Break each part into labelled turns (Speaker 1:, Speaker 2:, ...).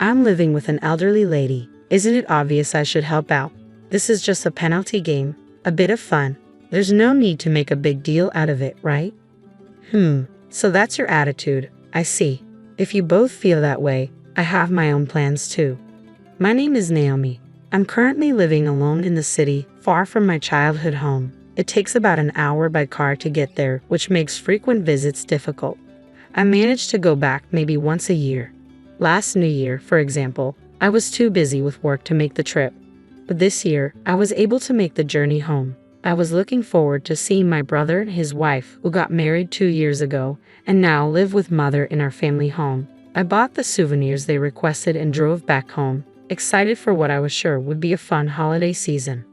Speaker 1: I'm living with an elderly lady. Isn't it obvious I should help out? This is just a penalty game, a bit of fun. There's no need to make a big deal out of it, right? So that's your attitude, I see. If you both feel that way, I have my own plans too. My name is Naomi. I'm currently living alone in the city, far from my childhood home. It takes about an hour by car to get there, which makes frequent visits difficult. I manage to go back maybe once a year. Last New Year, for example, I was too busy with work to make the trip. But this year, I was able to make the journey home. I was looking forward to seeing my brother and his wife, who got married 2 years ago, and now live with mother in our family home. I bought the souvenirs they requested and drove back home, excited for what I was sure would be a fun holiday season.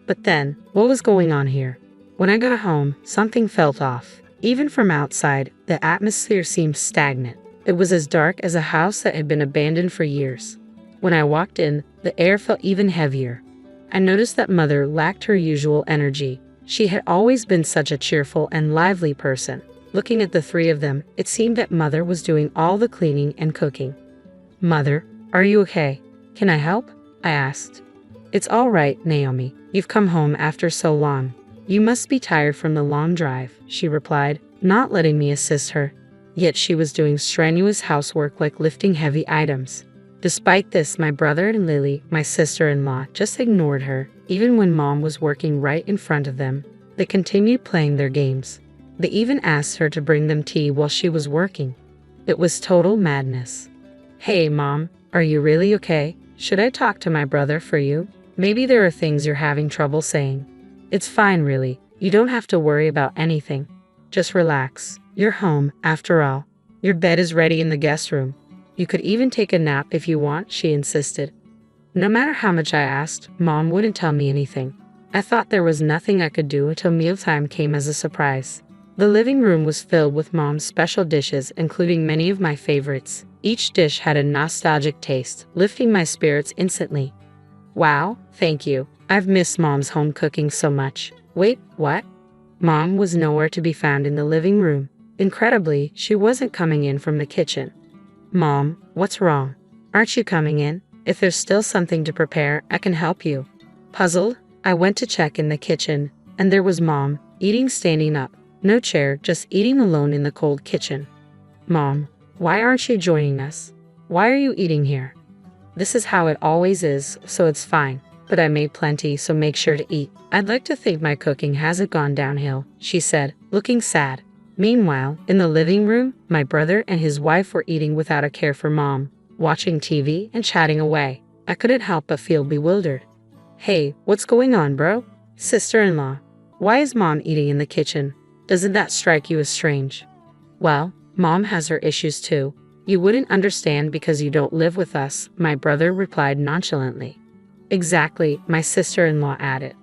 Speaker 1: But then, what was going on here? When I got home, something felt off. Even from outside, the atmosphere seemed stagnant. It was as dark as a house that had been abandoned for years. When I walked in, the air felt even heavier. I noticed that mother lacked her usual energy. She had always been such a cheerful and lively person. Looking at the three of them, it seemed that mother was doing all the cleaning and cooking. "Mother, are you okay? Can I help?" I asked. "It's all right, Naomi. You've come home after so long. You must be tired from the long drive," she replied, not letting me assist her. Yet she was doing strenuous housework like lifting heavy items. Despite this, my brother and Lily, my sister-in-law, just ignored her. Even when Mom was working right in front of them, they continued playing their games. They even asked her to bring them tea while she was working. It was total madness. "Hey, Mom, are you really okay? Should I talk to my brother for you? Maybe there are things you're having trouble saying." "It's fine, really. You don't have to worry about anything. Just relax. You're home, after all. Your bed is ready in the guest room. You could even take a nap if you want," she insisted. No matter how much I asked, Mom wouldn't tell me anything. I thought there was nothing I could do until mealtime came as a surprise. The living room was filled with Mom's special dishes, including many of my favorites. Each dish had a nostalgic taste, lifting my spirits instantly. "Wow, thank you. I've missed Mom's home cooking so much." "Wait, what?" Mom was nowhere to be found in the living room. Incredibly, she wasn't coming in from the kitchen. "Mom, what's wrong? Aren't you coming in? If there's still something to prepare, I can help you." Puzzled, I went to check in the kitchen, and there was Mom, eating standing up. No chair, just eating alone in the cold kitchen. "Mom, why aren't you joining us? Why are you eating here?" "This is how it always is, so it's fine. But I made plenty, so make sure to eat. I'd like to think my cooking hasn't gone downhill," she said, looking sad. Meanwhile, in the living room, my brother and his wife were eating without a care for Mom, watching TV and chatting away. I couldn't help but feel bewildered. "Hey, what's going on, bro? Sister-in-law, why is Mom eating in the kitchen? Doesn't that strike you as strange?" "Well, Mom has her issues too. You wouldn't understand because you don't live with us," my brother replied nonchalantly. "Exactly," my sister-in-law added.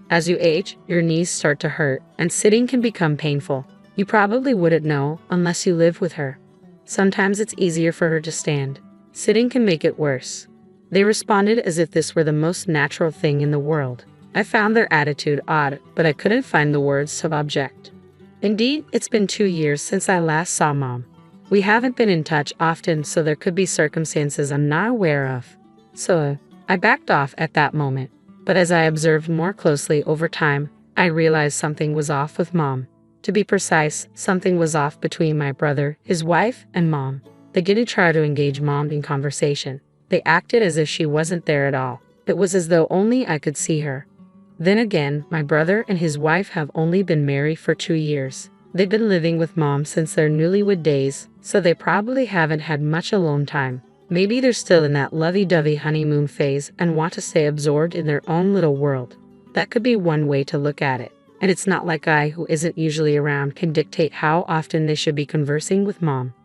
Speaker 1: "As you age, your knees start to hurt, and sitting can become painful. You probably wouldn't know unless you live with her. Sometimes it's easier for her to stand. Sitting can make it worse." They responded as if this were the most natural thing in the world. I found their attitude odd, but I couldn't find the words to object. Indeed, it's been 2 years since I last saw Mom. We haven't been in touch often, so there could be circumstances I'm not aware of. So, I backed off at that moment. But as I observed more closely over time, I realized something was off with Mom. To be precise, something was off between my brother, his wife, and Mom. They didn't try to engage Mom in conversation. They acted as if she wasn't there at all. It was as though only I could see her. Then again, my brother and his wife have only been married for 2 years. They've been living with Mom since their newlywed days, so they probably haven't had much alone time. Maybe they're still in that lovey-dovey honeymoon phase and want to stay absorbed in their own little world. That could be one way to look at it. And it's not like I, who isn't usually around, can dictate how often they should be conversing with Mom.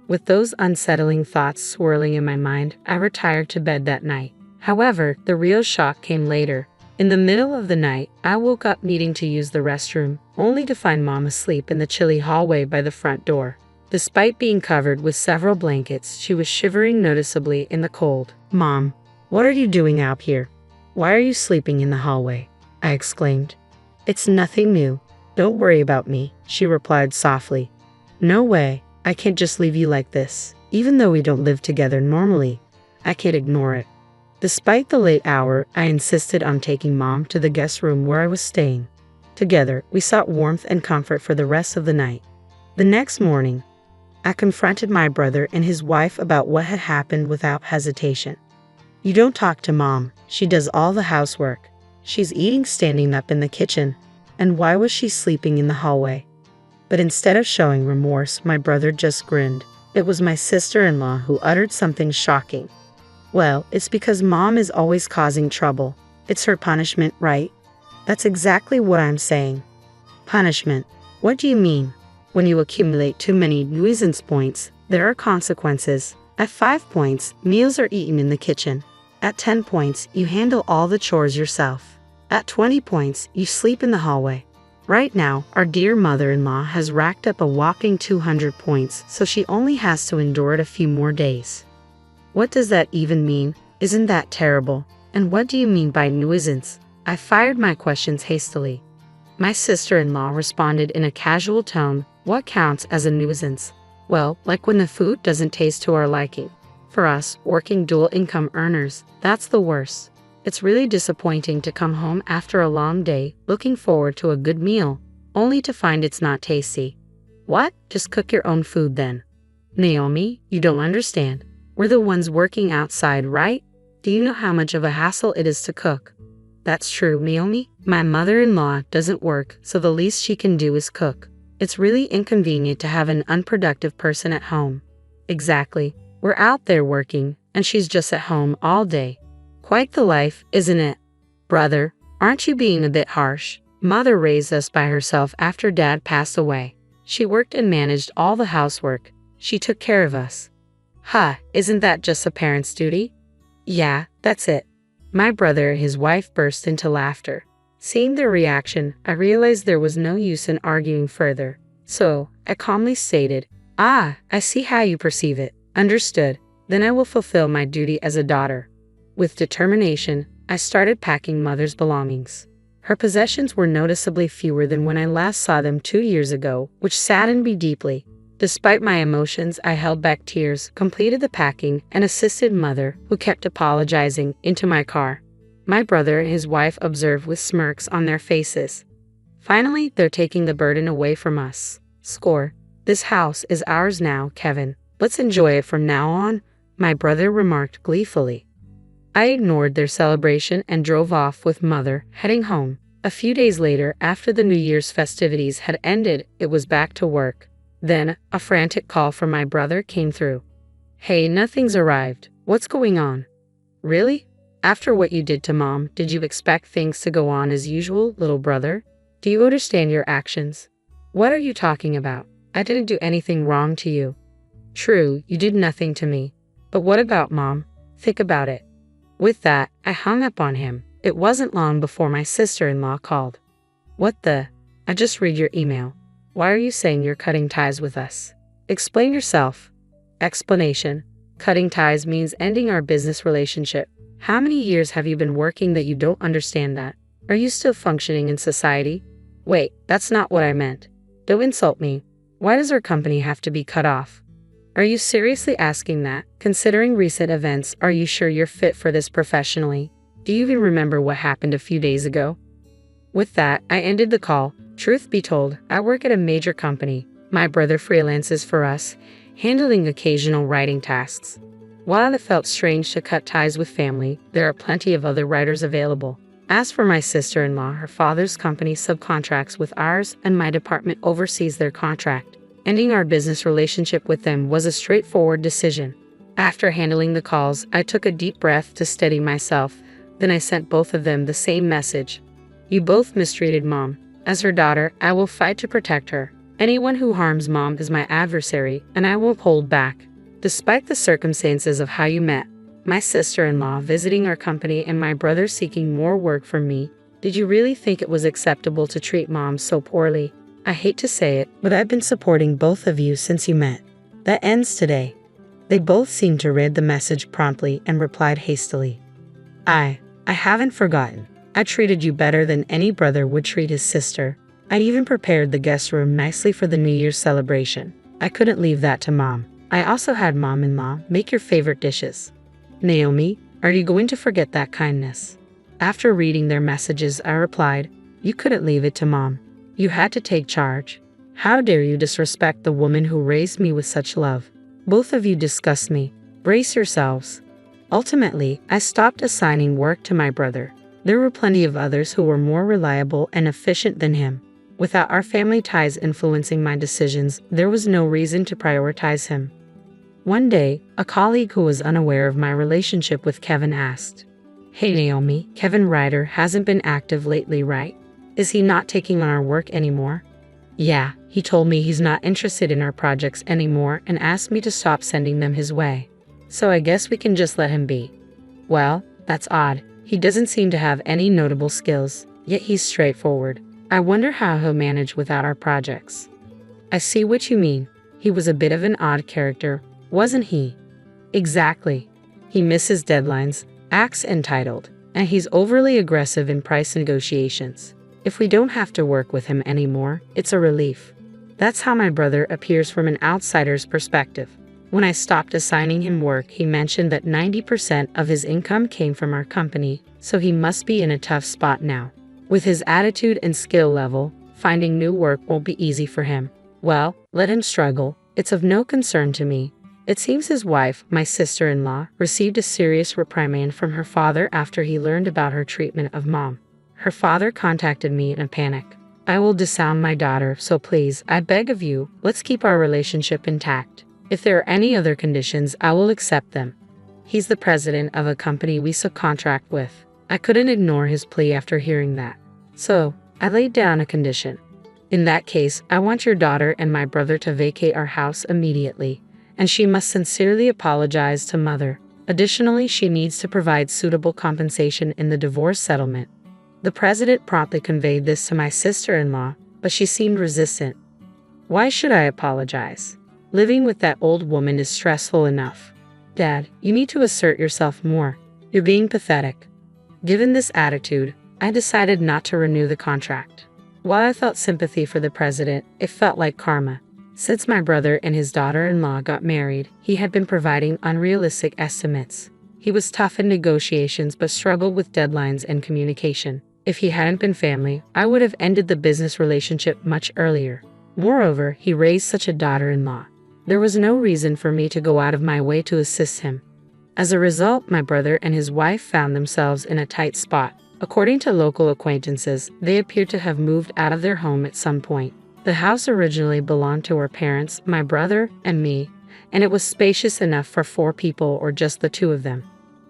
Speaker 1: With those unsettling thoughts swirling in my mind, I retired to bed that night. However, the real shock came later. In the middle of the night, I woke up needing to use the restroom, only to find Mom asleep in the chilly hallway by the front door. Despite being covered with several blankets, she was shivering noticeably in the cold. "Mom, what are you doing out here? Why are you sleeping in the hallway?" I exclaimed. "It's nothing new. Don't worry about me," she replied softly. "No way. I can't just leave you like this. Even though we don't live together normally, I can't ignore it. Despite the late hour, I insisted on taking Mom to the guest room where I was staying. Together, we sought warmth and comfort for the rest of the night. The next morning, I confronted my brother and his wife about what had happened without hesitation. You don't talk to Mom. She does all the housework. She's eating standing up in the kitchen. And why was she sleeping in the hallway? But instead of showing remorse, my brother just grinned. It was my sister-in-law who uttered something shocking. Well, it's because Mom is always causing trouble. It's her punishment, right? That's exactly what I'm saying. Punishment. What do you mean? When you accumulate too many nuisance points, there are consequences. At 5 points, meals are eaten in the kitchen. At 10 points, you handle all the chores yourself. At 20 points, you sleep in the hallway. Right now, our dear mother-in-law has racked up a whopping 200 points, so she only has to endure it a few more days. What does that even mean? Isn't that terrible? And what do you mean by nuisance? I fired my questions hastily. My sister-in-law responded in a casual tone. What counts as a nuisance? Well, like when the food doesn't taste to our liking. For us, working dual-income earners, that's the worst. It's really disappointing to come home after a long day, looking forward to a good meal, only to find it's not tasty. What? Just cook your own food then. Naomi, you don't understand. We're the ones working outside, right? Do you know how much of a hassle it is to cook? That's true, Naomi. My mother-in-law doesn't work, so the least she can do is cook. It's really inconvenient to have an unproductive person at home. Exactly. We're out there working, and she's just at home all day. Quite the life, isn't it? Brother, aren't you being a bit harsh? Mother raised us by herself after Dad passed away. She worked and managed all the housework. She took care of us. Isn't that just a parent's duty? Yeah, that's it. My brother and his wife burst into laughter. Seeing their reaction, I realized there was no use in arguing further. So, I calmly stated, I see how you perceive it. Understood. Then I will fulfill my duty as a daughter. With determination, I started packing Mother's belongings. Her possessions were noticeably fewer than when I last saw them 2 years ago, which saddened me deeply. Despite my emotions, I held back tears, completed the packing, and assisted Mother, who kept apologizing, into my car. My brother and his wife observed with smirks on their faces. Finally, they're taking the burden away from us. Score. This house is ours now, Kevin. Let's enjoy it from now on, my brother remarked gleefully. I ignored their celebration and drove off with Mother, heading home. A few days later, after the New Year's festivities had ended, it was back to work. Then, a frantic call from my brother came through. Hey, nothing's arrived. What's going on? Really? After what you did to Mom, did you expect things to go on as usual, little brother? Do you understand your actions? What are you talking about? I didn't do anything wrong to you. True, you did nothing to me. But what about Mom? Think about it. With that, I hung up on him. It wasn't long before my sister-in-law called. What the? I just read your email. Why are you saying you're cutting ties with us? Explain yourself. Explanation. Cutting ties means ending our business relationship. How many years have you been working that you don't understand that? Are you still functioning in society? Wait, that's not what I meant. Don't insult me. Why does our company have to be cut off? Are you seriously asking that? Considering recent events, are you sure you're fit for this professionally? Do you even remember what happened a few days ago? With that, I ended the call. Truth be told, I work at a major company. My brother freelances for us, handling occasional writing tasks. While it felt strange to cut ties with family, there are plenty of other writers available. As for my sister-in-law, her father's company subcontracts with ours, and my department oversees their contract. Ending our business relationship with them was a straightforward decision. After handling the calls, I took a deep breath to steady myself. Then I sent both of them the same message. You both mistreated Mom. As her daughter, I will fight to protect her. Anyone who harms Mom is my adversary, and I won't hold back. Despite the circumstances of how you met, my sister-in-law visiting our company and my brother seeking more work from me, did you really think it was acceptable to treat Mom so poorly? I hate to say it, but I've been supporting both of you since you met. That ends today. They both seemed to read the message promptly and replied hastily. I haven't forgotten. I treated you better than any brother would treat his sister. I even prepared the guest room nicely for the New Year's celebration. I couldn't leave that to Mom. I also had Mom-in-law make your favorite dishes. Naomi, are you going to forget that kindness? After reading their messages, I replied, you couldn't leave it to Mom. You had to take charge. How dare you disrespect the woman who raised me with such love? Both of you disgust me. Brace yourselves. Ultimately, I stopped assigning work to my brother. There were plenty of others who were more reliable and efficient than him. Without our family ties influencing my decisions, there was no reason to prioritize him. One day, a colleague who was unaware of my relationship with Kevin asked, "Hey Naomi, Kevin Ryder hasn't been active lately, right? Is he not taking on our work anymore?" "Yeah, he told me he's not interested in our projects anymore and asked me to stop sending them his way. So I guess we can just let him be." "Well, that's odd. He doesn't seem to have any notable skills, yet he's straightforward. I wonder how he'll manage without our projects." "I see what you mean. He was a bit of an odd character, wasn't he?" "Exactly. He misses deadlines, acts entitled, and he's overly aggressive in price negotiations. If we don't have to work with him anymore, it's a relief." That's how my brother appears from an outsider's perspective. When I stopped assigning him work, he mentioned that 90% of his income came from our company, so he must be in a tough spot now. With his attitude and skill level, finding new work won't be easy for him. Well, let him struggle. It's of no concern to me. It seems his wife, my sister-in-law, received a serious reprimand from her father after he learned about her treatment of Mom. Her father contacted me in a panic. "I will disown my daughter, so please, I beg of you, let's keep our relationship intact. If there are any other conditions, I will accept them." He's the president of a company we subcontract with. I couldn't ignore his plea after hearing that. So, I laid down a condition. "In that case, I want your daughter and my brother to vacate our house immediately, and she must sincerely apologize to Mother. Additionally, she needs to provide suitable compensation in the divorce settlement." The president promptly conveyed this to my sister-in-law, but she seemed resistant. "Why should I apologize? Living with that old woman is stressful enough. Dad, you need to assert yourself more. You're being pathetic." Given this attitude, I decided not to renew the contract. While I felt sympathy for the president, it felt like karma. Since my brother and his daughter-in-law got married, he had been providing unrealistic estimates. He was tough in negotiations but struggled with deadlines and communication. If he hadn't been family, I would have ended the business relationship much earlier. Moreover, he raised such a daughter-in-law. There was no reason for me to go out of my way to assist him. As a result, my brother and his wife found themselves in a tight spot. According to local acquaintances, they appeared to have moved out of their home at some point. The house originally belonged to our parents, my brother, and me, and it was spacious enough for 4 people or just the 2 of them.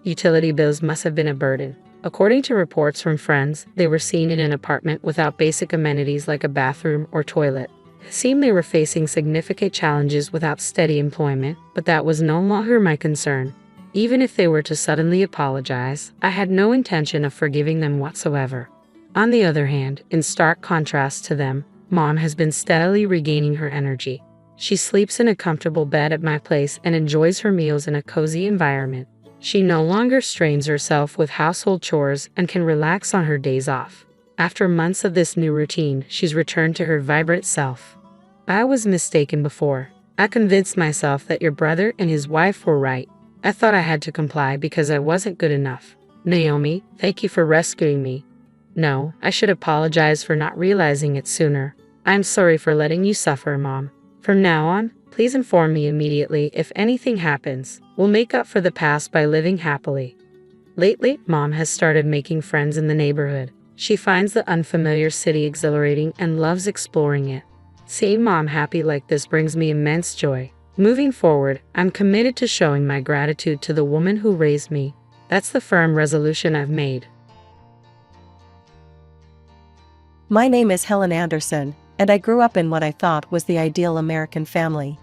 Speaker 1: Utility bills must have been a burden. According to reports from friends, they were seen in an apartment without basic amenities like a bathroom or toilet. It seemed they were facing significant challenges without steady employment, but that was no longer my concern. Even if they were to suddenly apologize, I had no intention of forgiving them whatsoever. On the other hand, in stark contrast to them, Mom has been steadily regaining her energy. She sleeps in a comfortable bed at my place and enjoys her meals in a cozy environment. She no longer strains herself with household chores and can relax on her days off. After months of this new routine, she's returned to her vibrant self. I was mistaken before. I convinced myself that your brother and his wife were right. I thought I had to comply because I wasn't good enough. Naomi, thank you for rescuing me. No, I should apologize for not realizing it sooner. I'm sorry for letting you suffer, Mom. From now on, please inform me immediately if anything happens. We'll make up for the past by living happily. Lately, Mom has started making friends in the neighborhood. She finds the unfamiliar city exhilarating and loves exploring it. Seeing Mom happy like this brings me immense joy. Moving forward, I'm committed to showing my gratitude to the woman who raised me. That's the firm resolution I've made.
Speaker 2: My name is Helen Anderson, and I grew up in what I thought was the ideal American family.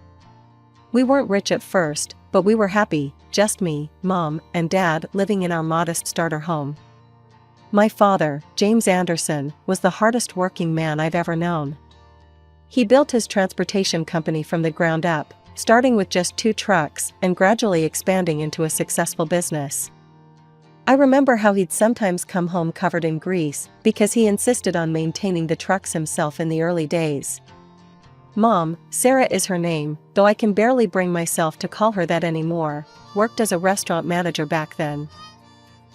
Speaker 2: We weren't rich at first, but we were happy, just me, Mom, and Dad living in our modest starter home. My father, James Anderson, was the hardest working man I've ever known. He built his transportation company from the ground up, starting with just 2 trucks and gradually expanding into a successful business. I remember how he'd sometimes come home covered in grease because he insisted on maintaining the trucks himself in the early days. Mom, Sarah is her name, though I can barely bring myself to call her that anymore, worked as a restaurant manager back then.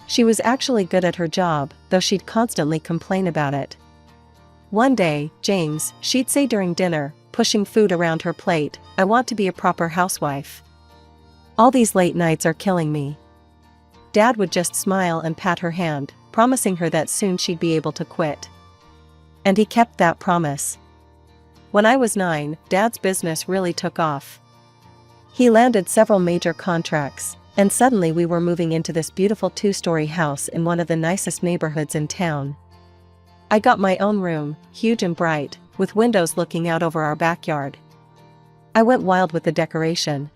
Speaker 2: She was actually good at her job, though she'd constantly complain about it. One day, James, she'd say during dinner, pushing food around her plate, "I want to be a proper housewife. All these late nights are killing me." Dad would just smile and pat her hand, promising her that soon she'd be able to quit. And he kept that promise. When I was 9, Dad's business really took off. He landed several major contracts, and suddenly we were moving into this beautiful 2-story house in one of the nicest neighborhoods in town. I got my own room, huge and bright, with windows looking out over our backyard. I went wild with the decoration.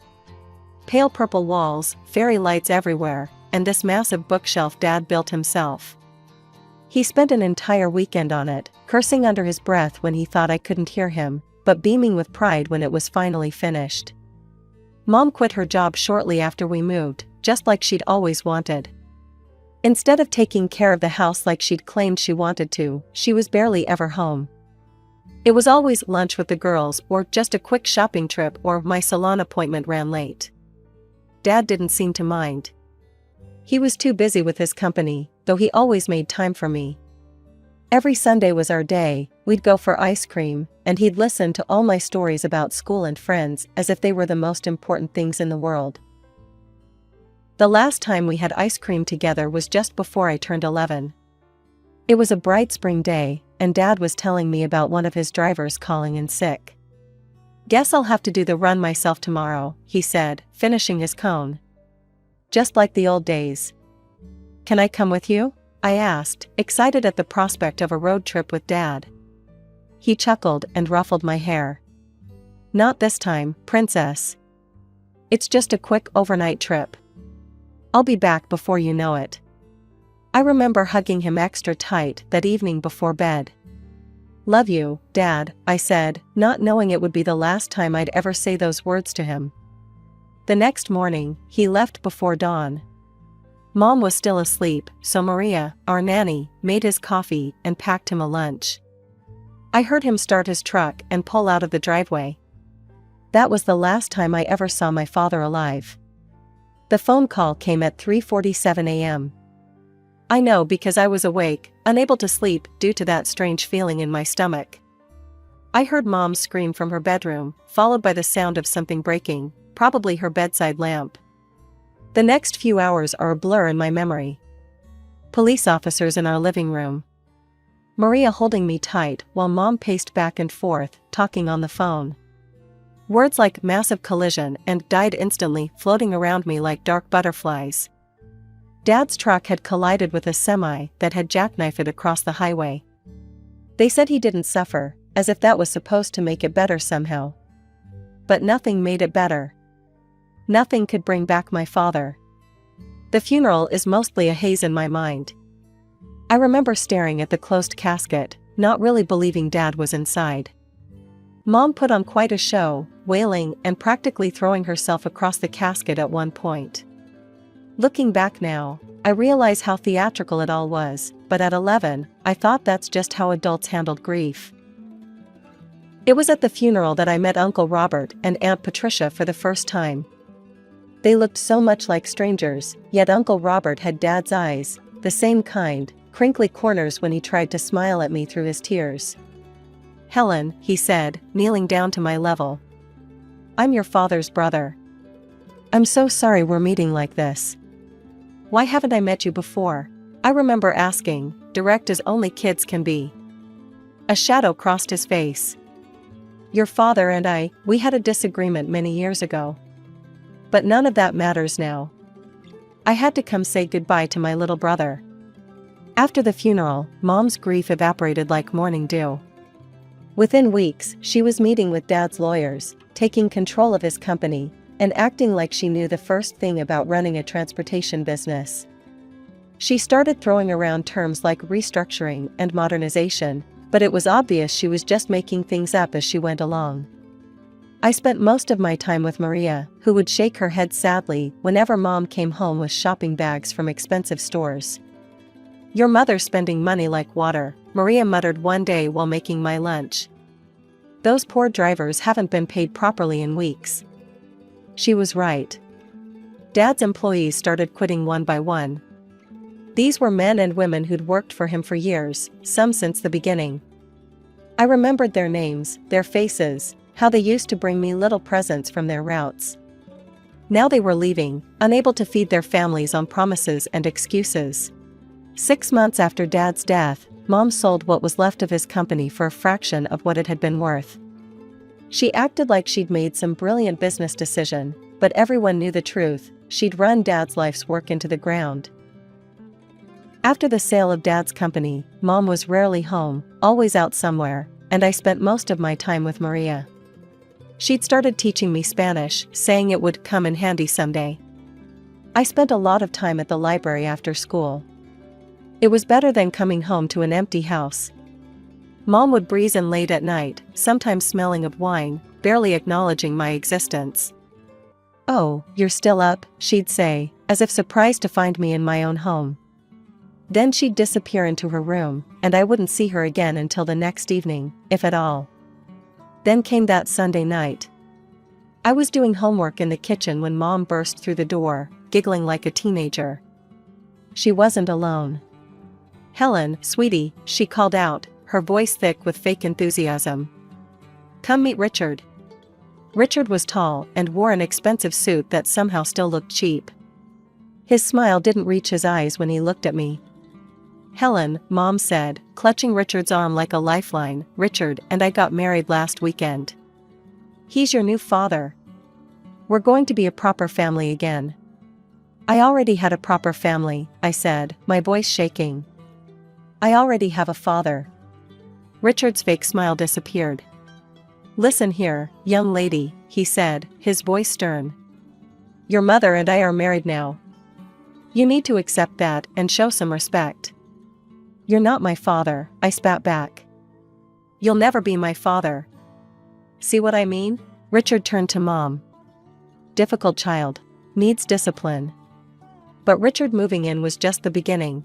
Speaker 2: Pale purple walls, fairy lights everywhere, and this massive bookshelf Dad built himself. He spent an entire weekend on it, cursing under his breath when he thought I couldn't hear him, but beaming with pride when it was finally finished. Mom quit her job shortly after we moved, just like she'd always wanted. Instead of taking care of the house like she'd claimed she wanted to, she was barely ever home. It was always lunch with the girls or just a quick shopping trip or my salon appointment ran late. Dad didn't seem to mind. He was too busy with his company, though he always made time for me. Every Sunday was our day, we'd go for ice cream, and he'd listen to all my stories about school and friends as if they were the most important things in the world. The last time we had ice cream together was just before I turned 11. It was a bright spring day, and Dad was telling me about one of his drivers calling in sick. "Guess I'll have to do the run myself tomorrow," he said, finishing his cone. "Just like the old days." "Can I come with you?" I asked, excited at the prospect of a road trip with Dad. He chuckled and ruffled my hair. "Not this time, princess. It's just a quick overnight trip. I'll be back before you know it." I remember hugging him extra tight that evening before bed. "Love you, Dad," I said, not knowing it would be the last time I'd ever say those words to him. The next morning, he left before dawn. Mom was still asleep, so Maria, our nanny, made his coffee and packed him a lunch. I heard him start his truck and pull out of the driveway. That was the last time I ever saw my father alive. The phone call came at 3:47 a.m. I know because I was awake, unable to sleep due to that strange feeling in my stomach. I heard Mom scream from her bedroom, followed by the sound of something breaking, probably her bedside lamp. The next few hours are a blur in my memory. Police officers in our living room. Maria holding me tight while Mom paced back and forth, talking on the phone. Words like "massive collision" and "died instantly" floating around me like dark butterflies. Dad's truck had collided with a semi that had jackknifed it across the highway. They said he didn't suffer, as if that was supposed to make it better somehow. But nothing made it better. Nothing could bring back my father. The funeral is mostly a haze in my mind. I remember staring at the closed casket, not really believing Dad was inside. Mom put on quite a show, wailing and practically throwing herself across the casket at one point. Looking back now, I realize how theatrical it all was, but at 11, I thought that's just how adults handled grief. It was at the funeral that I met Uncle Robert and Aunt Patricia for the first time. They looked so much like strangers, yet Uncle Robert had Dad's eyes, the same kind, crinkly corners when he tried to smile at me through his tears. "Helen," he said, kneeling down to my level. "I'm your father's brother. I'm so sorry we're meeting like this. Why haven't I met you before?" I remember asking, direct as only kids can be. A shadow crossed his face. "Your father and we had a disagreement many years ago. But none of that matters now. I had to come say goodbye to my little brother." After the funeral, Mom's grief evaporated like morning dew. Within weeks, she was meeting with Dad's lawyers, taking control of his company, and acting like she knew the first thing about running a transportation business. She started throwing around terms like restructuring and modernization, but it was obvious she was just making things up as she went along. I spent most of my time with Maria, who would shake her head sadly whenever Mom came home with shopping bags from expensive stores. "Your mother's spending money like water," Maria muttered one day while making my lunch. Those poor drivers haven't been paid properly in weeks. She was right. Dad's employees started quitting one by one. These were men and women who'd worked for him for years, some since the beginning. I remembered their names, their faces, how they used to bring me little presents from their routes. Now they were leaving, unable to feed their families on promises and excuses. 6 months after Dad's death, Mom sold what was left of his company for a fraction of what it had been worth. She acted like she'd made some brilliant business decision, but everyone knew the truth: she'd run Dad's life's work into the ground. After the sale of Dad's company, Mom was rarely home, always out somewhere, and I spent most of my time with Maria. She'd started teaching me Spanish, saying it would come in handy someday. I spent a lot of time at the library after school. It was better than coming home to an empty house. Mom would breeze in late at night, sometimes smelling of wine, barely acknowledging my existence. "Oh, you're still up," she'd say, as if surprised to find me in my own home. Then she'd disappear into her room, and I wouldn't see her again until the next evening, if at all. Then came that Sunday night. I was doing homework in the kitchen when Mom burst through the door, giggling like a teenager. She wasn't alone. "Helen, sweetie," she called out, her voice thick with fake enthusiasm. "Come meet Richard." Richard was tall and wore an expensive suit that somehow still looked cheap. His smile didn't reach his eyes when he looked at me. "Helen," Mom said, clutching Richard's arm like a lifeline, "Richard and I got married last weekend. He's your new father. We're going to be a proper family again." "I already had a proper family," I said, my voice shaking. "I already have a father." Richard's fake smile disappeared. "Listen here, young lady," he said, his voice stern. "Your mother and I are married now. You need to accept that and show some respect." "You're not my father," I spat back. "You'll never be my father." "See what I mean?" Richard turned to Mom. "Difficult child. Needs discipline." But Richard moving in was just the beginning.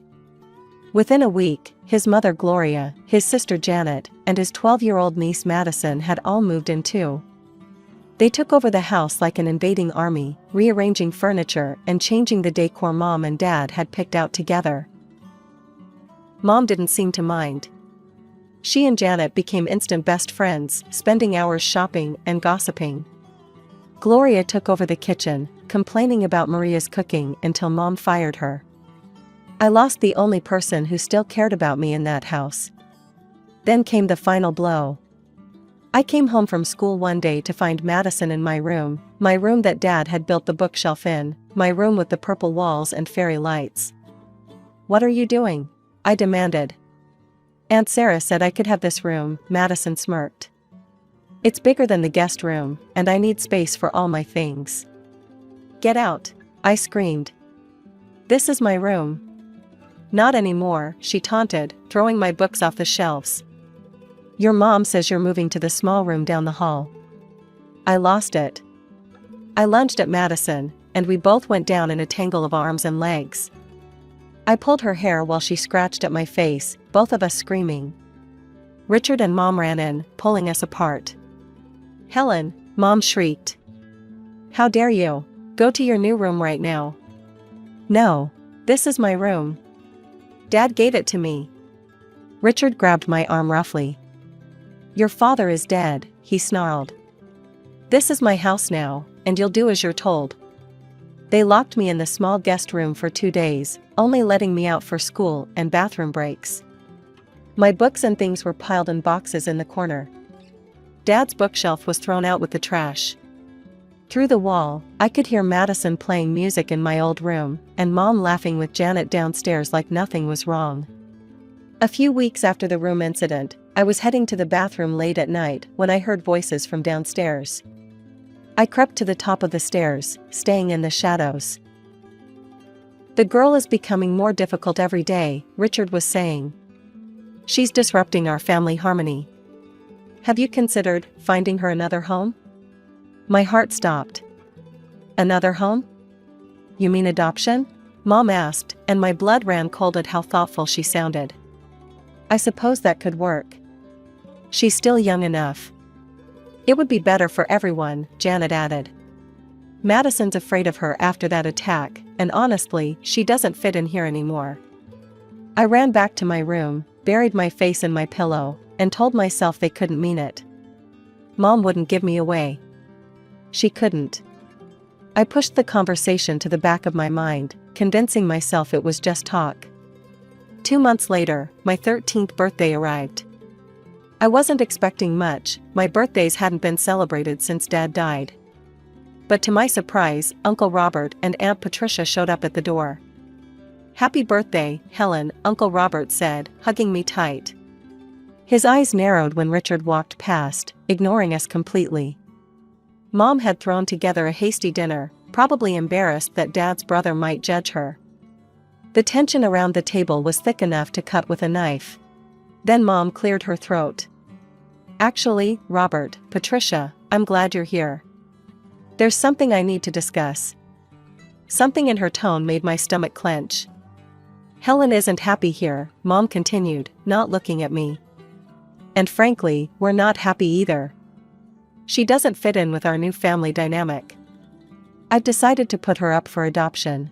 Speaker 2: Within a week, his mother Gloria, his sister Janet, and his 12-year-old niece Madison had all moved in too. They took over the house like an invading army, rearranging furniture and changing the decor Mom and Dad had picked out together. Mom didn't seem to mind. She and Janet became instant best friends, spending hours shopping and gossiping. Gloria took over the kitchen, complaining about Maria's cooking until Mom fired her. I lost the only person who still cared about me in that house. Then came the final blow. I came home from school one day to find Madison in my room that Dad had built the bookshelf in, my room with the purple walls and fairy lights. "What are you doing?" I demanded. "Aunt Sarah said I could have this room," Madison smirked. "It's bigger than the guest room, and I need space for all my things." "Get out," I screamed. "This is my room." "Not anymore," she taunted, throwing my books off the shelves. "Your mom says you're moving to the small room down the hall." I lost it. I lunged at Madison, and we both went down in a tangle of arms and legs. I pulled her hair while she scratched at my face, both of us screaming. Richard and Mom ran in, pulling us apart. "Helen," Mom shrieked. "How dare you? Go to your new room right now." "No. This is my room. Dad gave it to me." Richard grabbed my arm roughly. "Your father is dead," he snarled. "This is my house now, and you'll do as you're told." They locked me in the small guest room for 2 days, only letting me out for school and bathroom breaks. My books and things were piled in boxes in the corner. Dad's bookshelf was thrown out with the trash. Through the wall, I could hear Madison playing music in my old room, and Mom laughing with Janet downstairs like nothing was wrong. A few weeks after the room incident, I was heading to the bathroom late at night when I heard voices from downstairs. I crept to the top of the stairs, staying in the shadows. "The girl is becoming more difficult every day," Richard was saying. "She's disrupting our family harmony. Have you considered finding her another home?" My heart stopped. "Another home? You mean adoption?" Mom asked, and my blood ran cold at how thoughtful she sounded. "I suppose that could work. She's still young enough." It would be better for everyone, Janet added. Madison's afraid of her after that attack, and honestly, she doesn't fit in here anymore. I ran back to my room, buried my face in my pillow, and told myself they couldn't mean it. Mom wouldn't give me away. She couldn't. I pushed the conversation to the back of my mind, convincing myself it was just talk. 2 months later, my 13th birthday arrived. I wasn't expecting much, my birthdays hadn't been celebrated since Dad died. But to my surprise, Uncle Robert and Aunt Patricia showed up at the door. "Happy birthday, Helen," Uncle Robert said, hugging me tight. His eyes narrowed when Richard walked past, ignoring us completely. Mom had thrown together a hasty dinner, probably embarrassed that Dad's brother might judge her. The tension around the table was thick enough to cut with a knife. Then Mom cleared her throat. "Actually, Robert, Patricia, I'm glad you're here. There's something I need to discuss." Something in her tone made my stomach clench. "Helen isn't happy here," Mom continued, not looking at me. "And frankly, we're not happy either. She doesn't fit in with our new family dynamic. I've decided to put her up for adoption."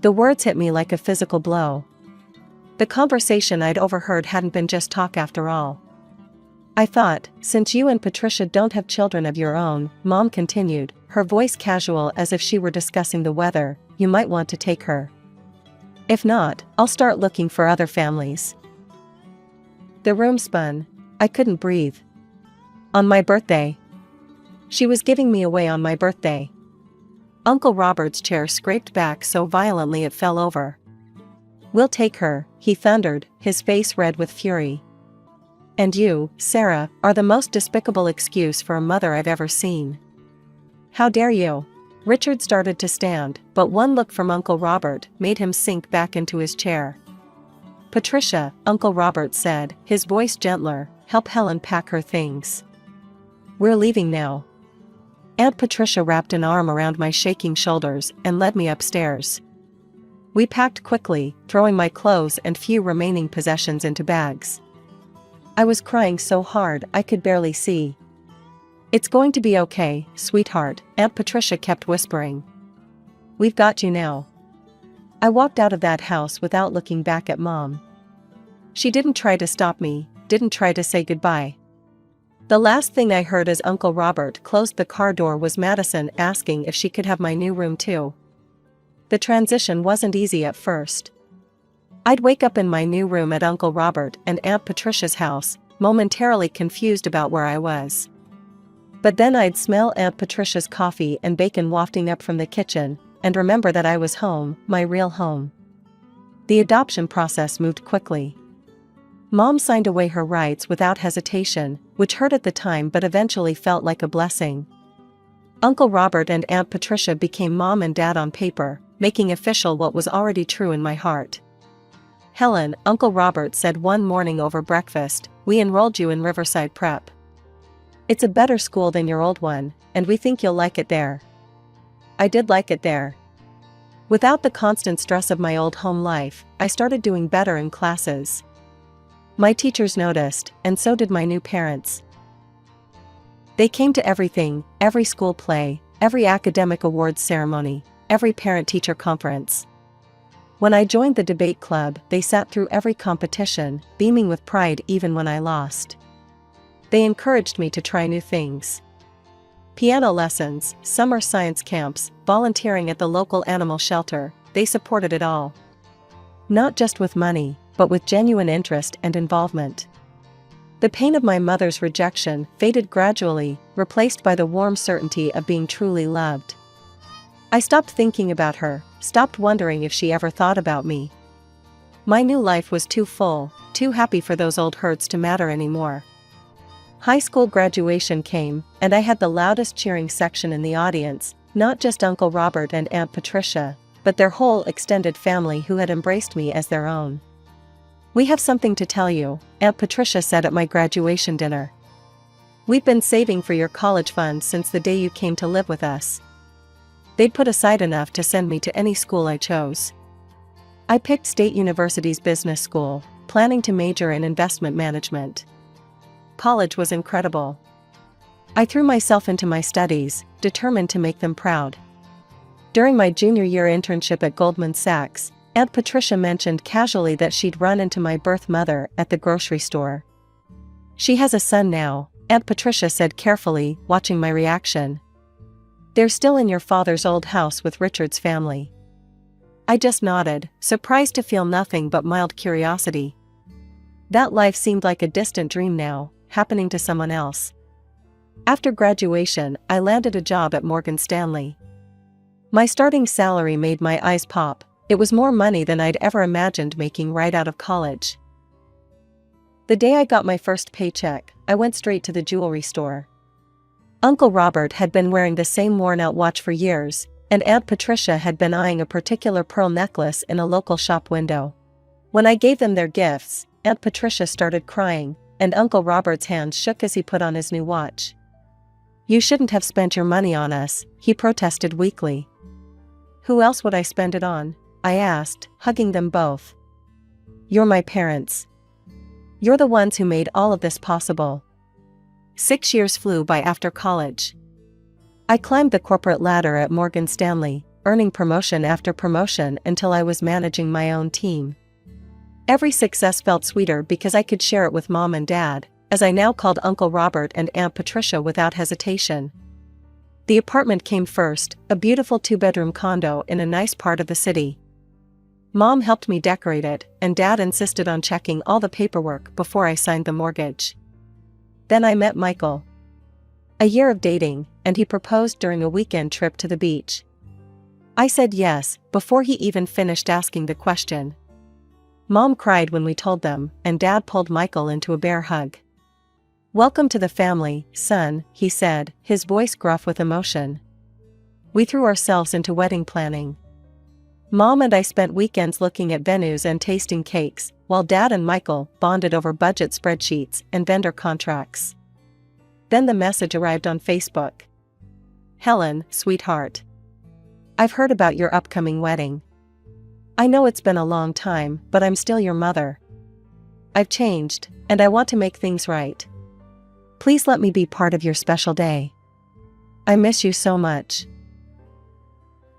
Speaker 2: The words hit me like a physical blow. The conversation I'd overheard hadn't been just talk after all. "I thought, since you and Patricia don't have children of your own," Mom continued, her voice casual as if she were discussing the weather, "you might want to take her. If not, I'll start looking for other families." The room spun. I couldn't breathe. On my birthday. She was giving me away on my birthday. Uncle Robert's chair scraped back so violently it fell over. "We'll take her," he thundered, his face red with fury. "And you, Sarah, are the most despicable excuse for a mother I've ever seen. How dare you?" Richard started to stand, but one look from Uncle Robert made him sink back into his chair. "Patricia," Uncle Robert said, his voice gentler, "help Helen pack her things. We're leaving now." Aunt Patricia wrapped an arm around my shaking shoulders and led me upstairs. We packed quickly, throwing my clothes and few remaining possessions into bags. I was crying so hard I could barely see. "It's going to be okay, sweetheart," Aunt Patricia kept whispering. "We've got you now." I walked out of that house without looking back at Mom. She didn't try to stop me, didn't try to say goodbye. The last thing I heard as Uncle Robert closed the car door was Madison asking if she could have my new room too. The transition wasn't easy at first. I'd wake up in my new room at Uncle Robert and Aunt Patricia's house, momentarily confused about where I was. But then I'd smell Aunt Patricia's coffee and bacon wafting up from the kitchen, and remember that I was home, my real home. The adoption process moved quickly. Mom signed away her rights without hesitation, which hurt at the time but eventually felt like a blessing. Uncle Robert and Aunt Patricia became Mom and Dad on paper, making official what was already true in my heart. "Helen," Uncle Robert said one morning over breakfast, "we enrolled you in Riverside Prep. It's a better school than your old one, and we think you'll like it there." I did like it there. Without the constant stress of my old home life, I started doing better in classes. My teachers noticed, and so did my new parents. They came to everything, every school play, every academic awards ceremony, every parent-teacher conference. When I joined the debate club, they sat through every competition, beaming with pride even when I lost. They encouraged me to try new things. Piano lessons, summer science camps, volunteering at the local animal shelter, they supported it all. Not just with money, but with genuine interest and involvement. The pain of my mother's rejection faded gradually, replaced by the warm certainty of being truly loved. I stopped thinking about her, stopped wondering if she ever thought about me. My new life was too full, too happy for those old hurts to matter anymore. High school graduation came, and I had the loudest cheering section in the audience, not just Uncle Robert and Aunt Patricia, but their whole extended family who had embraced me as their own. "We have something to tell you," Aunt Patricia said at my graduation dinner. "We've been saving for your college fund since the day you came to live with us." They'd put aside enough to send me to any school I chose. I picked State University's business school, planning to major in investment management. College was incredible. I threw myself into my studies, determined to make them proud. During my junior year internship at Goldman Sachs, Aunt Patricia mentioned casually that she'd run into my birth mother at the grocery store. "She has a son now," Aunt Patricia said carefully, watching my reaction. "They're still in your father's old house with Richard's family." I just nodded, surprised to feel nothing but mild curiosity. That life seemed like a distant dream now, happening to someone else. After graduation, I landed a job at Morgan Stanley. My starting salary made my eyes pop. It was more money than I'd ever imagined making right out of college. The day I got my first paycheck, I went straight to the jewelry store. Uncle Robert had been wearing the same worn-out watch for years, and Aunt Patricia had been eyeing a particular pearl necklace in a local shop window. When I gave them their gifts, Aunt Patricia started crying, and Uncle Robert's hands shook as he put on his new watch. "You shouldn't have spent your money on us," he protested weakly. "Who else would I spend it on?" I asked, hugging them both. "You're my parents. You're the ones who made all of this possible." 6 years flew by after college. I climbed the corporate ladder at Morgan Stanley, earning promotion after promotion until I was managing my own team. Every success felt sweeter because I could share it with Mom and Dad, as I now called Uncle Robert and Aunt Patricia without hesitation. The apartment came first, a beautiful 2-bedroom condo in a nice part of the city. Mom helped me decorate it, and Dad insisted on checking all the paperwork before I signed the mortgage. Then I met Michael. A year of dating, and he proposed during a weekend trip to the beach. I said yes, before he even finished asking the question. Mom cried when we told them, and Dad pulled Michael into a bear hug. "Welcome to the family, son," he said, his voice gruff with emotion. We threw ourselves into wedding planning. Mom and I spent weekends looking at venues and tasting cakes, while Dad and Michael bonded over budget spreadsheets and vendor contracts. Then the message arrived on Facebook. "Helen, sweetheart. I've heard about your upcoming wedding. I know it's been a long time, but I'm still your mother. I've changed, and I want to make things right. Please let me be part of your special day. I miss you so much."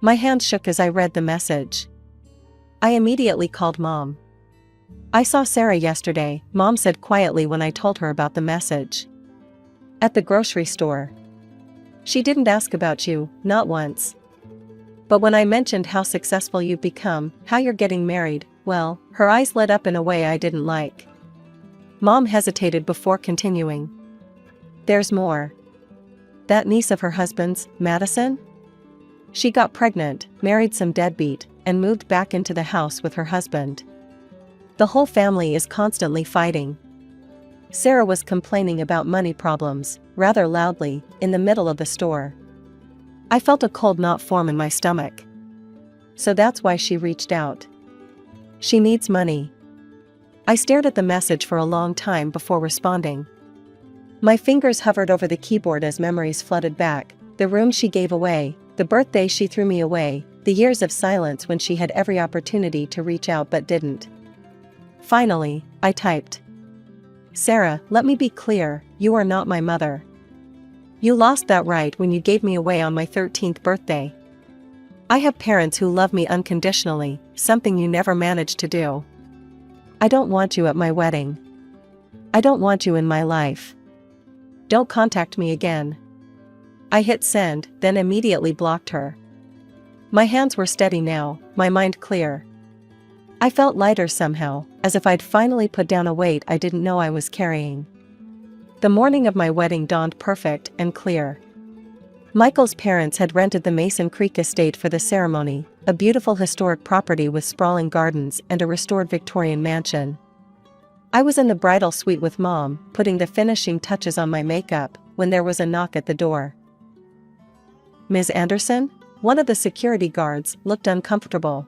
Speaker 2: My hand shook as I read the message. I immediately called Mom. "I saw Sarah yesterday," Mom said quietly when I told her about the message. "At the grocery store. She didn't ask about you, not once. But when I mentioned how successful you've become, how you're getting married, well, her eyes lit up in a way I didn't like." Mom hesitated before continuing. "There's more. That niece of her husband's, Madison? She got pregnant, married some deadbeat, and moved back into the house with her husband. The whole family is constantly fighting." Sarah was complaining about money problems, rather loudly, in the middle of the store. I felt a cold knot form in my stomach. So that's why she reached out. She needs money. I stared at the message for a long time before responding. My fingers hovered over the keyboard as memories flooded back, the room she gave away, the birthday she threw me away, the years of silence when she had every opportunity to reach out but didn't. Finally, I typed. "Sarah, let me be clear, you are not my mother. You lost that right when you gave me away on my 13th birthday. I have parents who love me unconditionally, something you never managed to do. I don't want you at my wedding. I don't want you in my life. Don't contact me again." I hit send, then immediately blocked her. My hands were steady now, my mind clear. I felt lighter somehow, as if I'd finally put down a weight I didn't know I was carrying. The morning of my wedding dawned perfect and clear. Michael's parents had rented the Mason Creek estate for the ceremony, a beautiful historic property with sprawling gardens and a restored Victorian mansion. I was in the bridal suite with Mom, putting the finishing touches on my makeup, when there was a knock at the door. "Ms. Anderson?" One of the security guards looked uncomfortable.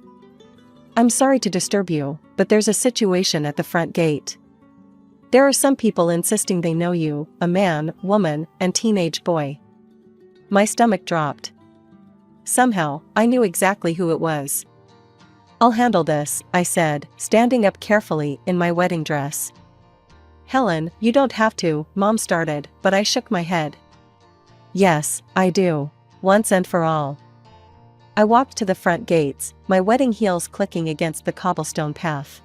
Speaker 2: "I'm sorry to disturb you, but there's a situation at the front gate. There are some people insisting they know you, a man, woman, and teenage boy." My stomach dropped. Somehow, I knew exactly who it was. "I'll handle this," I said, standing up carefully in my wedding dress. "Helen, you don't have to," Mom started, but I shook my head. Yes, I do. Once and for all. I walked to the front gates, my wedding heels clicking against the cobblestone path.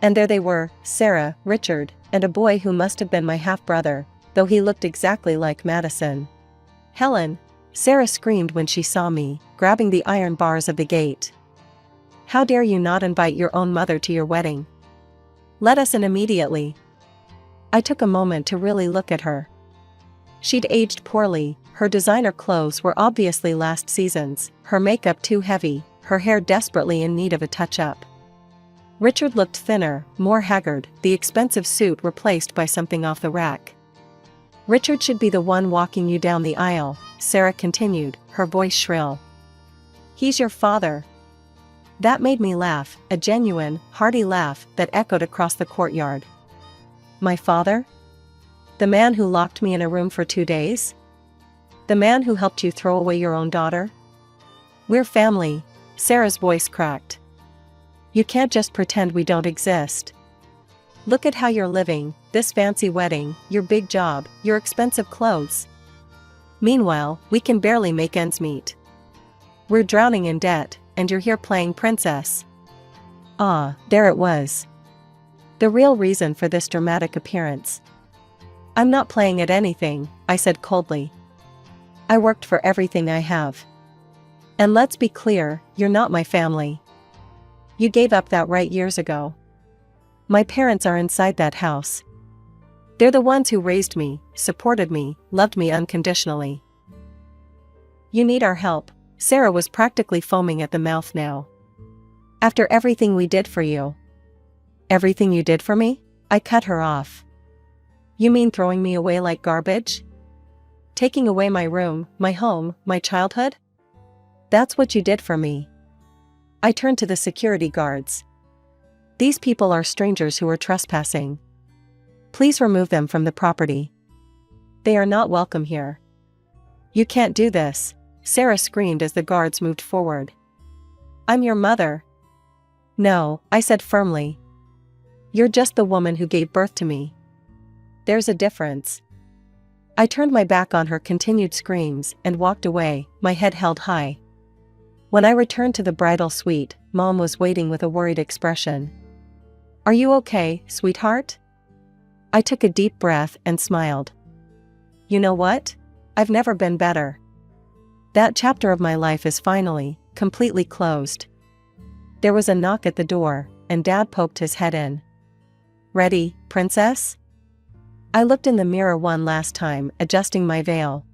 Speaker 2: And there they were, Sarah, Richard, and a boy who must have been my half-brother, though he looked exactly like Madison. "Helen!" Sarah screamed when she saw me, grabbing the iron bars of the gate. "How dare you not invite your own mother to your wedding? Let us in immediately." I took a moment to really look at her. She'd aged poorly, her designer clothes were obviously last season's, her makeup too heavy, her hair desperately in need of a touch-up. Richard looked thinner, more haggard, the expensive suit replaced by something off the rack. "Richard should be the one walking you down the aisle," Sarah continued, her voice shrill. "He's your father." That made me laugh, a genuine, hearty laugh that echoed across the courtyard. My father? The man who locked me in a room for 2 days? The man who helped you throw away your own daughter? "We're family," Sarah's voice cracked. "You can't just pretend we don't exist. Look at how you're living, this fancy wedding, your big job, your expensive clothes. Meanwhile, we can barely make ends meet. We're drowning in debt, and you're here playing princess." Ah, there it was. The real reason for this dramatic appearance. "I'm not playing at anything," I said coldly. "I worked for everything I have. And let's be clear, you're not my family. You gave up that right years ago. My parents are inside that house. They're the ones who raised me, supported me, loved me unconditionally. You need our help." Sarah was practically foaming at the mouth now. "After everything we did for you." "Everything you did for me?" I cut her off. "You mean throwing me away like garbage? Taking away my room, my home, my childhood? That's what you did for me." I turned to the security guards. "These people are strangers who are trespassing. Please remove them from the property. They are not welcome here." "You can't do this," Sarah screamed as the guards moved forward. "I'm your mother." "No," I said firmly. "You're just the woman who gave birth to me. There's a difference." I turned my back on her continued screams and walked away, my head held high. When I returned to the bridal suite, Mom was waiting with a worried expression. "Are you okay, sweetheart?" I took a deep breath and smiled. "You know what? I've never been better. That chapter of my life is finally, completely closed." There was a knock at the door, and Dad poked his head in. "Ready, princess?" I looked in the mirror one last time, adjusting my veil.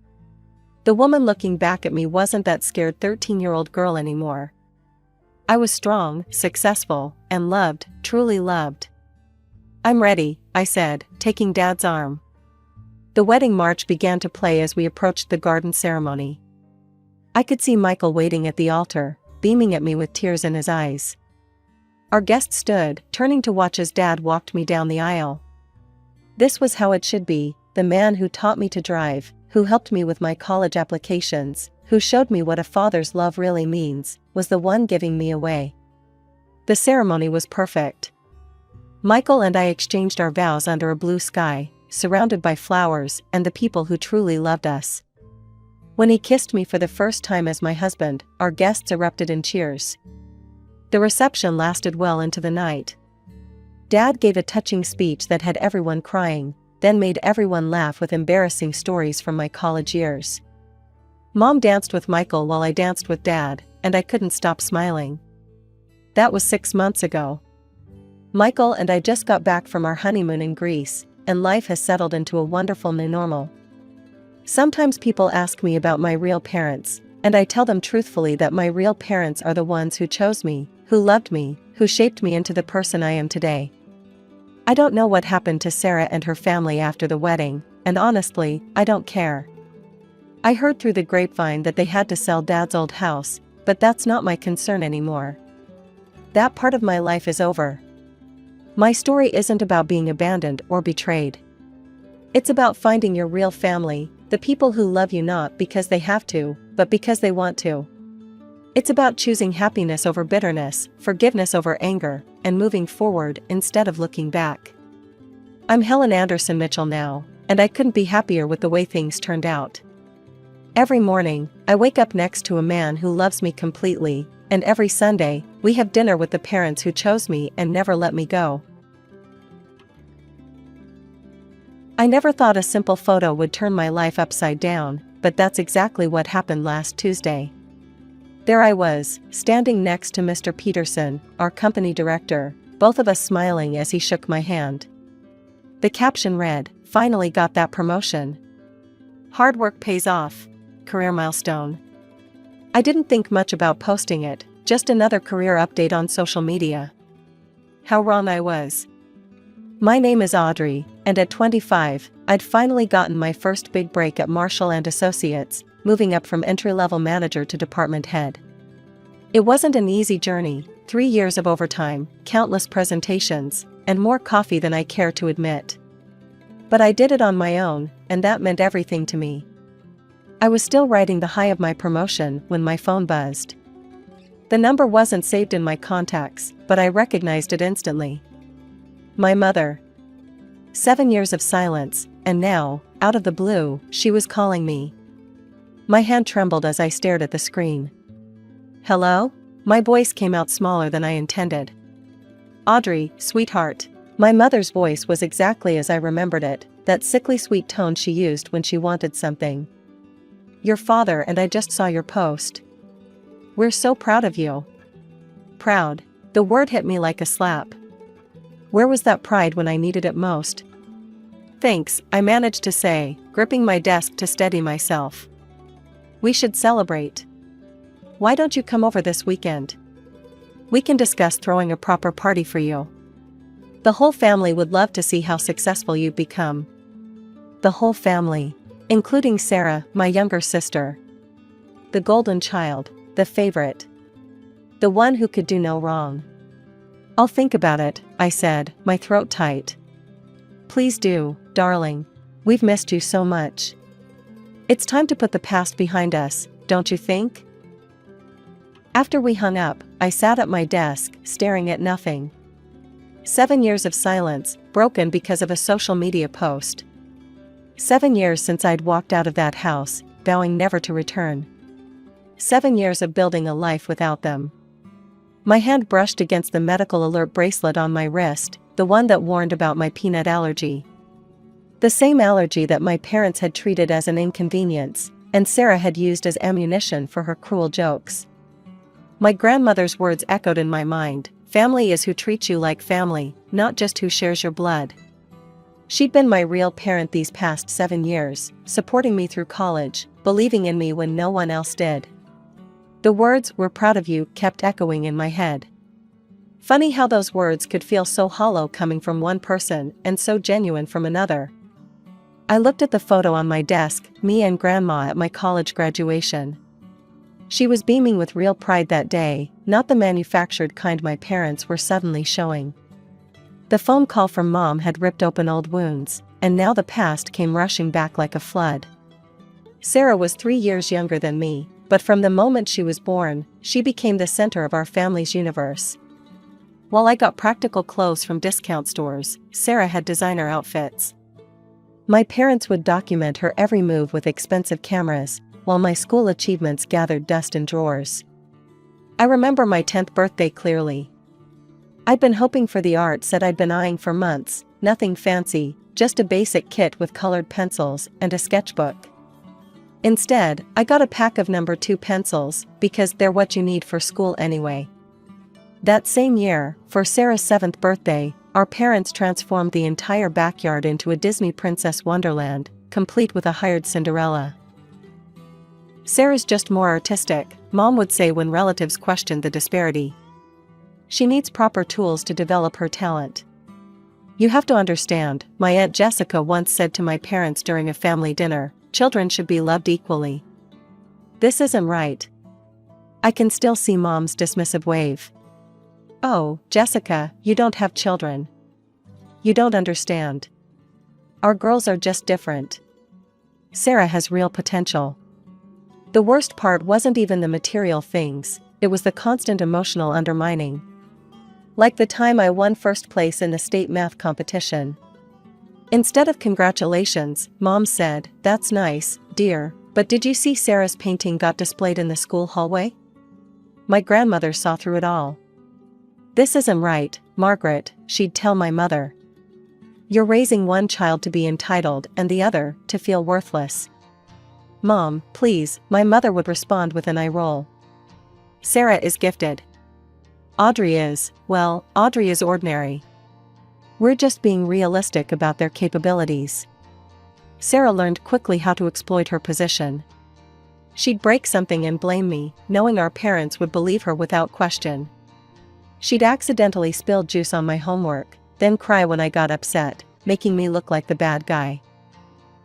Speaker 2: The woman looking back at me wasn't that scared 13-year-old girl anymore. I was strong, successful, and loved, truly loved. "I'm ready," I said, taking Dad's arm. The wedding march began to play as we approached the garden ceremony. I could see Michael waiting at the altar, beaming at me with tears in his eyes. Our guest stood, turning to watch as Dad walked me down the aisle. This was how it should be, the man who taught me to drive, who helped me with my college applications, who showed me what a father's love really means, was the one giving me away. The ceremony was perfect. Michael and I exchanged our vows under a blue sky, surrounded by flowers and the people who truly loved us. When he kissed me for the first time as my husband, our guests erupted in cheers. The reception lasted well into the night. Dad gave a touching speech that had everyone crying, then made everyone laugh with embarrassing stories from my college years. Mom danced with Michael while I danced with Dad, and I couldn't stop smiling. That was 6 months ago. Michael and I just got back from our honeymoon in Greece, and life has settled into a wonderful new normal. Sometimes people ask me about my real parents, and I tell them truthfully that my real parents are the ones who chose me, who loved me, who shaped me into the person I am today. I don't know what happened to Sarah and her family after the wedding, and honestly, I don't care. I heard through the grapevine that they had to sell Dad's old house, but that's not my concern anymore. That part of my life is over. My story isn't about being abandoned or betrayed. It's about finding your real family, the people who love you not because they have to, but because they want to. It's about choosing happiness over bitterness, forgiveness over anger, and moving forward instead of looking back. I'm Helen Anderson Mitchell now, and I couldn't be happier with the way things turned out. Every morning, I wake up next to a man who loves me completely, and every Sunday, we have dinner with the parents who chose me and never let me go. I never thought a simple photo would turn my life upside down, but that's exactly what happened last Tuesday. There I was, standing next to Mr. Peterson, our company director, both of us smiling as he shook my hand. The caption read, "Finally got that promotion. Hard work pays off. Career milestone." I didn't think much about posting it, just another career update on social media. How wrong I was. My name is Audrey, and at 25, I'd finally gotten my first big break at Marshall & Associates, moving up from entry-level manager to department head. It wasn't an easy journey, 3 years of overtime, countless presentations, and more coffee than I care to admit. But I did it on my own, and that meant everything to me. I was still riding the high of my promotion when my phone buzzed. The number wasn't saved in my contacts, but I recognized it instantly. My mother. 7 years of silence, and now, out of the blue, she was calling me. My hand trembled as I stared at the screen. "Hello?" My voice came out smaller than I intended. "Audrey, sweetheart." My mother's voice was exactly as I remembered it, that sickly sweet tone she used when she wanted something. "Your father and I just saw your post. We're so proud of you." Proud. The word hit me like a slap. Where was that pride when I needed it most? "Thanks," I managed to say, gripping my desk to steady myself. "We should celebrate. Why don't you come over this weekend? We can discuss throwing a proper party for you. The whole family would love to see how successful you've become." The whole family, including Sarah, my younger sister. The golden child, the favorite. The one who could do no wrong. "I'll think about it," I said, my throat tight. "Please do, darling. We've missed you so much. It's time to put the past behind us, don't you think?" After we hung up, I sat at my desk, staring at nothing. 7 years of silence, broken because of a social media post. 7 years since I'd walked out of that house, vowing never to return. 7 years of building a life without them. My hand brushed against the medical alert bracelet on my wrist, the one that warned about my peanut allergy. The same allergy that my parents had treated as an inconvenience, and Sarah had used as ammunition for her cruel jokes. My grandmother's words echoed in my mind, "Family is who treats you like family, not just who shares your blood." She'd been my real parent these past 7 years, supporting me through college, believing in me when no one else did. The words, "We're proud of you," kept echoing in my head. Funny how those words could feel so hollow coming from one person and so genuine from another. I looked at the photo on my desk, me and Grandma at my college graduation. She was beaming with real pride that day, not the manufactured kind my parents were suddenly showing. The phone call from Mom had ripped open old wounds, and now the past came rushing back like a flood. Sarah was 3 years younger than me, but from the moment she was born, she became the center of our family's universe. While I got practical clothes from discount stores, Sarah had designer outfits. My parents would document her every move with expensive cameras, while my school achievements gathered dust in drawers. I remember my 10th birthday clearly. I'd been hoping for the art set I'd been eyeing for months, nothing fancy, just a basic kit with colored pencils and a sketchbook. Instead, I got a pack of number 2 pencils, because they're what you need for school anyway. That same year, for Sarah's 7th birthday, our parents transformed the entire backyard into a Disney Princess Wonderland, complete with a hired Cinderella. "Sarah's just more artistic," Mom would say when relatives questioned the disparity. "She needs proper tools to develop her talent." "You have to understand," my Aunt Jessica once said to my parents during a family dinner, "children should be loved equally." This isn't right. I can still see Mom's dismissive wave. "Oh, Jessica, you don't have children. You don't understand. Our girls are just different. Sarah has real potential." The worst part wasn't even the material things, it was the constant emotional undermining. Like the time I won first place in the state math competition. Instead of congratulations, Mom said, "That's nice, dear, But did you see Sarah's painting got displayed in the school hallway? My grandmother saw through it all. This isn't right, Margaret, she'd tell my mother. You're raising one child to be entitled and the other to feel worthless. Mom, please, my mother would respond with an eye roll. Sarah is gifted. Audrey is, well, Audrey is ordinary. We're just being realistic about their capabilities. Sarah learned quickly how to exploit her position. She'd break something and blame me, knowing our parents would believe her without question. She'd accidentally spill juice on my homework, then cry when I got upset, making me look like the bad guy.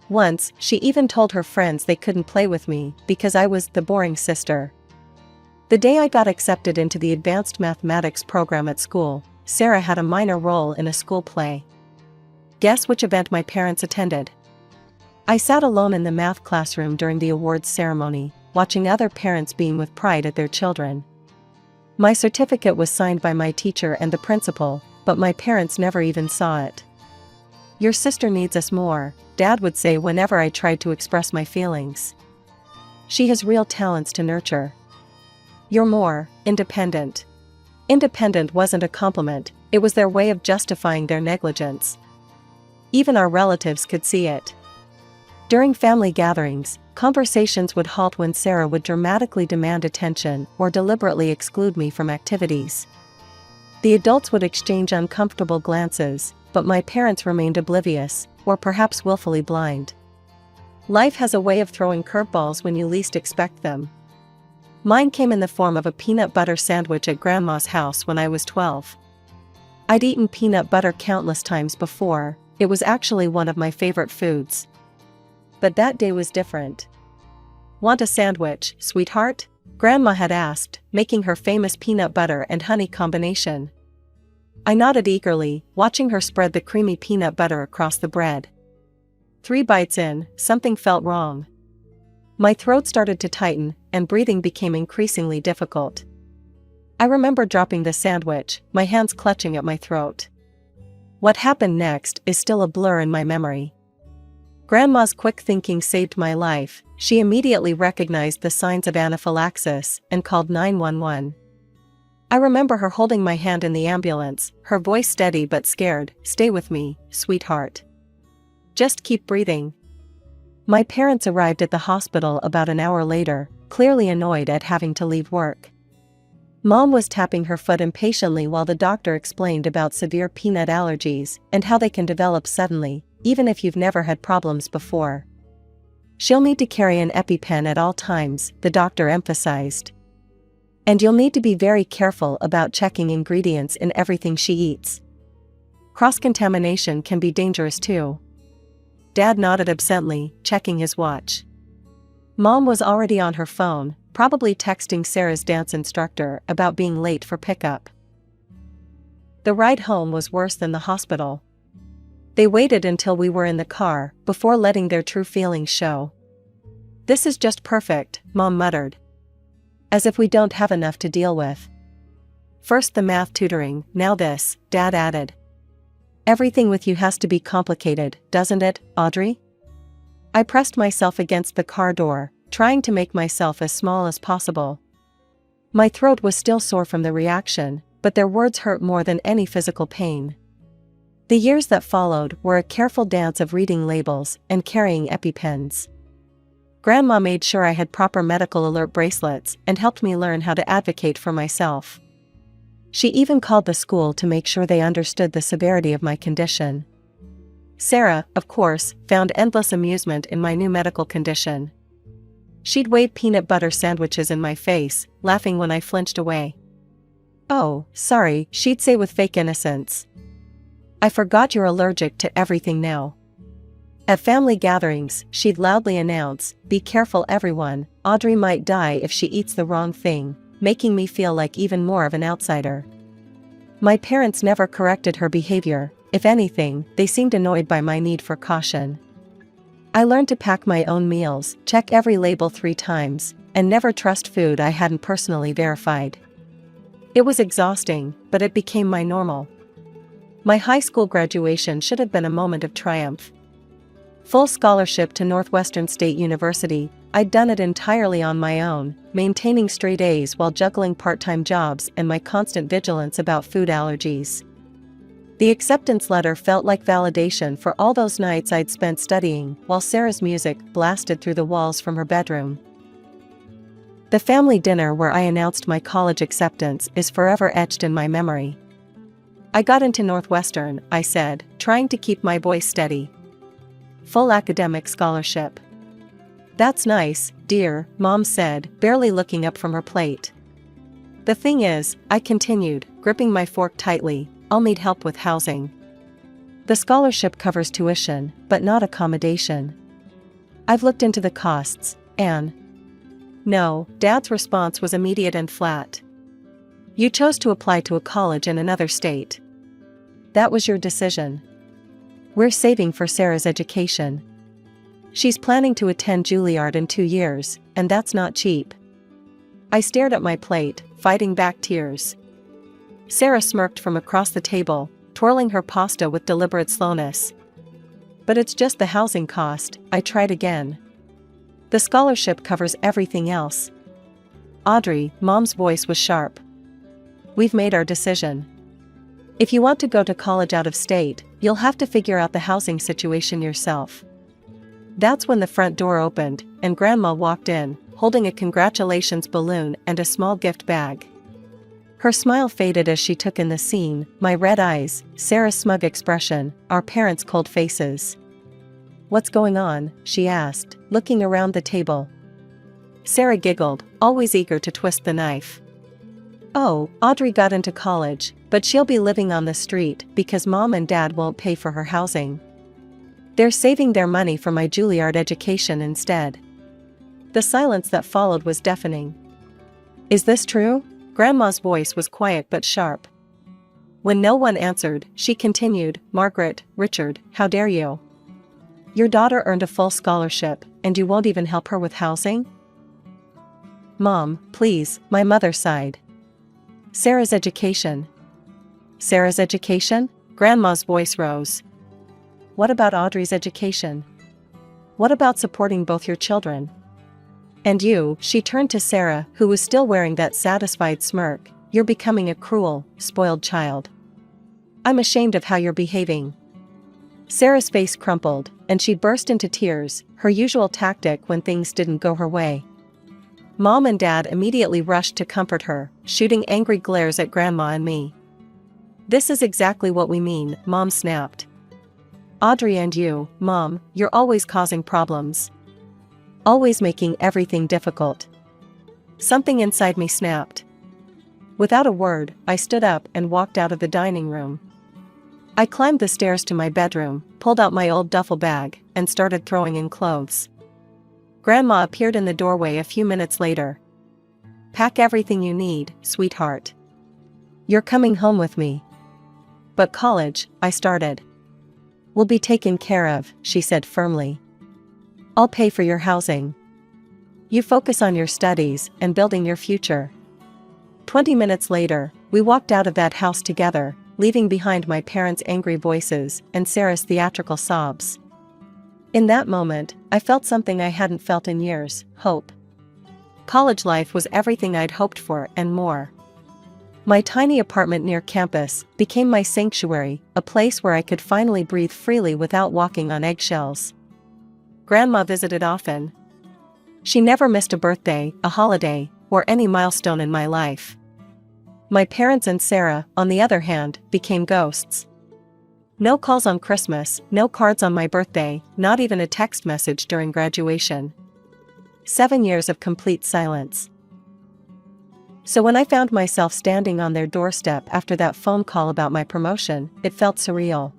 Speaker 2: Once, she even told her friends they couldn't play with me because I was the boring sister. The day I got accepted into the advanced mathematics program at school, Sarah had a minor role in a school play. Guess which event my parents attended? I sat alone in the math classroom during the awards ceremony, watching other parents beam with pride at their children. My certificate was signed by my teacher and the principal, but my parents never even saw it. Your sister needs us more, Dad would say whenever I tried to express my feelings. She has real talents to nurture. You're more independent. Independent wasn't a compliment, it was their way of justifying their negligence. Even our relatives could see it. During family gatherings, conversations would halt when Sarah would dramatically demand attention or deliberately exclude me from activities. The adults would exchange uncomfortable glances, but my parents remained oblivious, or perhaps willfully blind. Life has a way of throwing curveballs when you least expect them. Mine came in the form of a peanut butter sandwich at Grandma's house when I was 12. I'd eaten peanut butter countless times before, it was actually one of my favorite foods. But that day was different. Want a sandwich, sweetheart? Grandma had asked, making her famous peanut butter and honey combination. I nodded eagerly, watching her spread the creamy peanut butter across the bread. 3 bites in, something felt wrong. My throat started to tighten, and breathing became increasingly difficult. I remember dropping the sandwich, my hands clutching at my throat. What happened next is still a blur in my memory. Grandma's quick thinking saved my life. She immediately recognized the signs of anaphylaxis and called 911. I remember her holding my hand in the ambulance, her voice steady but scared. Stay with me, sweetheart. Just keep breathing. My parents arrived at the hospital about an hour later, clearly annoyed at having to leave work. Mom was tapping her foot impatiently while the doctor explained about severe peanut allergies and how they can develop suddenly, even if you've never had problems before. She'll need to carry an EpiPen at all times, the doctor emphasized. And you'll need to be very careful about checking ingredients in everything she eats. Cross-contamination can be dangerous too. Dad nodded absently, checking his watch. Mom was already on her phone, probably texting Sarah's dance instructor about being late for pickup. The ride home was worse than the hospital. They waited until we were in the car, before letting their true feelings show. This is just perfect, Mom muttered. As if we don't have enough to deal with. First the math tutoring, now this, Dad added. Everything with you has to be complicated, doesn't it, Audrey? I pressed myself against the car door, trying to make myself as small as possible. My throat was still sore from the reaction, but their words hurt more than any physical pain. The years that followed were a careful dance of reading labels and carrying EpiPens. Grandma made sure I had proper medical alert bracelets and helped me learn how to advocate for myself. She even called the school to make sure they understood the severity of my condition. Sarah, of course, found endless amusement in my new medical condition. She'd wave peanut butter sandwiches in my face, laughing when I flinched away. Oh, sorry, she'd say with fake innocence. I forgot you're allergic to everything now. At family gatherings, she'd loudly announce, be careful everyone, Audrey might die if she eats the wrong thing, making me feel like even more of an outsider. My parents never corrected her behavior, if anything, they seemed annoyed by my need for caution. I learned to pack my own meals, check every label 3 times, and never trust food I hadn't personally verified. It was exhausting, but it became my normal. My high school graduation should have been a moment of triumph. Full scholarship to Northwestern State University. I'd done it entirely on my own, maintaining straight A's while juggling part-time jobs and my constant vigilance about food allergies. The acceptance letter felt like validation for all those nights I'd spent studying while Sarah's music blasted through the walls from her bedroom. The family dinner where I announced my college acceptance is forever etched in my memory. "I got into Northwestern," I said, trying to keep my voice steady. "Full academic scholarship." "That's nice, dear," Mom said, barely looking up from her plate. "The thing is," I continued, gripping my fork tightly, "I'll need help with housing. The scholarship covers tuition, but not accommodation. I've looked into the costs, and..." "No," Dad's response was immediate and flat. "You chose to apply to a college in another state. That was your decision. We're saving for Sarah's education. She's planning to attend Juilliard in 2 years, and that's not cheap." I stared at my plate, fighting back tears. Sarah smirked from across the table, twirling her pasta with deliberate slowness. "But it's just the housing cost," I tried again. "The scholarship covers everything else." "Audrey," Mom's voice was sharp. "We've made our decision. If you want to go to college out of state, you'll have to figure out the housing situation yourself." That's when the front door opened, and Grandma walked in, holding a congratulations balloon and a small gift bag. Her smile faded as she took in the scene, my red eyes, Sarah's smug expression, our parents' cold faces. "What's going on?" she asked, looking around the table. Sarah giggled, always eager to twist the knife. "Oh, Audrey got into college, but she'll be living on the street because Mom and Dad won't pay for her housing. They're saving their money for my Juilliard education instead." The silence that followed was deafening. "Is this true?" Grandma's voice was quiet but sharp. When no one answered, she continued, "Margaret, Richard, how dare you? Your daughter earned a full scholarship, and you won't even help her with housing?" "Mom, please," my mother sighed. "Sarah's education." "Sarah's education?" Grandma's voice rose. "What about Audrey's education? What about supporting both your children? And you," she turned to Sarah, who was still wearing that satisfied smirk, "you're becoming a cruel, spoiled child. I'm ashamed of how you're behaving." Sarah's face crumpled, and she burst into tears, her usual tactic when things didn't go her way. Mom and Dad immediately rushed to comfort her, shooting angry glares at Grandma and me. "This is exactly what we mean," Mom snapped. "Audrey and you, Mom, you're always causing problems. Always making everything difficult." Something inside me snapped. Without a word, I stood up and walked out of the dining room. I climbed the stairs to my bedroom, pulled out my old duffel bag, and started throwing in clothes. Grandma appeared in the doorway a few minutes later. "Pack everything you need, sweetheart. You're coming home with me." "But college," I started. "Will be taken care of," she said firmly. "I'll pay for your housing. You focus on your studies and building your future." 20 minutes later, we walked out of that house together, leaving behind my parents' angry voices and Sarah's theatrical sobs. In that moment, I felt something I hadn't felt in years: hope. College life was everything I'd hoped for and more. My tiny apartment near campus became my sanctuary, a place where I could finally breathe freely without walking on eggshells. Grandma visited often. She never missed a birthday, a holiday, or any milestone in my life. My parents and Sarah, on the other hand, became ghosts. No calls on Christmas, no cards on my birthday, not even a text message during graduation. 7 years of complete silence. So when I found myself standing on their doorstep after that phone call about my promotion, it felt surreal.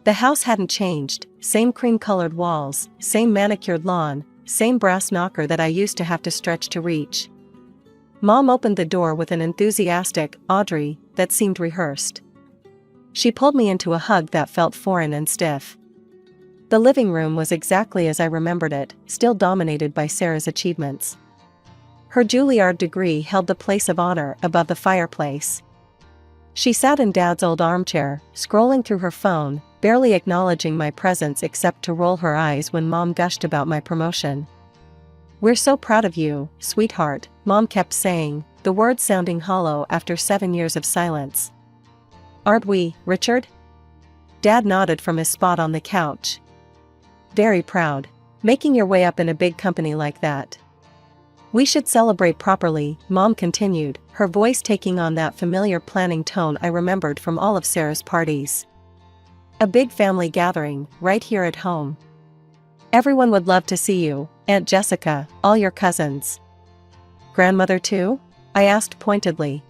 Speaker 2: The house hadn't changed, same cream-colored walls, same manicured lawn, same brass knocker that I used to have to stretch to reach. Mom opened the door with an enthusiastic "Audrey" that seemed rehearsed. She pulled me into a hug that felt foreign and stiff. The living room was exactly as I remembered it, still dominated by Sarah's achievements. Her Juilliard degree held the place of honor above the fireplace. She sat in Dad's old armchair, scrolling through her phone, barely acknowledging my presence except to roll her eyes when Mom gushed about my promotion. "We're so proud of you, sweetheart," Mom kept saying, the words sounding hollow after 7 years of silence. "Aren't we, Richard?" Dad nodded from his spot on the couch. "Very proud. Making your way up in a big company like that. We should celebrate properly," Mom continued, her voice taking on that familiar planning tone I remembered from all of Sarah's parties. "A big family gathering, right here at home. Everyone would love to see you, Aunt Jessica, all your cousins." "Grandmother too?" I asked pointedly.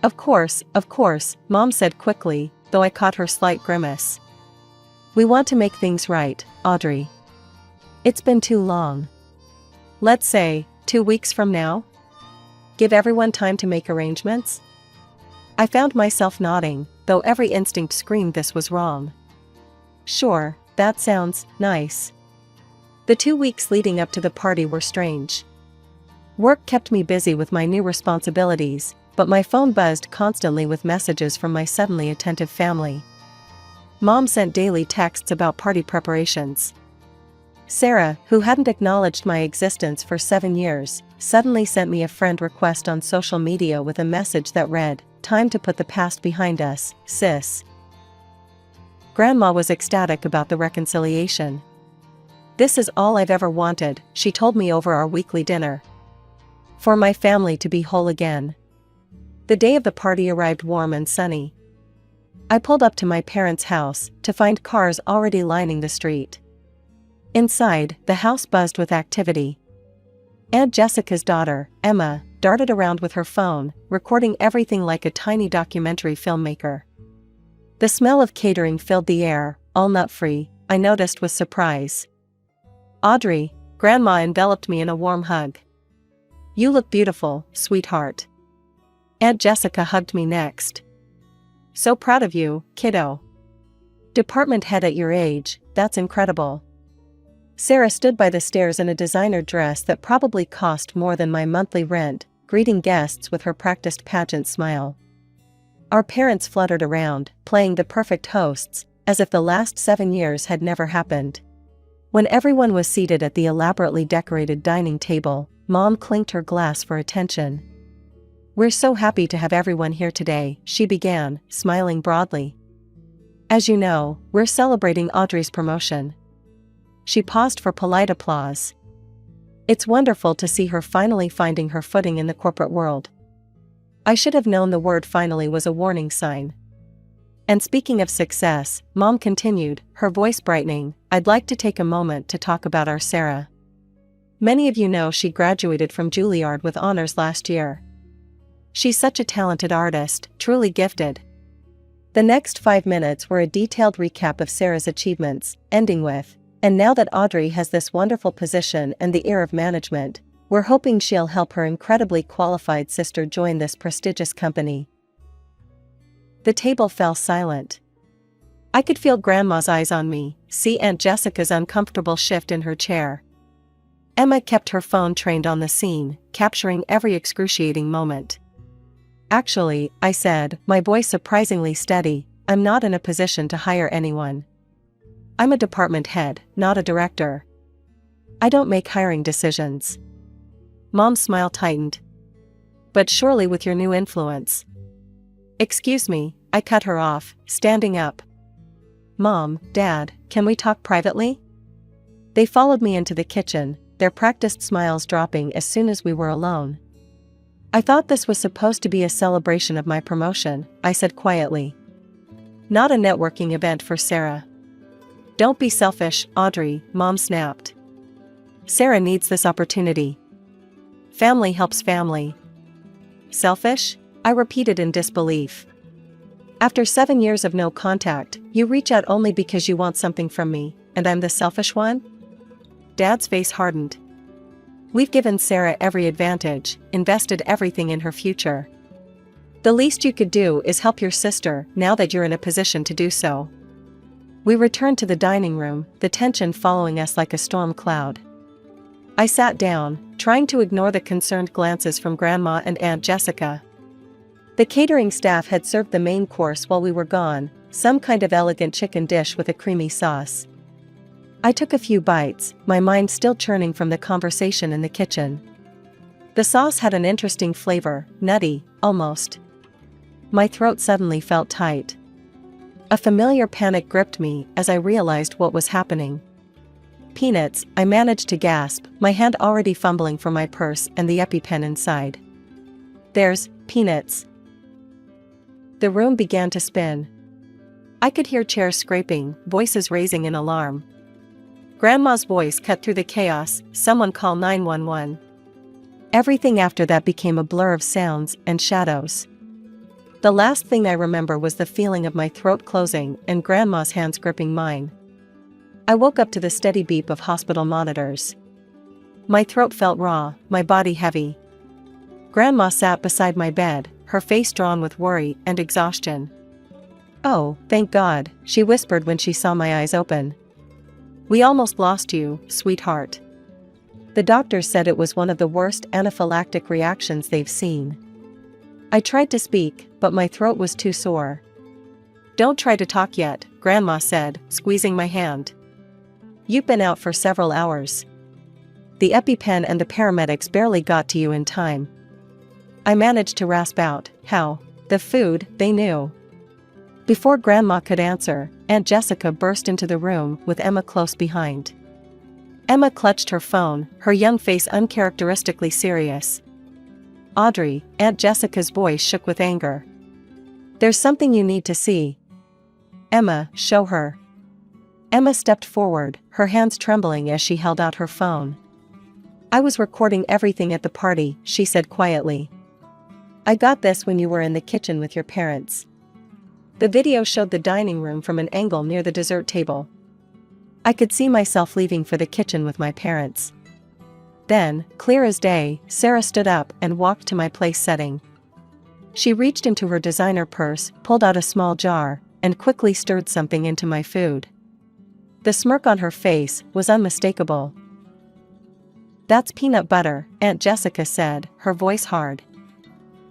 Speaker 2: Of course, Mom said quickly, though I caught her slight grimace. "We want to make things right, Audrey. It's been too long. Let's say, 2 weeks from now? Give everyone time to make arrangements?" I found myself nodding, though every instinct screamed this was wrong. "Sure, that sounds nice." The 2 weeks leading up to the party were strange. Work kept me busy with my new responsibilities, but my phone buzzed constantly with messages from my suddenly attentive family. Mom sent daily texts about party preparations. Sarah, who hadn't acknowledged my existence for 7 years, suddenly sent me a friend request on social media with a message that read, "Time to put the past behind us, sis." Grandma was ecstatic about the reconciliation. "This is all I've ever wanted," she told me over our weekly dinner. "For my family to be whole again." The day of the party arrived warm and sunny. I pulled up to my parents' house to find cars already lining the street. Inside, the house buzzed with activity. Aunt Jessica's daughter, Emma, darted around with her phone, recording everything like a tiny documentary filmmaker. The smell of catering filled the air, all nut-free, I noticed with surprise. "Audrey," Grandma enveloped me in a warm hug. "You look beautiful, sweetheart." Aunt Jessica hugged me next. "So proud of you, kiddo. Department head at your age, that's incredible." Sarah stood by the stairs in a designer dress that probably cost more than my monthly rent, greeting guests with her practiced pageant smile. Our parents fluttered around, playing the perfect hosts, as if the last 7 years had never happened. When everyone was seated at the elaborately decorated dining table, Mom clinked her glass for attention. "We're so happy to have everyone here today," she began, smiling broadly. "As you know, we're celebrating Audrey's promotion." She paused for polite applause. "It's wonderful to see her finally finding her footing in the corporate world." I should have known the word "finally" was a warning sign. "And speaking of success," Mom continued, her voice brightening, "I'd like to take a moment to talk about our Sarah. Many of you know she graduated from Juilliard with honors last year. She's such a talented artist, truly gifted." The next 5 minutes were a detailed recap of Sarah's achievements, ending with, "And now that Audrey has this wonderful position and the ear of management, we're hoping she'll help her incredibly qualified sister join this prestigious company." The table fell silent. I could feel Grandma's eyes on me, see Aunt Jessica's uncomfortable shift in her chair. Emma kept her phone trained on the scene, capturing every excruciating moment. "Actually," I said, my voice surprisingly steady, "I'm not in a position to hire anyone. I'm a department head, not a director. I don't make hiring decisions." Mom's smile tightened. "But surely with your new influence." "Excuse me," I cut her off, standing up. "Mom, Dad, can we talk privately?" They followed me into the kitchen, their practiced smiles dropping as soon as we were alone. "I thought this was supposed to be a celebration of my promotion," I said quietly. "Not a networking event for Sarah." "Don't be selfish, Audrey," Mom snapped. "Sarah needs this opportunity. Family helps family." "Selfish?" I repeated in disbelief. "After 7 years of no contact, you reach out only because you want something from me, and I'm the selfish one?" Dad's face hardened. "We've given Sarah every advantage, invested everything in her future. The least you could do is help your sister now that you're in a position to do so." We returned to the dining room, the tension following us like a storm cloud. I sat down, trying to ignore the concerned glances from Grandma and Aunt Jessica. The catering staff had served the main course while we were gone, some kind of elegant chicken dish with a creamy sauce. I took a few bites, my mind still churning from the conversation in the kitchen. The sauce had an interesting flavor, nutty, almost. My throat suddenly felt tight. A familiar panic gripped me as I realized what was happening. Peanuts, I managed to gasp, my hand already fumbling for my purse and the EpiPen inside. There's peanuts. The room began to spin. I could hear chairs scraping, voices raising in alarm. Grandma's voice cut through the chaos, "Someone call 911." Everything after that became a blur of sounds and shadows. The last thing I remember was the feeling of my throat closing and Grandma's hands gripping mine. I woke up to the steady beep of hospital monitors. My throat felt raw, my body heavy. Grandma sat beside my bed, her face drawn with worry and exhaustion. "Oh, thank God," she whispered when she saw my eyes open. "We almost lost you, sweetheart. The doctors said it was one of the worst anaphylactic reactions they've seen." I tried to speak, but my throat was too sore. "Don't try to talk yet," Grandma said, squeezing my hand. "You've been out for several hours. The EpiPen and the paramedics barely got to you in time." I managed to rasp out, "How? The food, they knew." Before Grandma could answer, Aunt Jessica burst into the room with Emma close behind. Emma clutched her phone, her young face uncharacteristically serious. "Audrey," Aunt Jessica's voice shook with anger. "There's something you need to see." "Emma, show her." Emma stepped forward, her hands trembling as she held out her phone. "I was recording everything at the party," she said quietly. "I got this when you were in the kitchen with your parents." The video showed the dining room from an angle near the dessert table. I could see myself leaving for the kitchen with my parents. Then, clear as day, Sarah stood up and walked to my place setting. She reached into her designer purse, pulled out a small jar, and quickly stirred something into my food. The smirk on her face was unmistakable. "That's peanut butter," Aunt Jessica said, her voice hard.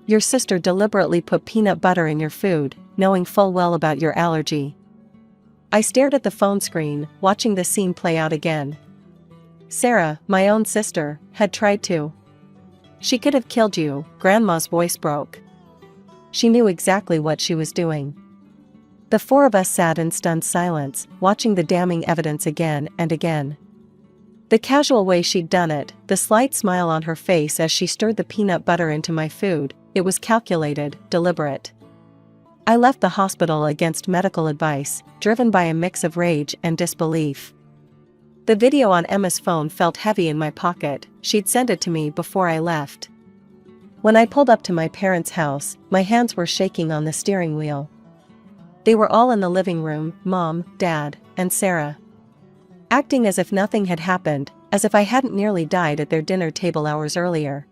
Speaker 2: "Your sister deliberately put peanut butter in your food, knowing full well about your allergy." I stared at the phone screen, watching the scene play out again. Sarah, my own sister, had tried to. "She could have killed you," Grandma's voice broke. She knew exactly what she was doing. The four of us sat in stunned silence, watching the damning evidence again and again. The casual way she'd done it, the slight smile on her face as she stirred the peanut butter into my food, it was calculated, deliberate. I left the hospital against medical advice, driven by a mix of rage and disbelief. The video on Emma's phone felt heavy in my pocket, she'd sent it to me before I left. When I pulled up to my parents' house, my hands were shaking on the steering wheel. They were all in the living room, Mom, Dad, and Sarah. Acting as if nothing had happened, as if I hadn't nearly died at their dinner table hours earlier.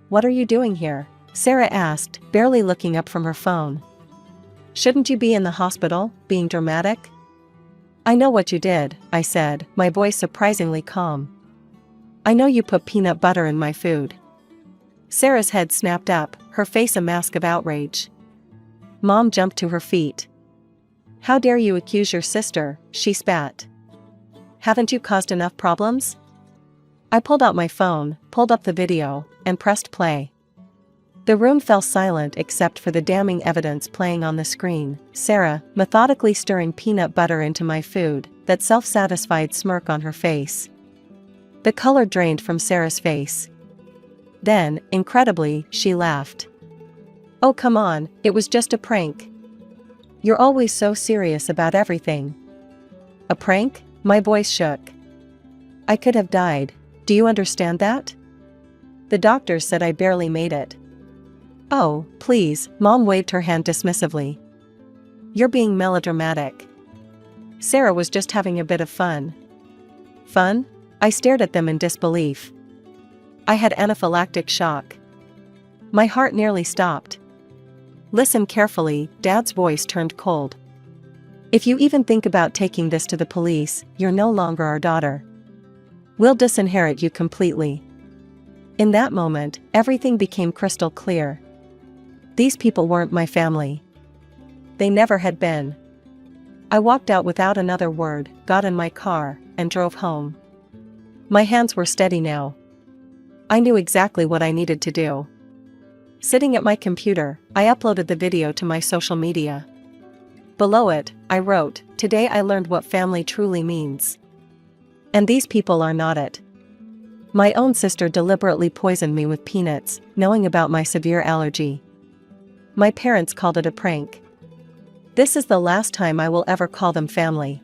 Speaker 2: "What are you doing here?" Sarah asked, barely looking up from her phone. "Shouldn't you be in the hospital, being dramatic?" "I know what you did," I said, my voice surprisingly calm. "I know you put peanut butter in my food." Sarah's head snapped up, her face a mask of outrage. Mom jumped to her feet. "How dare you accuse your sister?" she spat. "Haven't you caused enough problems?" I pulled out my phone, pulled up the video, and pressed play. The room fell silent except for the damning evidence playing on the screen. Sarah, methodically stirring peanut butter into my food, that self-satisfied smirk on her face. The color drained from Sarah's face. Then, incredibly, she laughed. "Oh come on, it was just a prank. You're always so serious about everything." "A prank?" My voice shook. "I could have died. Do you understand that? The doctors said I barely made it." "Oh, please," Mom waved her hand dismissively. "You're being melodramatic. Sarah was just having a bit of fun." "Fun?" I stared at them in disbelief. I had anaphylactic shock. My heart nearly stopped. "Listen carefully," Dad's voice turned cold. "If you even think about taking this to the police, you're no longer our daughter. We'll disinherit you completely." In that moment, everything became crystal clear. These people weren't my family. they never had been. I walked out without another word, got in my car, and drove home. My hands were steady now. I knew exactly what I needed to do. Sitting at my computer, I uploaded the video to my social media. Below it, I wrote, "Today I learned what family truly means. And these people are not it." My own sister deliberately poisoned me with peanuts, knowing about my severe allergy. My parents called it a prank. This is the last time I will ever call them family.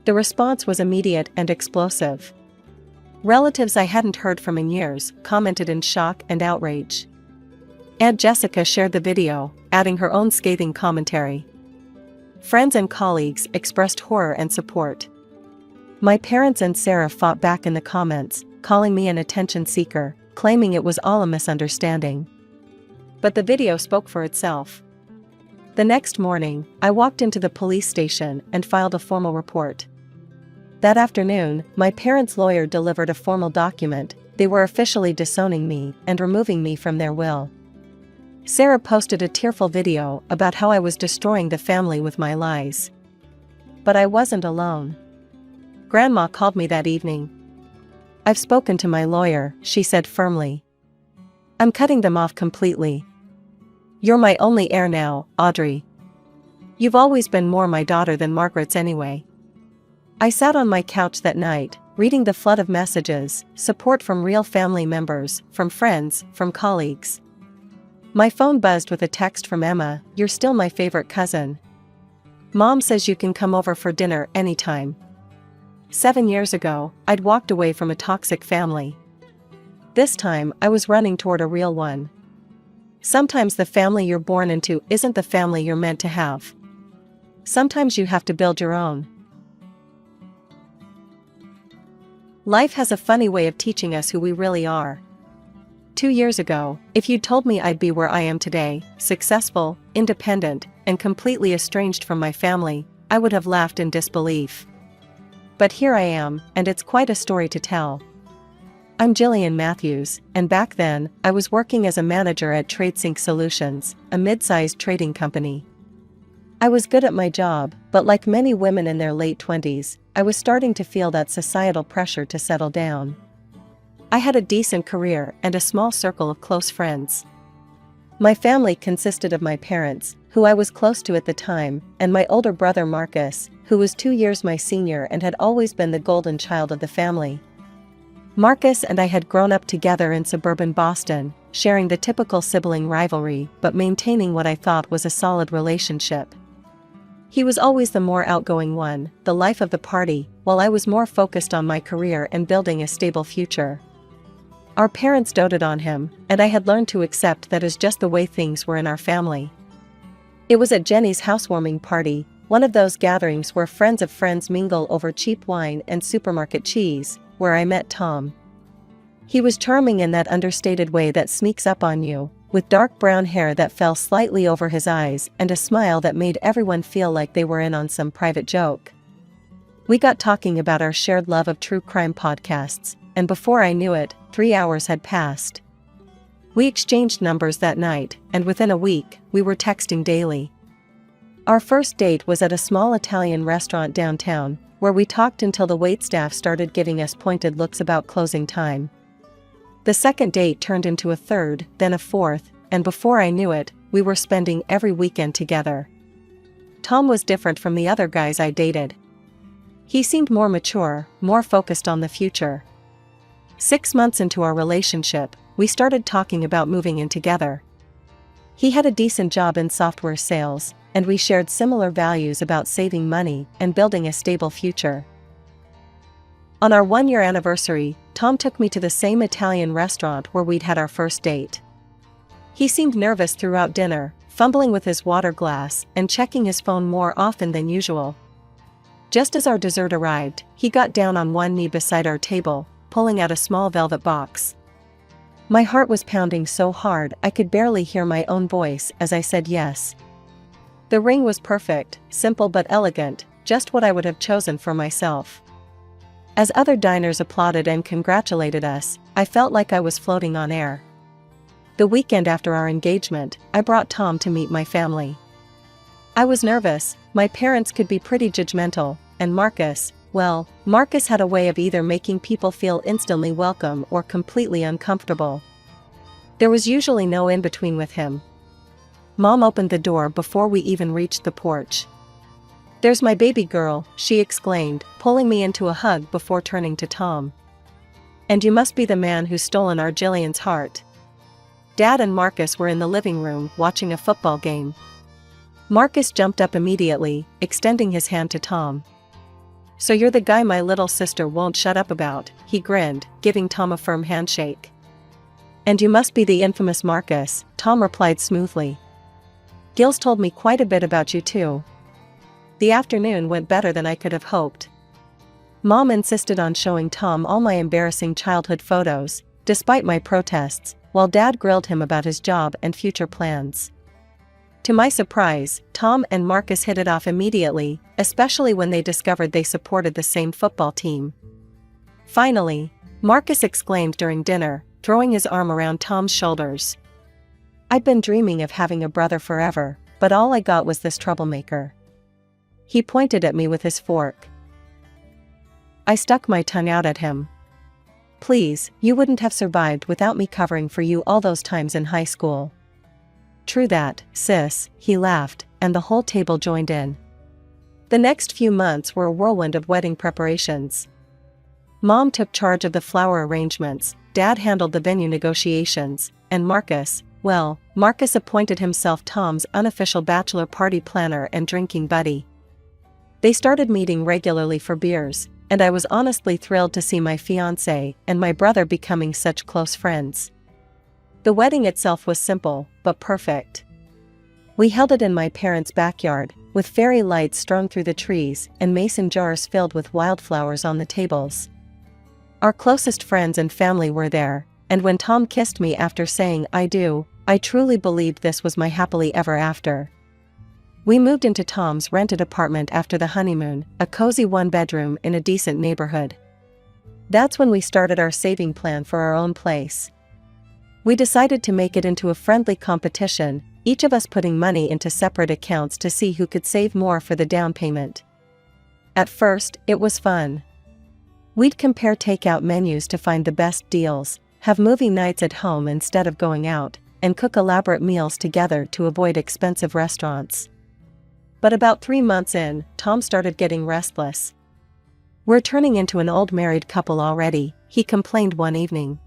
Speaker 2: The response was immediate and explosive. Relatives I hadn't heard from in years commented in shock and outrage. Aunt Jessica shared the video, adding her own scathing commentary. Friends and colleagues expressed horror and support. My parents and Sarah fought back in the comments, calling me an attention seeker, claiming it was all a misunderstanding. But the video spoke for itself. The next morning, I walked into the police station and filed a formal report. That afternoon, my parents' lawyer delivered a formal document. They were officially disowning me and removing me from their will. Sarah posted a tearful video about how I was destroying the family with my lies. But I wasn't alone. Grandma called me that evening. "I've spoken to my lawyer," she said firmly. "I'm cutting them off completely. You're my only heir now, Audrey. You've always been more my daughter than Margaret's anyway." I sat on my couch that night, reading the flood of messages, support from real family members, from friends, from colleagues. My phone buzzed with a text from Emma, "You're still my favorite cousin. Mom says you can come over for dinner anytime." 7 years ago, I'd walked away from a toxic family. This time, I was running toward a real one. Sometimes the family you're born into isn't the family you're meant to have. Sometimes you have to build your own. Life has a funny way of teaching us who we really are. 2 years ago, if you'd told me I'd be where I am today, successful, independent, and completely estranged from my family, I would have laughed in disbelief. But here I am, and it's quite a story to tell. I'm Jillian Matthews, and back then, I was working as a manager at TradeSync Solutions, a mid-sized trading company. I was good at my job, but like many women in their late 20s, I was starting to feel that societal pressure to settle down. I had a decent career and a small circle of close friends. My family consisted of my parents, who I was close to at the time, and my older brother Marcus, who was 2 years my senior and had always been the golden child of the family. Marcus and I had grown up together in suburban Boston, sharing the typical sibling rivalry but maintaining what I thought was a solid relationship. He was always the more outgoing one, the life of the party, while I was more focused on my career and building a stable future. Our parents doted on him, and I had learned to accept that as just the way things were in our family. It was at Jenny's housewarming party, one of those gatherings where friends of friends mingle over cheap wine and supermarket cheese, where I met Tom. He was charming in that understated way that sneaks up on you, with dark brown hair that fell slightly over his eyes and a smile that made everyone feel like they were in on some private joke. We got talking about our shared love of true crime podcasts, and before I knew it, 3 hours had passed. We exchanged numbers that night, and within a week, we were texting daily. Our first date was at a small Italian restaurant downtown, where we talked until the waitstaff started giving us pointed looks about closing time. The second date turned into a third, then a fourth, and before I knew it, we were spending every weekend together. Tom was different from the other guys I dated. He seemed more mature, more focused on the future. 6 months into our relationship, we started talking about moving in together. He had a decent job in software sales, and we shared similar values about saving money and building a stable future. On our 1-year anniversary, Tom took me to the same Italian restaurant where we'd had our first date. He seemed nervous throughout dinner, fumbling with his water glass and checking his phone more often than usual. Just as our dessert arrived, he got down on one knee beside our table, pulling out a small velvet box. My heart was pounding so hard I could barely hear my own voice as I said yes. The ring was perfect, simple but elegant, just what I would have chosen for myself. As other diners applauded and congratulated us, I felt like I was floating on air. The weekend after our engagement, I brought Tom to meet my family. I was nervous. My parents could be pretty judgmental, and Marcus had a way of either making people feel instantly welcome or completely uncomfortable. There was usually no in-between with him. Mom opened the door before we even reached the porch. "There's my baby girl," she exclaimed, pulling me into a hug before turning to Tom. "And you must be the man who's stolen our Jillian's heart." Dad and Marcus were in the living room watching a football game. Marcus jumped up immediately, extending his hand to Tom. "So you're the guy my little sister won't shut up about," he grinned, giving Tom a firm handshake. "And you must be the infamous Marcus," Tom replied smoothly. "Gil's told me quite a bit about you too." The afternoon went better than I could have hoped. Mom insisted on showing Tom all my embarrassing childhood photos, despite my protests, while Dad grilled him about his job and future plans. To my surprise, Tom and Marcus hit it off immediately, especially when they discovered they supported the same football team. Finally, Marcus exclaimed during dinner, throwing his arm around Tom's shoulders. "I'd been dreaming of having a brother forever, but all I got was this troublemaker." He pointed at me with his fork. I stuck my tongue out at him. "Please, you wouldn't have survived without me covering for you all those times in high school." "True that, sis," he laughed, and the whole table joined in. The next few months were a whirlwind of wedding preparations. Mom took charge of the flower arrangements, Dad handled the venue negotiations, and Marcus appointed himself Tom's unofficial bachelor party planner and drinking buddy. They started meeting regularly for beers, and I was honestly thrilled to see my fiancé and my brother becoming such close friends. The wedding itself was simple, but perfect. We held it in my parents' backyard, with fairy lights strung through the trees and mason jars filled with wildflowers on the tables. Our closest friends and family were there, and when Tom kissed me after saying "I do," I truly believed this was my happily ever after. We moved into Tom's rented apartment after the honeymoon, a cozy one-bedroom in a decent neighborhood. That's when we started our saving plan for our own place. We decided to make it into a friendly competition, each of us putting money into separate accounts to see who could save more for the down payment. At first, it was fun. We'd compare takeout menus to find the best deals, have movie nights at home instead of going out, and cook elaborate meals together to avoid expensive restaurants. But about 3 months in, Tom started getting restless. "We're turning into an old married couple already," he complained one evening.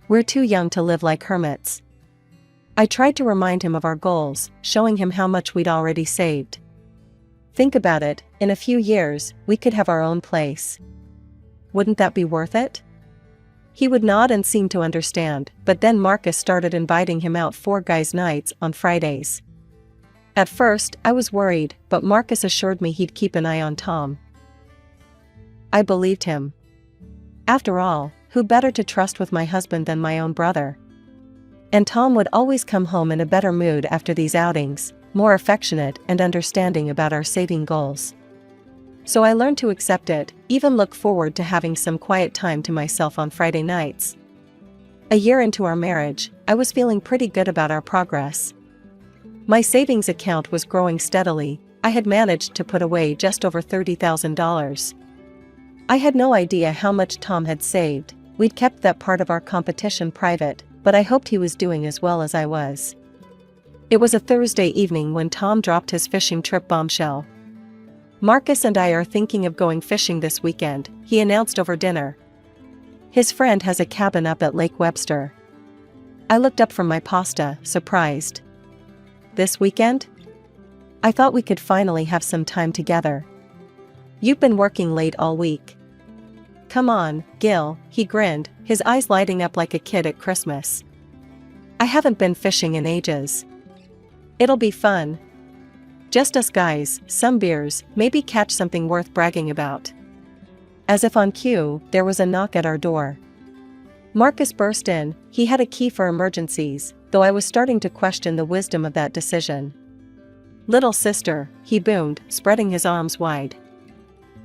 Speaker 2: "We're too young to live like hermits." I tried to remind him of our goals, showing him how much we'd already saved. "Think about it, in a few years, we could have our own place. Wouldn't that be worth it?" He would nod and seem to understand, but then Marcus started inviting him out for guys' nights on Fridays. At first, I was worried, but Marcus assured me he'd keep an eye on Tom. I believed him. After all, who better to trust with my husband than my own brother? And Tom would always come home in a better mood after these outings, more affectionate and understanding about our saving goals. So I learned to accept it, even look forward to having some quiet time to myself on Friday nights. A year into our marriage, I was feeling pretty good about our progress. My savings account was growing steadily. I had managed to put away just over $30,000. I had no idea how much Tom had saved. We'd kept that part of our competition private, but I hoped he was doing as well as I was. It was a Thursday evening when Tom dropped his fishing trip bombshell. "Marcus and I are thinking of going fishing this weekend," he announced over dinner. His friend has a cabin up at Lake Webster. I looked up from my pasta, surprised. "This weekend? I thought we could finally have some time together. You've been working late all week." "Come on, Gil," he grinned, his eyes lighting up like a kid at Christmas. "I haven't been fishing in ages. It'll be fun. Just us guys, some beers, maybe catch something worth bragging about." As if on cue, there was a knock at our door. Marcus burst in. He had a key for emergencies, though I was starting to question the wisdom of that decision. "Little sister," he boomed, spreading his arms wide.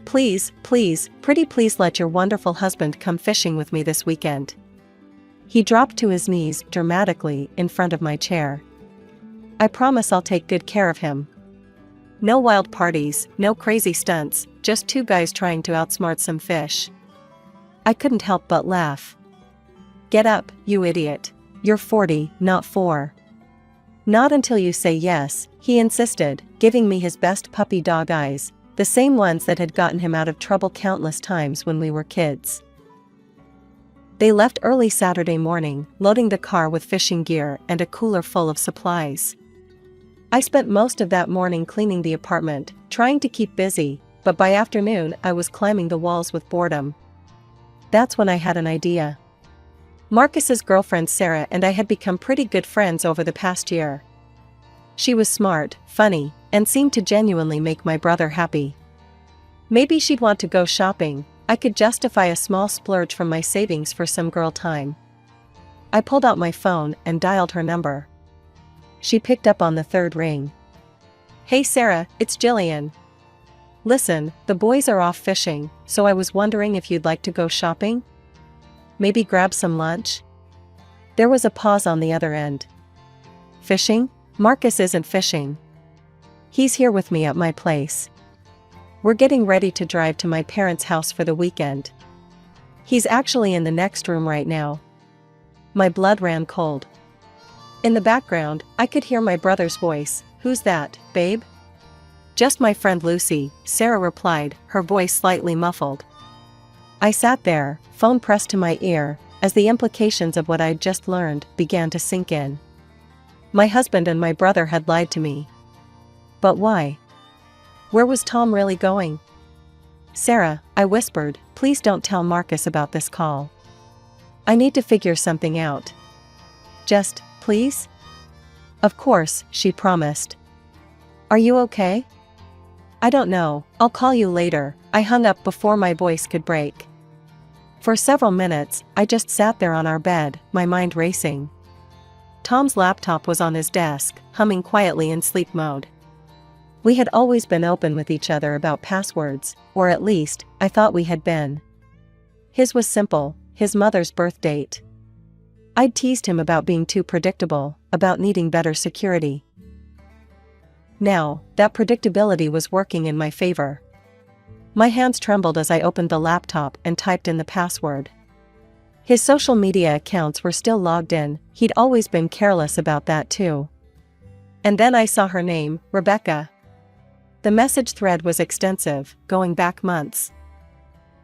Speaker 2: Please, pretty please let your wonderful husband come fishing with me this weekend." He dropped to his knees dramatically in front of my chair. "I promise I'll take good care of him." No wild parties, no crazy stunts, just two guys trying to outsmart some fish. I couldn't help but laugh. Get up, you idiot. You're 40, not 4. Not until you say yes, he insisted, giving me his best puppy dog eyes, the same ones that had gotten him out of trouble countless times when we were kids. They left early Saturday morning, loading the car with fishing gear and a cooler full of supplies. I spent most of that morning cleaning the apartment, trying to keep busy, but by afternoon I was climbing the walls with boredom. That's when I had an idea. Marcus's girlfriend Sarah and I had become pretty good friends over the past year. She was smart, funny, and seemed to genuinely make my brother happy. Maybe she'd want to go shopping. I could justify a small splurge from my savings for some girl time. I pulled out my phone and dialed her number. She picked up on the third ring. Hey Sarah, it's Jillian. Listen, the boys are off fishing, so I was wondering if you'd like to go shopping? Maybe grab some lunch? There was a pause on the other end. Fishing? Marcus isn't fishing. He's here with me at my place. We're getting ready to drive to my parents' house for the weekend. He's actually in the next room right now. My blood ran cold. In the background, I could hear my brother's voice. Who's that, babe? Just my friend Lucy, Sarah replied, her voice slightly muffled. I sat there, phone pressed to my ear, as the implications of what I'd just learned began to sink in. My husband and my brother had lied to me. But why? Where was Tom really going? Sarah, I whispered, please don't tell Marcus about this call. I need to figure something out. Just, please? Of course, she promised. Are you okay? I don't know, I'll call you later. I hung up before my voice could break. For several minutes, I just sat there on our bed, my mind racing. Tom's laptop was on his desk, humming quietly in sleep mode. We had always been open with each other about passwords, or at least, I thought we had been. His was simple, his mother's birth date. I'd teased him about being too predictable, about needing better security. Now, that predictability was working in my favor. My hands trembled as I opened the laptop and typed in the password. His social media accounts were still logged in, he'd always been careless about that too. And then I saw her name, Rebecca. The message thread was extensive, going back months.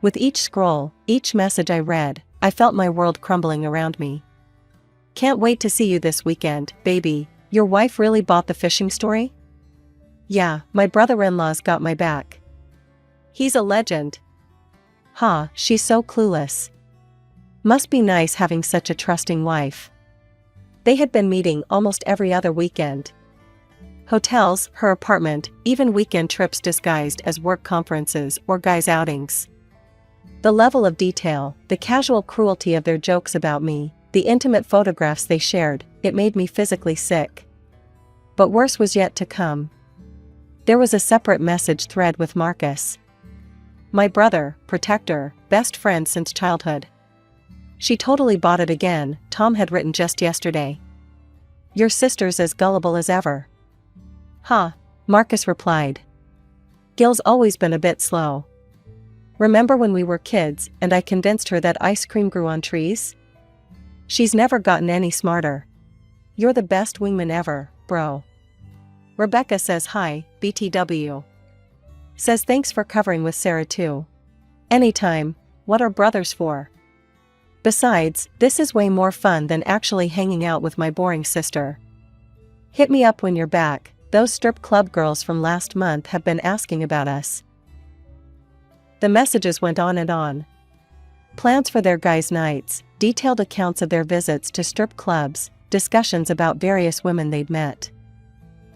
Speaker 2: With each scroll, each message I read, I felt my world crumbling around me. Can't wait to see you this weekend, baby. Your wife really bought the fishing story? Yeah, my brother-in-law's got my back. He's a legend. Ha, she's so clueless. Must be nice having such a trusting wife. They had been meeting almost every other weekend. Hotels, her apartment, even weekend trips disguised as work conferences or guys' outings. The level of detail, the casual cruelty of their jokes about me, the intimate photographs they shared, it made me physically sick. But worse was yet to come. There was a separate message thread with Marcus. My brother, protector, best friend since childhood. She totally bought it again, Tom had written just yesterday. Your sister's as gullible as ever. Huh, Marcus replied. Gil's always been a bit slow. Remember when we were kids and I convinced her that ice cream grew on trees? She's never gotten any smarter. You're the best wingman ever, bro. Rebecca says hi, BTW. Says thanks for covering with Sarah too. Anytime, what are brothers for? Besides, this is way more fun than actually hanging out with my boring sister. Hit me up when you're back. Those strip club girls from last month have been asking about us. The messages went on and on. Plans for their guys' nights, detailed accounts of their visits to strip clubs, discussions about various women they'd met.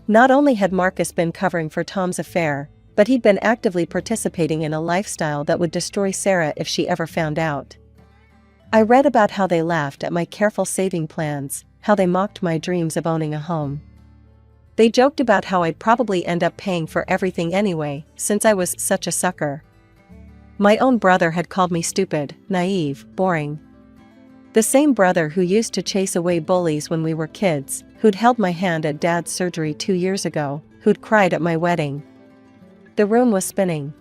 Speaker 2: Not only had Marcus been covering for Tom's affair, but he'd been actively participating in a lifestyle that would destroy Sarah if she ever found out. I read about how they laughed at my careful saving plans, how they mocked my dreams of owning a home. They joked about how I'd probably end up paying for everything anyway, since I was such a sucker. My own brother had called me stupid, naive, boring. The same brother who used to chase away bullies when we were kids, who'd held my hand at Dad's surgery 2 years ago, who'd cried at my wedding. The room was spinning.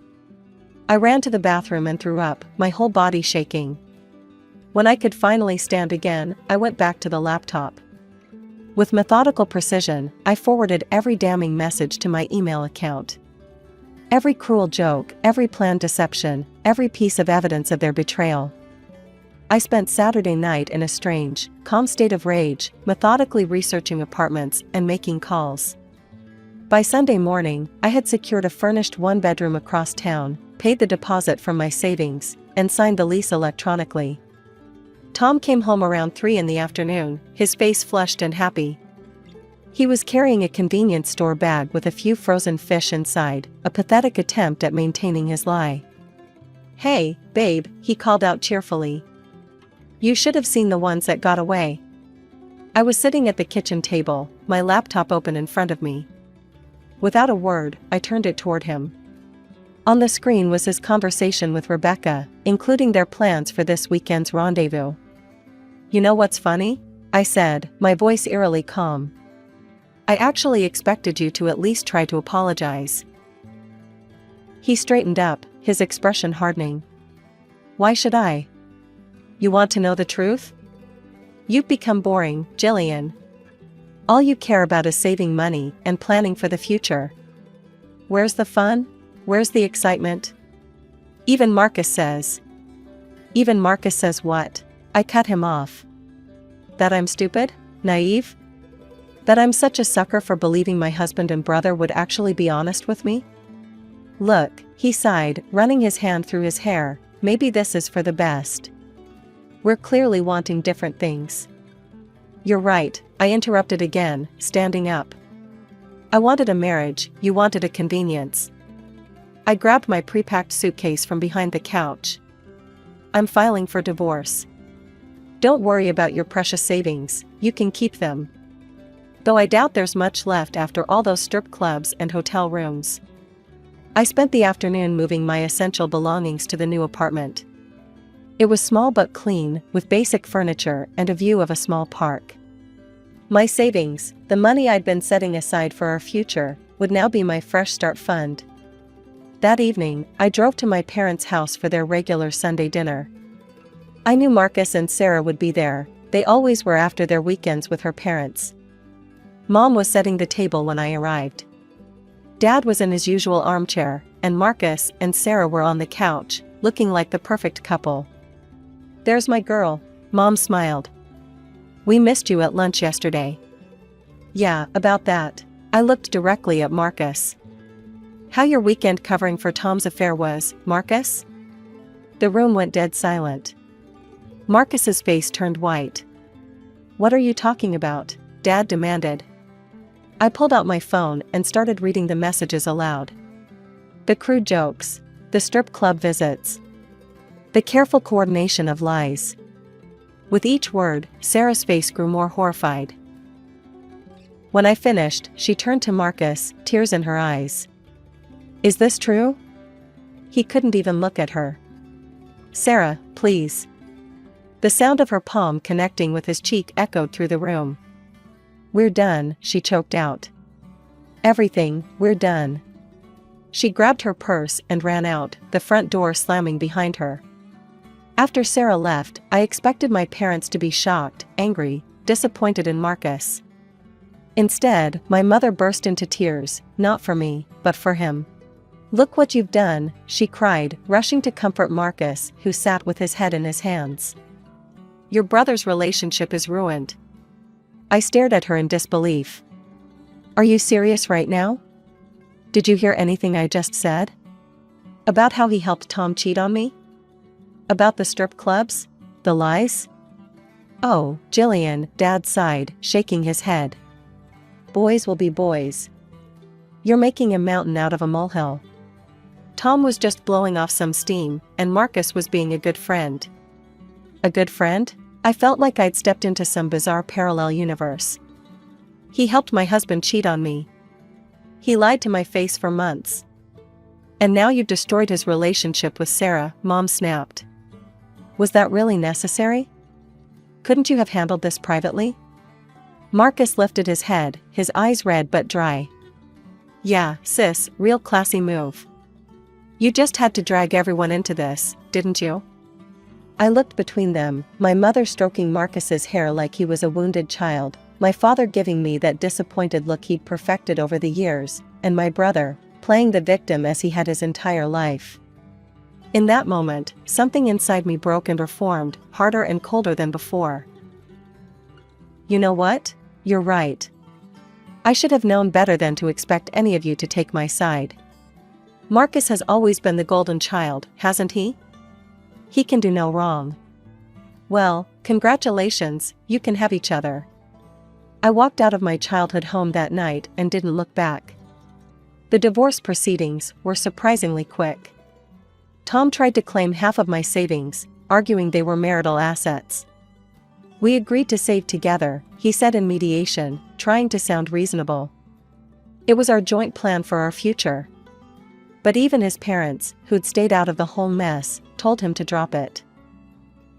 Speaker 2: I ran to the bathroom and threw up, my whole body shaking. When I could finally stand again, I went back to the laptop. With methodical precision, I forwarded every damning message to my email account. Every cruel joke, every planned deception, every piece of evidence of their betrayal. I spent Saturday night in a strange, calm state of rage, methodically researching apartments and making calls. By Sunday morning, I had secured a furnished one-bedroom across town, paid the deposit from my savings, and signed the lease electronically. Tom came home around 3 in the afternoon, his face flushed and happy. He was carrying a convenience store bag with a few frozen fish inside, a pathetic attempt at maintaining his lie. "Hey, babe," he called out cheerfully. "You should have seen the ones that got away." I was sitting at the kitchen table, my laptop open in front of me. Without a word, I turned it toward him. On the screen was his conversation with Rebecca, including their plans for this weekend's rendezvous. "You know what's funny?" I said, my voice eerily calm. "I actually expected you to at least try to apologize." He straightened up, his expression hardening. "Why should I? You want to know the truth? You've become boring, Jillian. All you care about is saving money and planning for the future. Where's the fun? Where's the excitement?" Even Marcus says what? I cut him off. That I'm stupid? Naive? That I'm such a sucker for believing my husband and brother would actually be honest with me? Look, he sighed, running his hand through his hair, maybe this is for the best. We're clearly wanting different things. You're right, I interrupted again, standing up. I wanted a marriage, you wanted a convenience. I grabbed my pre-packed suitcase from behind the couch. I'm filing for divorce. Don't worry about your precious savings, you can keep them. Though I doubt there's much left after all those strip clubs and hotel rooms. I spent the afternoon moving my essential belongings to the new apartment. It was small but clean, with basic furniture and a view of a small park. My savings, the money I'd been setting aside for our future, would now be my fresh start fund. That evening, I drove to my parents' house for their regular Sunday dinner. I knew Marcus and Sarah would be there, they always were after their weekends with her parents. Mom was setting the table when I arrived. Dad was in his usual armchair, and Marcus and Sarah were on the couch, looking like the perfect couple. "There's my girl," Mom smiled. "We missed you at lunch yesterday." "Yeah, about that." I looked directly at Marcus. "How your weekend covering for Tom's affair was, Marcus?" The room went dead silent. Marcus's face turned white. "What are you talking about?" Dad demanded. I pulled out my phone and started reading the messages aloud. The crude jokes, the strip club visits, the careful coordination of lies. With each word, Sarah's face grew more horrified. When I finished, she turned to Marcus, tears in her eyes. "Is this true?" He couldn't even look at her. "Sarah, please." The sound of her palm connecting with his cheek echoed through the room. "We're done," she choked out. "Everything, we're done." She grabbed her purse and ran out, the front door slamming behind her. After Sarah left, I expected my parents to be shocked, angry, disappointed in Marcus. Instead, my mother burst into tears, not for me, but for him. "Look what you've done," she cried, rushing to comfort Marcus, who sat with his head in his hands. "Your brother's relationship is ruined." I stared at her in disbelief. "Are you serious right now? Did you hear anything I just said? About how he helped Tom cheat on me? About the strip clubs? The lies?" "Oh, Jillian," Dad sighed, shaking his head. "Boys will be boys. You're making a mountain out of a molehill. Tom was just blowing off some steam, and Marcus was being a good friend." A good friend? I felt like I'd stepped into some bizarre parallel universe. "He helped my husband cheat on me. He lied to my face for months. And now you've destroyed his relationship with Sarah," Mom snapped. "Was that really necessary? Couldn't you have handled this privately?" Marcus lifted his head, his eyes red but dry. Yeah, sis, real classy move. You just had to drag everyone into this, didn't you? I looked between them, my mother stroking Marcus's hair like he was a wounded child, my father giving me that disappointed look he'd perfected over the years, and my brother, playing the victim as he had his entire life. In that moment, something inside me broke and reformed, harder and colder than before. You know what? You're right. I should have known better than to expect any of you to take my side. Marcus has always been the golden child, hasn't he? He can do no wrong. Well, congratulations, you can have each other. I walked out of my childhood home that night and didn't look back. The divorce proceedings were surprisingly quick. Tom tried to claim half of my savings, arguing they were marital assets. We agreed to save together, he said in mediation, trying to sound reasonable. It was our joint plan for our future. But even his parents, who'd stayed out of the whole mess, told him to drop it.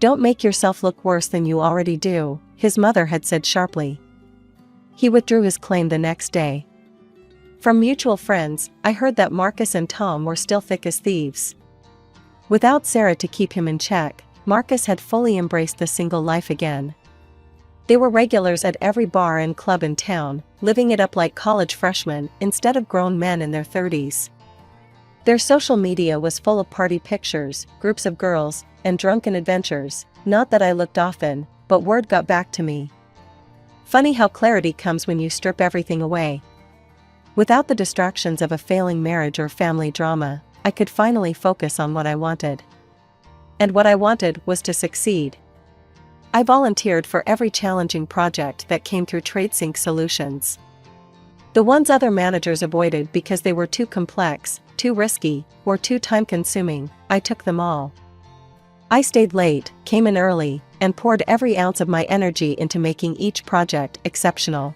Speaker 2: Don't make yourself look worse than you already do, his mother had said sharply. He withdrew his claim the next day. From mutual friends, I heard that Marcus and Tom were still thick as thieves. Without Sarah to keep him in check, Marcus had fully embraced the single life again. They were regulars at every bar and club in town, living it up like college freshmen instead of grown men in their 30s. Their social media was full of party pictures, groups of girls, and drunken adventures, not that I looked often, but word got back to me. Funny how clarity comes when you strip everything away. Without the distractions of a failing marriage or family drama, I could finally focus on what I wanted. And what I wanted was to succeed. I volunteered for every challenging project that came through TradeSync Solutions. The ones other managers avoided because they were too complex, too risky, or too time-consuming, I took them all. I stayed late, came in early, and poured every ounce of my energy into making each project exceptional.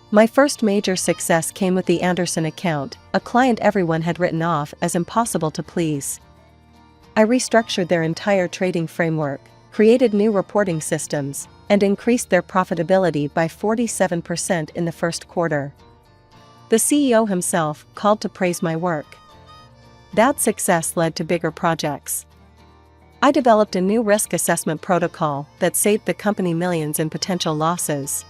Speaker 2: My first major success came with the Anderson account, a client everyone had written off as impossible to please. I restructured their entire trading framework, created new reporting systems, and increased their profitability by 47% in the first quarter. The CEO himself called to praise my work. That success led to bigger projects. I developed a new risk assessment protocol that saved the company millions in potential losses.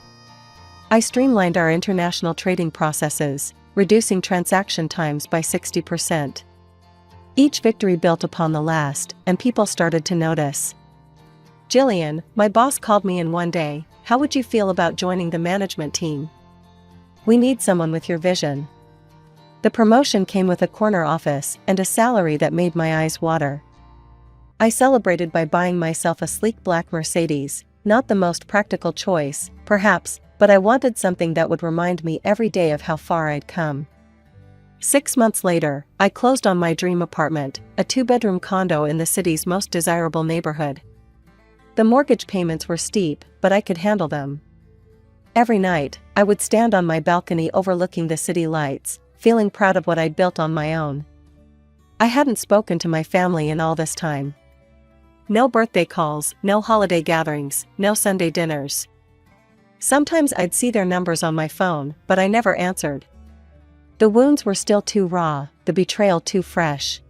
Speaker 2: I streamlined our international trading processes, reducing transaction times by 60%. Each victory built upon the last, and people started to notice. Jillian, my boss called me in one day, how would you feel about joining the management team? We need someone with your vision. The promotion came with a corner office and a salary that made my eyes water. I celebrated by buying myself a sleek black Mercedes, not the most practical choice, perhaps, but I wanted something that would remind me every day of how far I'd come. 6 months later, I closed on my dream apartment, a 2-bedroom condo in the city's most desirable neighborhood. The mortgage payments were steep, but I could handle them. Every night, I would stand on my balcony overlooking the city lights, feeling proud of what I'd built on my own. I hadn't spoken to my family in all this time. No birthday calls, no holiday gatherings, no Sunday dinners. Sometimes I'd see their numbers on my phone, but I never answered. The wounds were still too raw, the betrayal too fresh.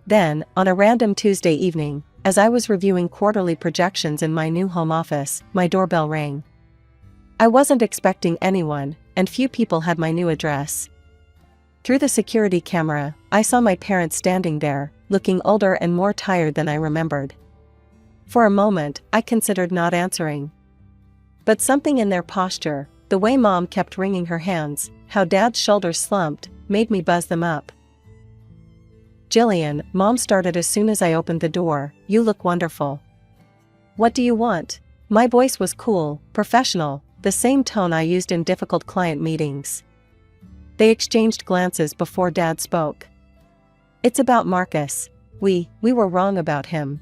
Speaker 2: Then, on a random Tuesday evening, as I was reviewing quarterly projections in my new home office, my doorbell rang. I wasn't expecting anyone, and few people had my new address. Through the security camera, I saw my parents standing there, looking older and more tired than I remembered. For a moment, I considered not answering. But something in their posture, the way Mom kept wringing her hands, how Dad's shoulders slumped, made me buzz them up. Jillian, Mom started as soon as I opened the door, you look wonderful. What do you want? My voice was cool, professional, the same tone I used in difficult client meetings. They exchanged glances before Dad spoke. It's about Marcus. We were wrong about him.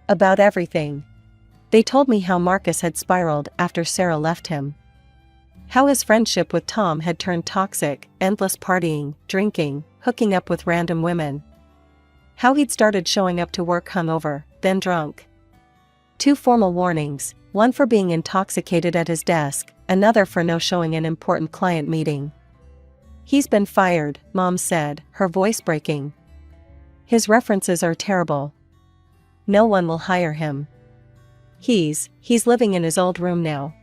Speaker 2: About everything. They told me how Marcus had spiraled after Sarah left him. How his friendship with Tom had turned toxic, endless partying, drinking, hooking up with random women. How he'd started showing up to work hungover, then drunk. 2 formal warnings, one for being intoxicated at his desk, another for no showing an important client meeting. He's been fired, Mom said, her voice breaking. His references are terrible. No one will hire him. He's living in his old room now.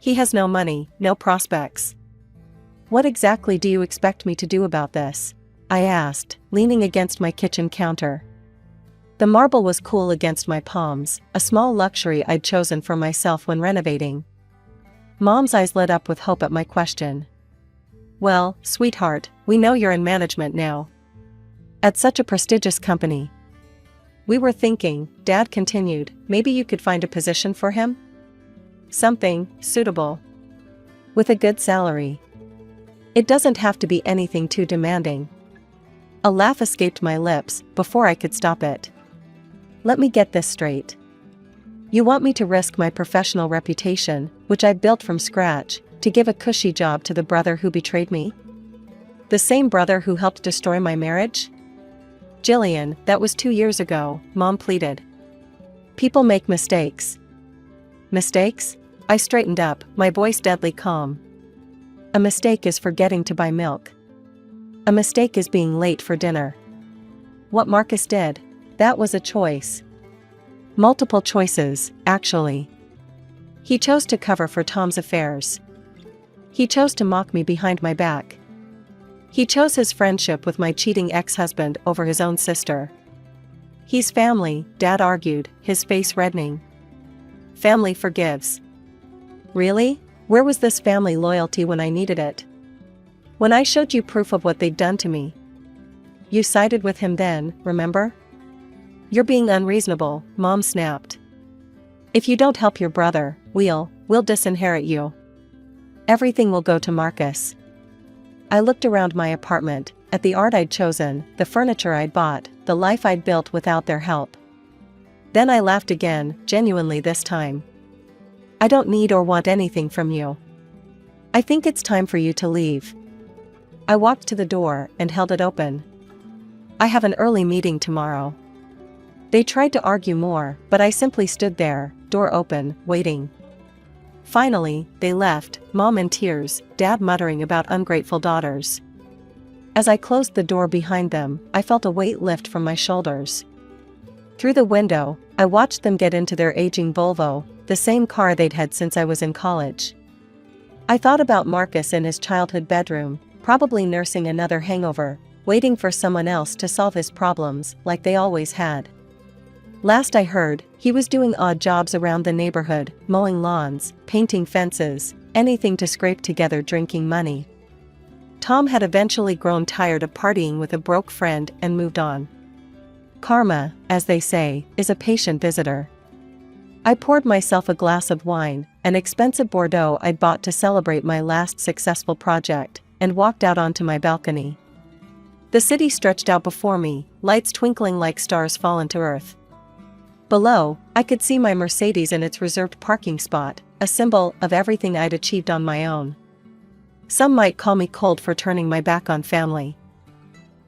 Speaker 2: He has no money, no prospects. What exactly do you expect me to do about this? I asked, leaning against my kitchen counter. The marble was cool against my palms, a small luxury I'd chosen for myself when renovating. Mom's eyes lit up with hope at my question. Well, sweetheart, we know you're in management now. At such a prestigious company. We were thinking, Dad continued, maybe you could find a position for him? Something suitable. With a good salary. It doesn't have to be anything too demanding. A laugh escaped my lips before I could stop it. Let me get this straight. You want me to risk my professional reputation, which I built from scratch, to give a cushy job to the brother who betrayed me? The same brother who helped destroy my marriage? Jillian, that was 2 years ago, Mom pleaded. People make mistakes. Mistakes? I straightened up, my voice deadly calm. A mistake is forgetting to buy milk. A mistake is being late for dinner. What Marcus did, that was a choice. Multiple choices, actually. He chose to cover for Tom's affairs. He chose to mock me behind my back. He chose his friendship with my cheating ex-husband over his own sister. He's family, Dad argued, his face reddening. Family forgives. Really? Where was this family loyalty when I needed it? When I showed you proof of what they'd done to me. You sided with him then, remember? You're being unreasonable, Mom snapped. If you don't help your brother, we'll disinherit you. Everything will go to Marcus. I looked around my apartment, at the art I'd chosen, the furniture I'd bought, the life I'd built without their help. Then I laughed again, genuinely this time. I don't need or want anything from you. I think it's time for you to leave. I walked to the door and held it open. I have an early meeting tomorrow. They tried to argue more, but I simply stood there, door open, waiting. Finally, they left, Mom in tears, Dad muttering about ungrateful daughters. As I closed the door behind them, I felt a weight lift from my shoulders. Through the window, I watched them get into their aging Volvo, the same car they'd had since I was in college. I thought about Marcus in his childhood bedroom, probably nursing another hangover, waiting for someone else to solve his problems, like they always had. Last I heard, he was doing odd jobs around the neighborhood, mowing lawns, painting fences, anything to scrape together drinking money. Tom had eventually grown tired of partying with a broke friend and moved on. Karma, as they say, is a patient visitor. I poured myself a glass of wine, an expensive Bordeaux I'd bought to celebrate my last successful project, and walked out onto my balcony. The city stretched out before me, lights twinkling like stars fallen to earth. Below, I could see my Mercedes in its reserved parking spot, a symbol of everything I'd achieved on my own. Some might call me cold for turning my back on family.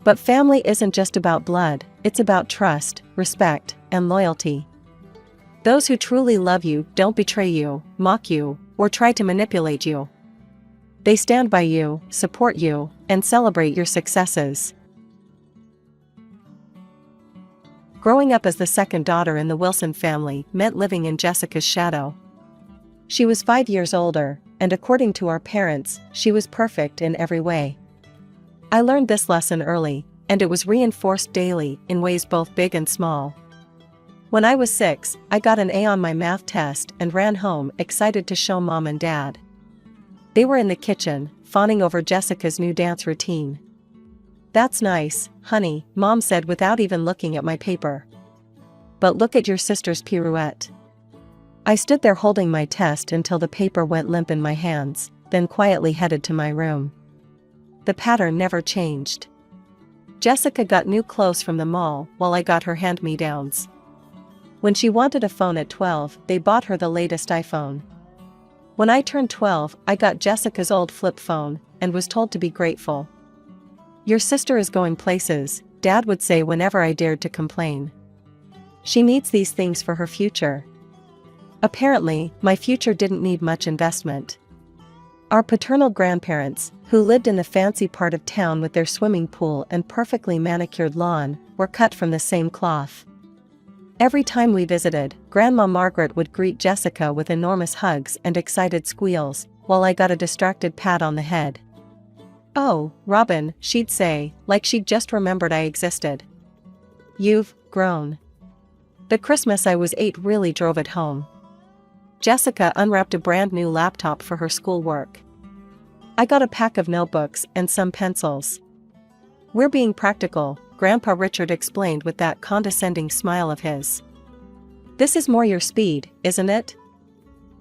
Speaker 2: But family isn't just about blood, it's about trust, respect, and loyalty. Those who truly love you don't betray you, mock you, or try to manipulate you. They stand by you, support you, and celebrate your successes. Growing up as the second daughter in the Wilson family meant living in Jessica's shadow. She was 5 years older, and according to our parents, she was perfect in every way. I learned this lesson early, and it was reinforced daily in ways both big and small. When I was 6, I got an A on my math test and ran home excited to show Mom and Dad. They were in the kitchen, fawning over Jessica's new dance routine. "That's nice, honey," Mom said without even looking at my paper. "But look at your sister's pirouette." I stood there holding my test until the paper went limp in my hands, then quietly headed to my room. The pattern never changed. Jessica got new clothes from the mall while I got her hand-me-downs. When she wanted a phone at 12, they bought her the latest iPhone. When I turned 12, I got Jessica's old flip phone, and was told to be grateful. "Your sister is going places," Dad would say whenever I dared to complain. "She needs these things for her future." Apparently, my future didn't need much investment. Our paternal grandparents, who lived in the fancy part of town with their swimming pool and perfectly manicured lawn, were cut from the same cloth. Every time we visited, Grandma Margaret would greet Jessica with enormous hugs and excited squeals, while I got a distracted pat on the head. "Oh, Robin," she'd say, like she'd just remembered I existed. "You've grown." The Christmas I was 8 really drove it home. Jessica unwrapped a brand new laptop for her schoolwork. I got a pack of notebooks and some pencils. "We're being practical," Grandpa Richard explained with that condescending smile of his. "This is more your speed, isn't it?"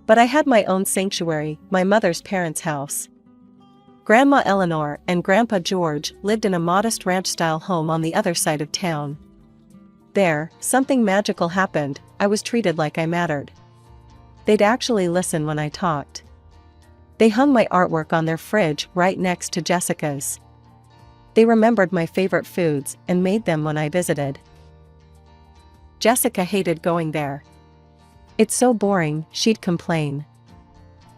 Speaker 2: But I had my own sanctuary, my mother's parents' house. Grandma Eleanor and Grandpa George lived in a modest ranch-style home on the other side of town. There, something magical happened. I was treated like I mattered. They'd actually listen when I talked. They hung my artwork on their fridge right next to Jessica's. They remembered my favorite foods and made them when I visited. Jessica hated going there. "It's so boring," she'd complain.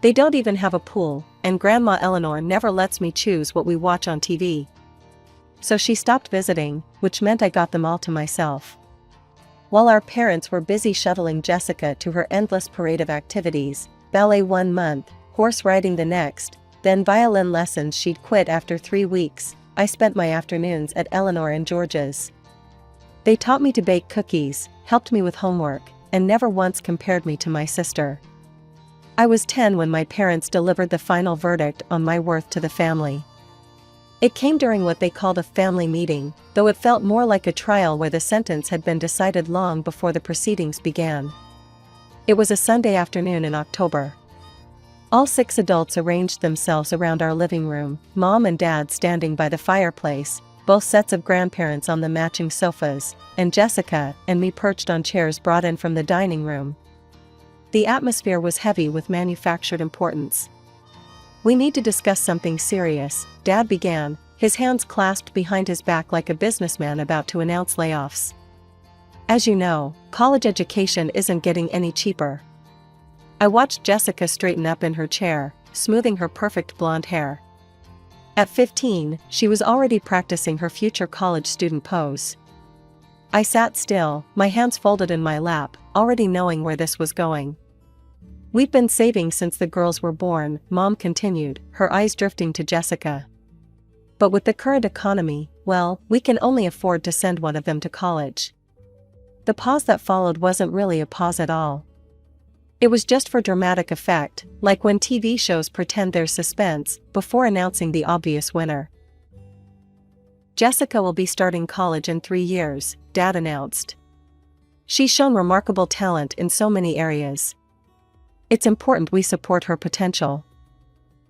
Speaker 2: "They don't even have a pool, and Grandma Eleanor never lets me choose what we watch on TV." So she stopped visiting, which meant I got them all to myself. While our parents were busy shuttling Jessica to her endless parade of activities, ballet 1 month, horse riding the next, then violin lessons she'd quit after 3 weeks, I spent my afternoons at Eleanor and George's. They taught me to bake cookies, helped me with homework, and never once compared me to my sister. I was 10 when my parents delivered the final verdict on my worth to the family. It came during what they called a family meeting, though it felt more like a trial where the sentence had been decided long before the proceedings began. It was a Sunday afternoon in October. All 6 adults arranged themselves around our living room, Mom and Dad standing by the fireplace, both sets of grandparents on the matching sofas, and Jessica and me perched on chairs brought in from the dining room. The atmosphere was heavy with manufactured importance. "We need to discuss something serious," Dad began, his hands clasped behind his back like a businessman about to announce layoffs. "As you know, college education isn't getting any cheaper." I watched Jessica straighten up in her chair, smoothing her perfect blonde hair. At 15, she was already practicing her future college student pose. I sat still, my hands folded in my lap, already knowing where this was going. "We've been saving since the girls were born," Mom continued, her eyes drifting to Jessica. "But with the current economy, well, we can only afford to send one of them to college." The pause that followed wasn't really a pause at all. It was just for dramatic effect, like when TV shows pretend there's suspense before announcing the obvious winner. "Jessica will be starting college in 3 years," Dad announced. "She's shown remarkable talent in so many areas. It's important we support her potential."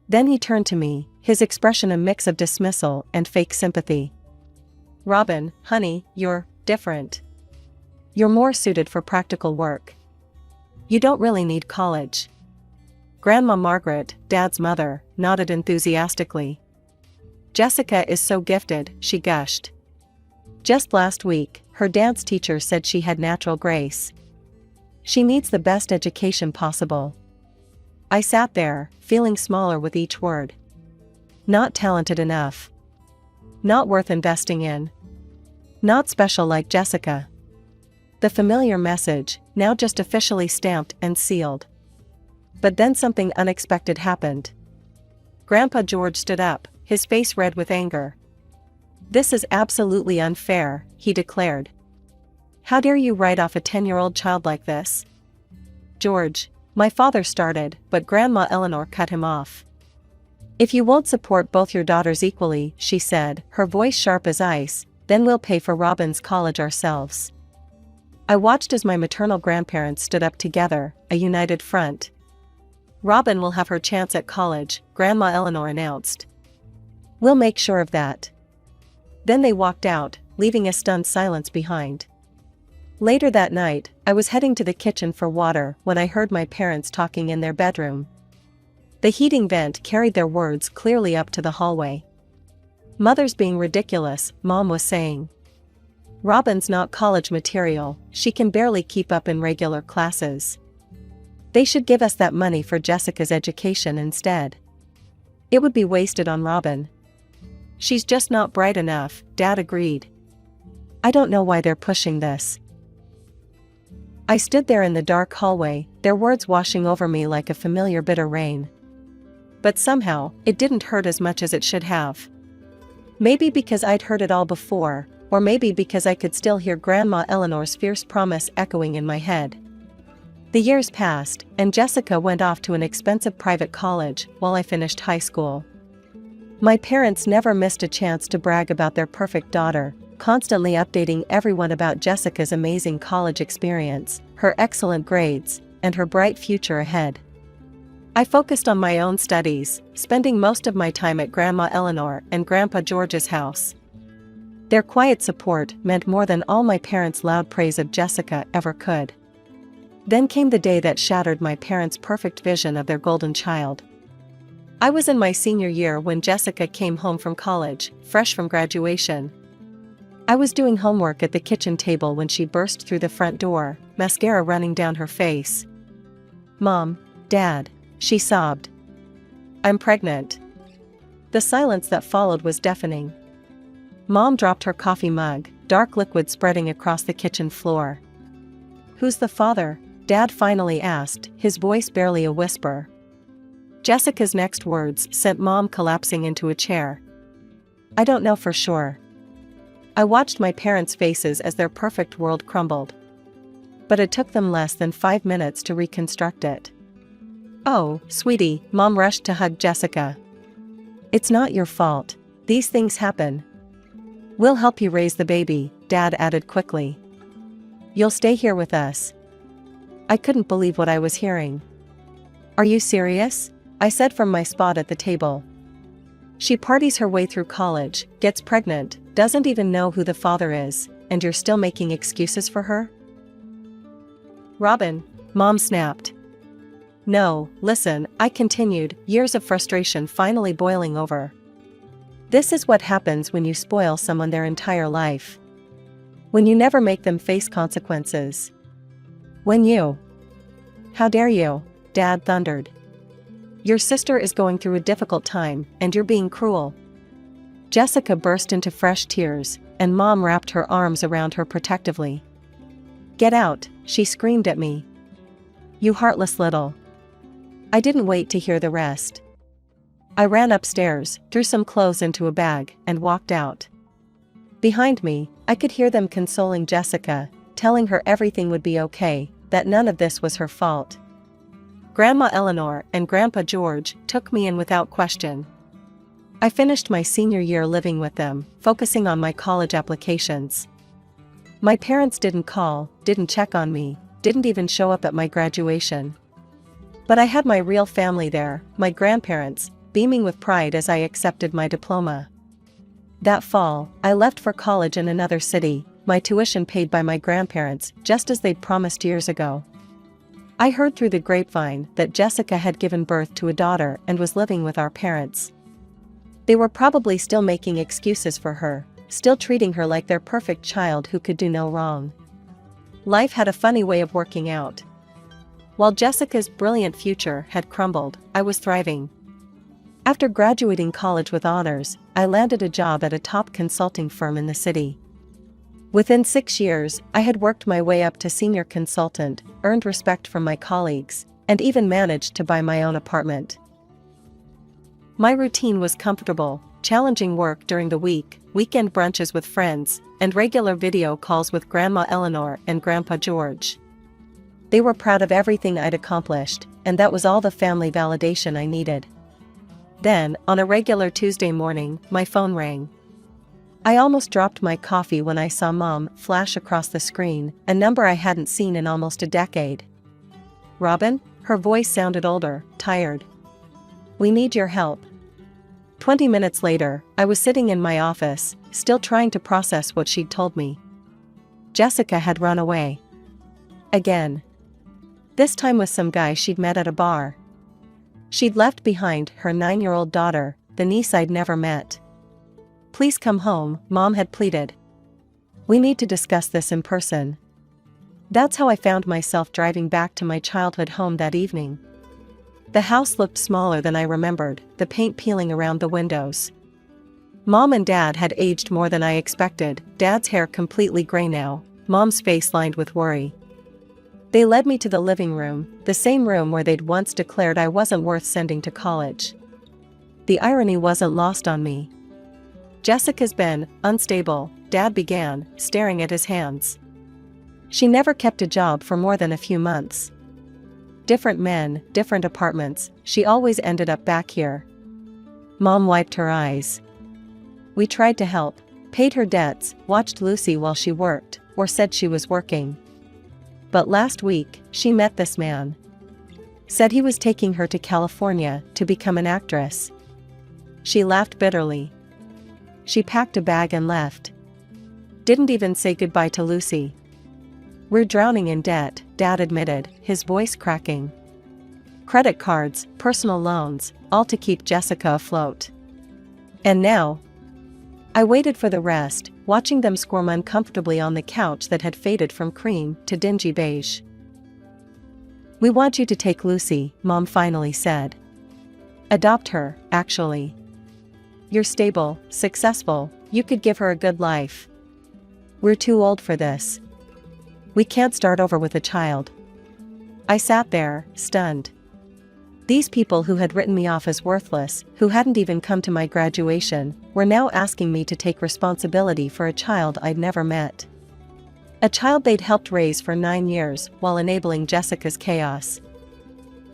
Speaker 2: Then he turned to me, his expression a mix of dismissal and fake sympathy. "Robin, honey, you're different. You're more suited for practical work. You don't really need college." Grandma Margaret, Dad's mother, nodded enthusiastically. "Jessica is so gifted," she gushed. "Just last week, her dance teacher said she had natural grace. She needs the best education possible." I sat there, feeling smaller with each word. Not talented enough. Not worth investing in. Not special like Jessica. The familiar message, now just officially stamped and sealed. But then something unexpected happened. Grandpa George stood up, his face red with anger. "This is absolutely unfair," he declared. "How dare you write off a 10-year-old child like this?" "George," my father started, but Grandma Eleanor cut him off. "If you won't support both your daughters equally," she said, her voice sharp as ice, "then we'll pay for Robin's college ourselves." I watched as my maternal grandparents stood up together, a united front. "Robin will have her chance at college," Grandma Eleanor announced. "We'll make sure of that." Then they walked out, leaving a stunned silence behind. Later that night, I was heading to the kitchen for water when I heard my parents talking in their bedroom. The heating vent carried their words clearly up to the hallway. "Mother's being ridiculous," Mom was saying. "Robin's not college material, she can barely keep up in regular classes. They should give us that money for Jessica's education instead." It would be wasted on Robin. She's just not bright enough, Dad agreed. I don't know why they're pushing this. I stood there in the dark hallway, their words washing over me like a familiar bitter rain. But somehow, it didn't hurt as much as it should have. Maybe because I'd heard it all before, or maybe because I could still hear Grandma Eleanor's fierce promise echoing in my head. The years passed, and Jessica went off to an expensive private college while I finished high school. My parents never missed a chance to brag about their perfect daughter, constantly updating everyone about Jessica's amazing college experience, her excellent grades, and her bright future ahead. I focused on my own studies, spending most of my time at Grandma Eleanor and Grandpa George's house. Their quiet support meant more than all my parents' loud praise of Jessica ever could. Then came the day that shattered my parents' perfect vision of their golden child. I was in my senior year when Jessica came home from college, fresh from graduation. I was doing homework at the kitchen table when she burst through the front door, mascara running down her face. "Mom, Dad," she sobbed. "I'm pregnant." The silence that followed was deafening. Mom dropped her coffee mug, dark liquid spreading across the kitchen floor. "Who's the father?" Dad finally asked, his voice barely a whisper. Jessica's next words sent Mom collapsing into a chair. "I don't know for sure." I watched my parents' faces as their perfect world crumbled. But it took them less than 5 minutes to reconstruct it. "Oh, sweetie," Mom rushed to hug Jessica. "It's not your fault. These things happen. We'll help you raise the baby," Dad added quickly. "You'll stay here with us." I couldn't believe what I was hearing. "Are you serious?" I said from my spot at the table. "She parties her way through college, gets pregnant, doesn't even know who the father is, and you're still making excuses for her?" "Robin," Mom snapped. "No, listen," I continued, years of frustration finally boiling over. "This is what happens when you spoil someone their entire life. When you never make them face consequences. When you—" "How dare you?" Dad thundered. "Your sister is going through a difficult time, and you're being cruel." Jessica burst into fresh tears, and Mom wrapped her arms around her protectively. "Get out," she screamed at me. "You heartless little—" I didn't wait to hear the rest. I ran upstairs, threw some clothes into a bag, and walked out. Behind me, I could hear them consoling Jessica, telling her everything would be okay, that none of this was her fault. Grandma Eleanor and Grandpa George took me in without question. I finished my senior year living with them, focusing on my college applications. My parents didn't call, didn't check on me, didn't even show up at my graduation. But I had my real family there, my grandparents, beaming with pride as I accepted my diploma. That fall, I left for college in another city, my tuition paid by my grandparents, just as they'd promised years ago. I heard through the grapevine that Jessica had given birth to a daughter and was living with our parents. They were probably still making excuses for her, still treating her like their perfect child who could do no wrong. Life had a funny way of working out. While Jessica's brilliant future had crumbled, I was thriving. After graduating college with honors, I landed a job at a top consulting firm in the city. Within 6 years, I had worked my way up to senior consultant, earned respect from my colleagues, and even managed to buy my own apartment. My routine was comfortable, challenging work during the week, weekend brunches with friends, and regular video calls with Grandma Eleanor and Grandpa George. They were proud of everything I'd accomplished, and that was all the family validation I needed. Then, on a regular Tuesday morning, my phone rang. I almost dropped my coffee when I saw Mom flash across the screen, a number I hadn't seen in almost a decade. "Robin?" Her voice sounded older, tired. "We need your help." 20 minutes later, I was sitting in my office, still trying to process what she'd told me. Jessica had run away. Again. This time with some guy she'd met at a bar. She'd left behind her 9-year-old daughter, the niece I'd never met. "Please come home," Mom had pleaded. "We need to discuss this in person." That's how I found myself driving back to my childhood home that evening. The house looked smaller than I remembered, the paint peeling around the windows. Mom and Dad had aged more than I expected, Dad's hair completely gray now, Mom's face lined with worry. They led me to the living room, the same room where they'd once declared I wasn't worth sending to college. The irony wasn't lost on me. "Jessica's been unstable," Dad began, staring at his hands. "She never kept a job for more than a few months. Different men, different apartments, she always ended up back here." Mom wiped her eyes. "We tried to help, paid her debts, watched Lucy while she worked, or said she was working. But last week, she met this man. Said he was taking her to California to become an actress." She laughed bitterly. "She packed a bag and left. Didn't even say goodbye to Lucy. We're drowning in debt," Dad admitted, his voice cracking. "Credit cards, personal loans, all to keep Jessica afloat. And now?" I waited for the rest, watching them squirm uncomfortably on the couch that had faded from cream to dingy beige. "We want you to take Lucy," Mom finally said. "Adopt her, actually. You're stable, successful, you could give her a good life. We're too old for this. We can't start over with a child." I sat there, stunned. These people who had written me off as worthless, who hadn't even come to my graduation, were now asking me to take responsibility for a child I'd never met. A child they'd helped raise for 9 years while enabling Jessica's chaos.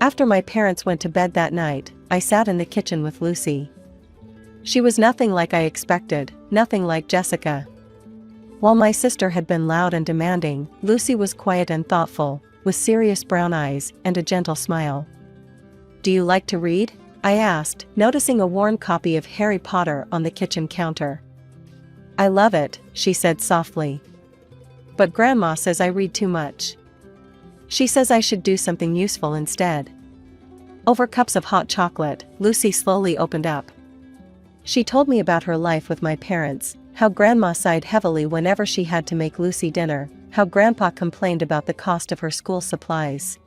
Speaker 2: After my parents went to bed that night, I sat in the kitchen with Lucy. She was nothing like I expected, nothing like Jessica. While my sister had been loud and demanding, Lucy was quiet and thoughtful, with serious brown eyes and a gentle smile. "Do you like to read?" I asked, noticing a worn copy of Harry Potter on the kitchen counter. "I love it," she said softly. "But Grandma says I read too much. She says I should do something useful instead." Over cups of hot chocolate, Lucy slowly opened up. She told me about her life with my parents, how Grandma sighed heavily whenever she had to make Lucy dinner, how Grandpa complained about the cost of her school supplies.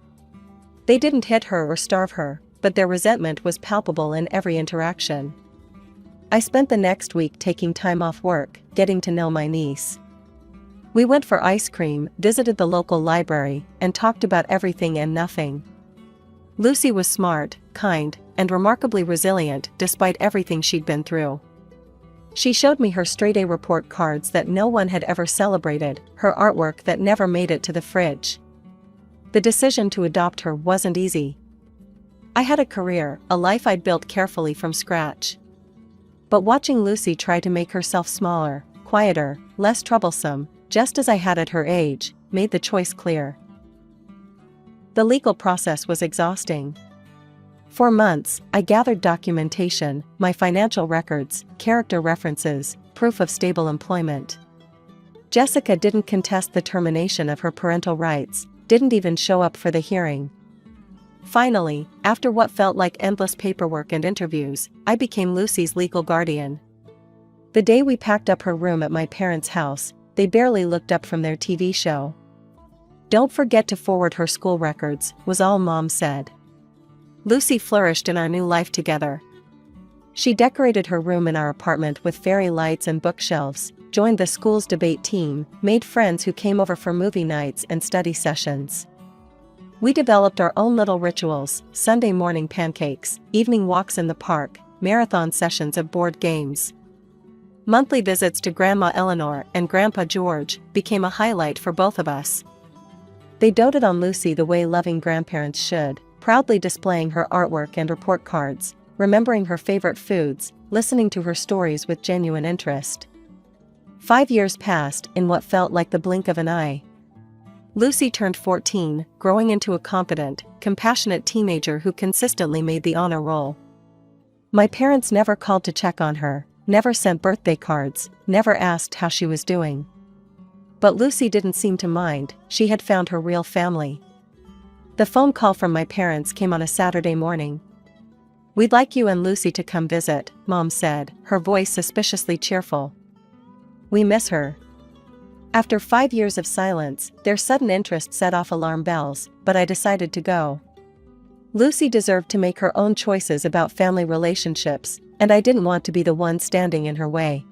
Speaker 2: They didn't hit her or starve her, but their resentment was palpable in every interaction. I spent the next week taking time off work, getting to know my niece. We went for ice cream, visited the local library, and talked about everything and nothing. Lucy was smart, kind, and remarkably resilient despite everything she'd been through. She showed me her straight-A report cards that no one had ever celebrated, her artwork that never made it to the fridge. The decision to adopt her wasn't easy. I had a career, a life I'd built carefully from scratch. But watching Lucy try to make herself smaller, quieter, less troublesome, just as I had at her age, made the choice clear. The legal process was exhausting. For months, I gathered documentation, my financial records, character references, proof of stable employment. Jessica didn't contest the termination of her parental rights, didn't even show up for the hearing. Finally, after what felt like endless paperwork and interviews, I became Lucy's legal guardian. The day we packed up her room at my parents' house, they barely looked up from their TV show. "Don't forget to forward her school records," was all Mom said. Lucy flourished in our new life together. She decorated her room in our apartment with fairy lights and bookshelves, joined the school's debate team, made friends who came over for movie nights and study sessions. We developed our own little rituals: Sunday morning pancakes, evening walks in the park, marathon sessions of board games. Monthly visits to Grandma Eleanor and Grandpa George became a highlight for both of us. They doted on Lucy the way loving grandparents should, proudly displaying her artwork and report cards, remembering her favorite foods, listening to her stories with genuine interest. 5 years passed in what felt like the blink of an eye. Lucy turned 14, growing into a confident, compassionate teenager who consistently made the honor roll. My parents never called to check on her, never sent birthday cards, never asked how she was doing. But Lucy didn't seem to mind, she had found her real family. The phone call from my parents came on a Saturday morning. "We'd like you and Lucy to come visit," Mom said, her voice suspiciously cheerful. "We miss her." After 5 years of silence, their sudden interest set off alarm bells, but I decided to go. Lucy deserved to make her own choices about family relationships, and I didn't want to be the one standing in her way.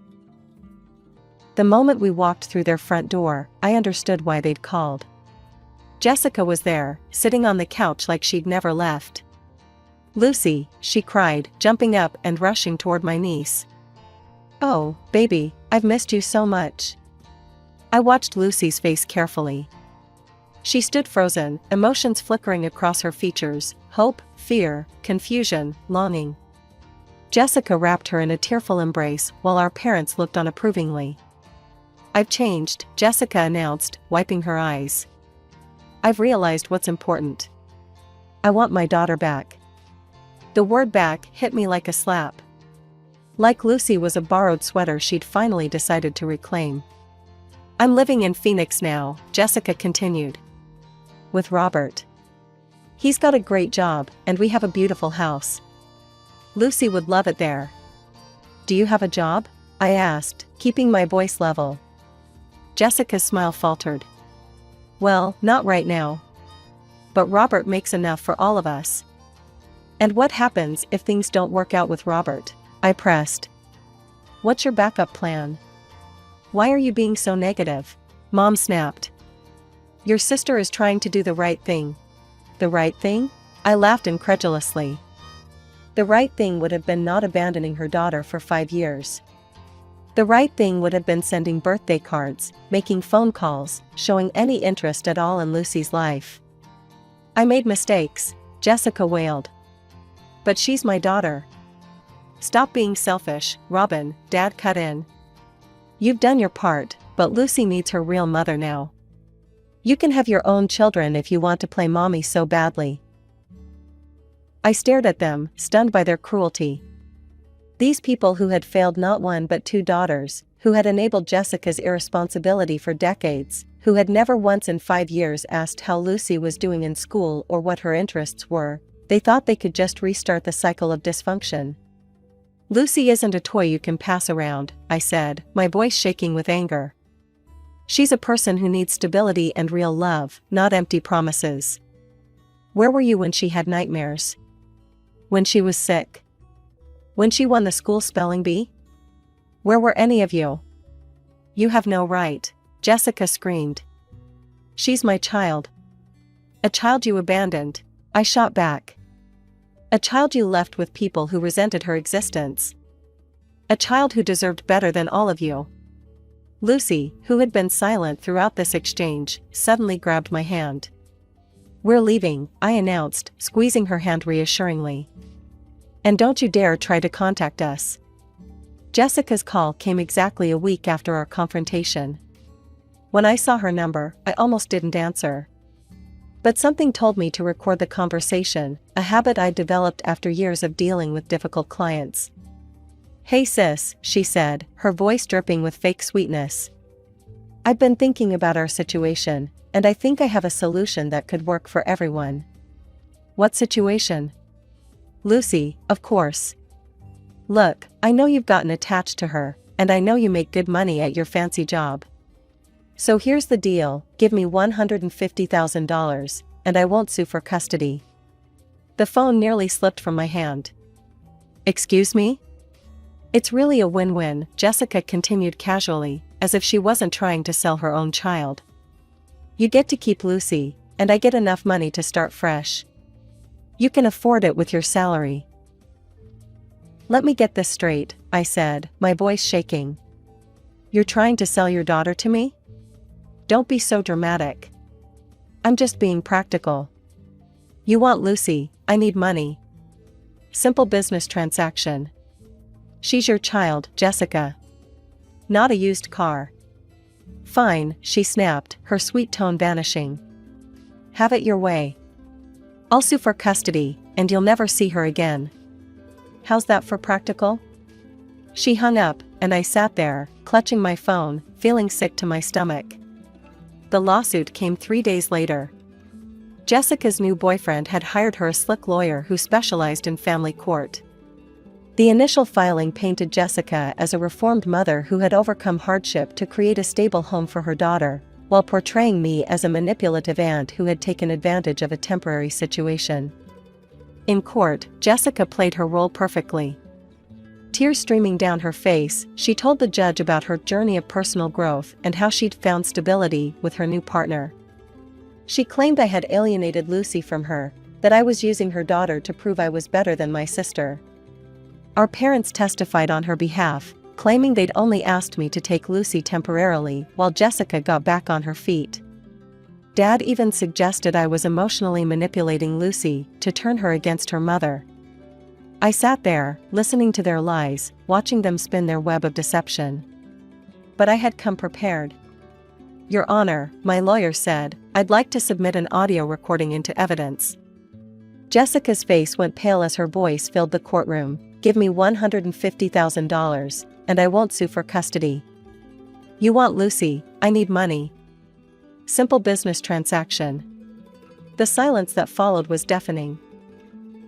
Speaker 2: The moment we walked through their front door, I understood why they'd called. Jessica was there, sitting on the couch like she'd never left. "Lucy," she cried, jumping up and rushing toward my niece. "Oh, baby, I've missed you so much." I watched Lucy's face carefully. She stood frozen, emotions flickering across her features: hope, fear, confusion, longing. Jessica wrapped her in a tearful embrace while our parents looked on approvingly. "I've changed," Jessica announced, wiping her eyes. "I've realized what's important. I want my daughter back." The word "back" hit me like a slap. Like Lucy was a borrowed sweater she'd finally decided to reclaim. "I'm living in Phoenix now," Jessica continued. "With Robert. He's got a great job, and we have a beautiful house. Lucy would love it there." "Do you have a job?" I asked, keeping my voice level. Jessica's smile faltered. "Well, not right now. But Robert makes enough for all of us." "And what happens if things don't work out with Robert?" I pressed. "What's your backup plan? Why are you being so negative?" Mom snapped. "Your sister is trying to do the right thing." "The right thing?" I laughed incredulously. The right thing would have been not abandoning her daughter for 5 years. The right thing would have been sending birthday cards, making phone calls, showing any interest at all in Lucy's life. "I made mistakes," Jessica wailed. "But she's my daughter." "Stop being selfish, Robin," Dad cut in. "You've done your part, but Lucy needs her real mother now. You can have your own children if you want to play mommy so badly." I stared at them, stunned by their cruelty. These people who had failed not one but 2 daughters, who had enabled Jessica's irresponsibility for decades, who had never once in 5 years asked how Lucy was doing in school or what her interests were, they thought they could just restart the cycle of dysfunction. "Lucy isn't a toy you can pass around," I said, my voice shaking with anger. "She's a person who needs stability and real love, not empty promises." "Where were you when she had nightmares? When she was sick? When she won the school spelling bee? Where were any of you?" "You have no right," Jessica screamed. "She's my child." "A child you abandoned," I shot back. "A child you left with people who resented her existence. A child who deserved better than all of you." Lucy, who had been silent throughout this exchange, suddenly grabbed my hand. "We're leaving," I announced, squeezing her hand reassuringly. "And don't you dare try to contact us." Jessica's call came exactly a week after our confrontation. When I saw her number, I almost didn't answer. But something told me to record the conversation, a habit I developed after years of dealing with difficult clients. "Hey sis," she said, her voice dripping with fake sweetness. "I've been thinking about our situation, and I think I have a solution that could work for everyone." "What situation?" "Lucy, of course. Look, I know you've gotten attached to her, and I know you make good money at your fancy job. So here's the deal, give me $150,000, and I won't sue for custody." The phone nearly slipped from my hand. "Excuse me?" "It's really a win-win," Jessica continued casually, as if she wasn't trying to sell her own child. "You get to keep Lucy, and I get enough money to start fresh. You can afford it with your salary." "Let me get this straight," I said, my voice shaking. "You're trying to sell your daughter to me? Don't be so dramatic." "I'm just being practical. You want Lucy, I need money. Simple business transaction. She's your child, Jessica. Not a used car." "Fine," she snapped, her sweet tone vanishing. "Have it your way. I'll sue for custody, and you'll never see her again. How's that for practical?" She hung up, and I sat there, clutching my phone, feeling sick to my stomach. The lawsuit came 3 days later. Jessica's new boyfriend had hired her a slick lawyer who specialized in family court. The initial filing painted Jessica as a reformed mother who had overcome hardship to create a stable home for her daughter, while portraying me as a manipulative aunt who had taken advantage of a temporary situation. In court, Jessica played her role perfectly. Tears streaming down her face, she told the judge about her journey of personal growth and how she'd found stability with her new partner. She claimed I had alienated Lucy from her, that I was using her daughter to prove I was better than my sister. Our parents testified on her behalf, claiming they'd only asked me to take Lucy temporarily while Jessica got back on her feet. Dad even suggested I was emotionally manipulating Lucy to turn her against her mother. I sat there, listening to their lies, watching them spin their web of deception. But I had come prepared. Your Honor, my lawyer said, I'd like to submit an audio recording into evidence. Jessica's face went pale as her voice filled the courtroom. Give me $150,000, and I won't sue for custody. You want Lucy, I need money. Simple business transaction. The silence that followed was deafening.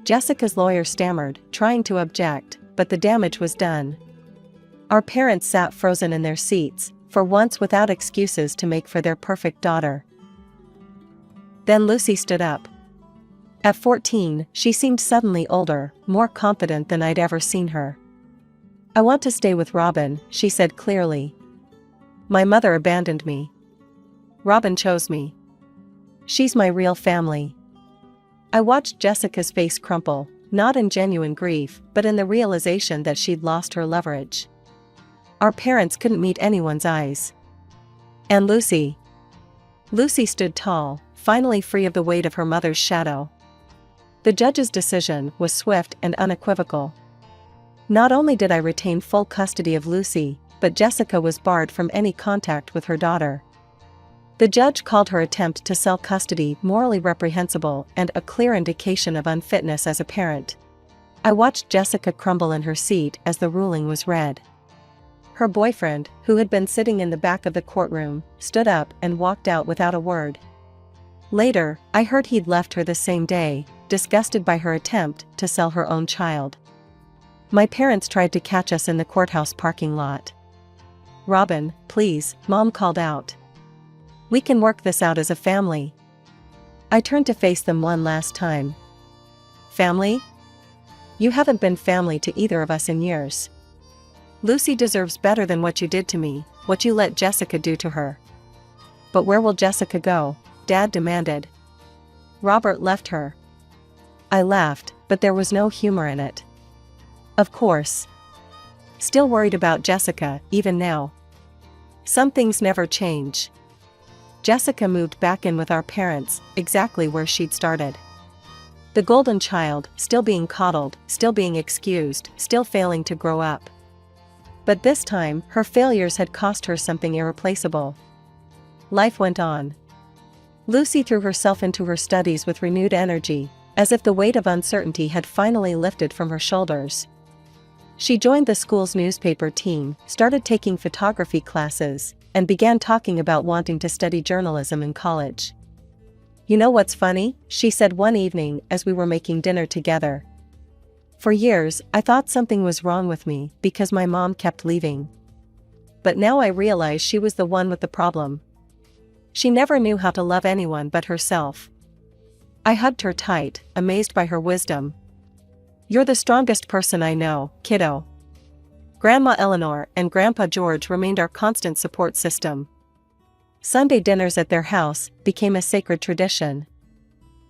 Speaker 2: Jessica's lawyer stammered, trying to object, but the damage was done. Our parents sat frozen in their seats, for once without excuses to make for their perfect daughter. Then Lucy stood up. At 14, she seemed suddenly older, more confident than I'd ever seen her. I want to stay with Robin, she said clearly. My mother abandoned me. Robin chose me. She's my real family. I watched Jessica's face crumple, not in genuine grief, but in the realization that she'd lost her leverage. Our parents couldn't meet anyone's eyes. And Lucy? Lucy stood tall, finally free of the weight of her mother's shadow. The judge's decision was swift and unequivocal. Not only did I retain full custody of Lucy, but Jessica was barred from any contact with her daughter. The judge called her attempt to sell custody morally reprehensible and a clear indication of unfitness as a parent. I watched Jessica crumble in her seat as the ruling was read. Her boyfriend, who had been sitting in the back of the courtroom, stood up and walked out without a word. Later, I heard he'd left her the same day, disgusted by her attempt to sell her own child. My parents tried to catch us in the courthouse parking lot. Robin, please, Mom called out. We can work this out as a family. I turned to face them one last time. Family? You haven't been family to either of us in years. Lucy deserves better than what you did to me, what you let Jessica do to her. But where will Jessica go? Dad demanded. Robert left her. I laughed, but there was no humor in it. Of course. Still worried about Jessica, even now. Some things never change. Jessica moved back in with our parents, exactly where she'd started. The golden child, still being coddled, still being excused, still failing to grow up. But this time, her failures had cost her something irreplaceable. Life went on. Lucy threw herself into her studies with renewed energy, as if the weight of uncertainty had finally lifted from her shoulders. She joined the school's newspaper team, started taking photography classes, and began talking about wanting to study journalism in college. You know what's funny? She said one evening as we were making dinner together. For years, I thought something was wrong with me because my mom kept leaving. But now I realize she was the one with the problem. She never knew how to love anyone but herself. I hugged her tight, amazed by her wisdom. You're the strongest person I know, kiddo. Grandma Eleanor and Grandpa George remained our constant support system. Sunday dinners at their house became a sacred tradition.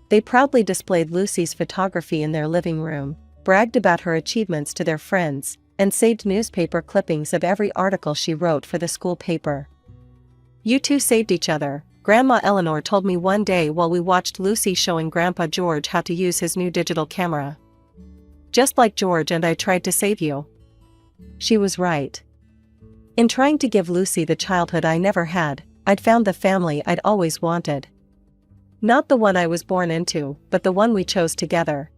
Speaker 2: They proudly displayed Lucy's photography in their living room, bragged about her achievements to their friends, and saved newspaper clippings of every article she wrote for the school paper. You two saved each other, Grandma Eleanor told me one day while we watched Lucy showing Grandpa George how to use his new digital camera. Just like George and I tried to save you. She was right. In trying to give Lucy the childhood I never had, I'd found the family I'd always wanted. Not the one I was born into, but the one we chose together.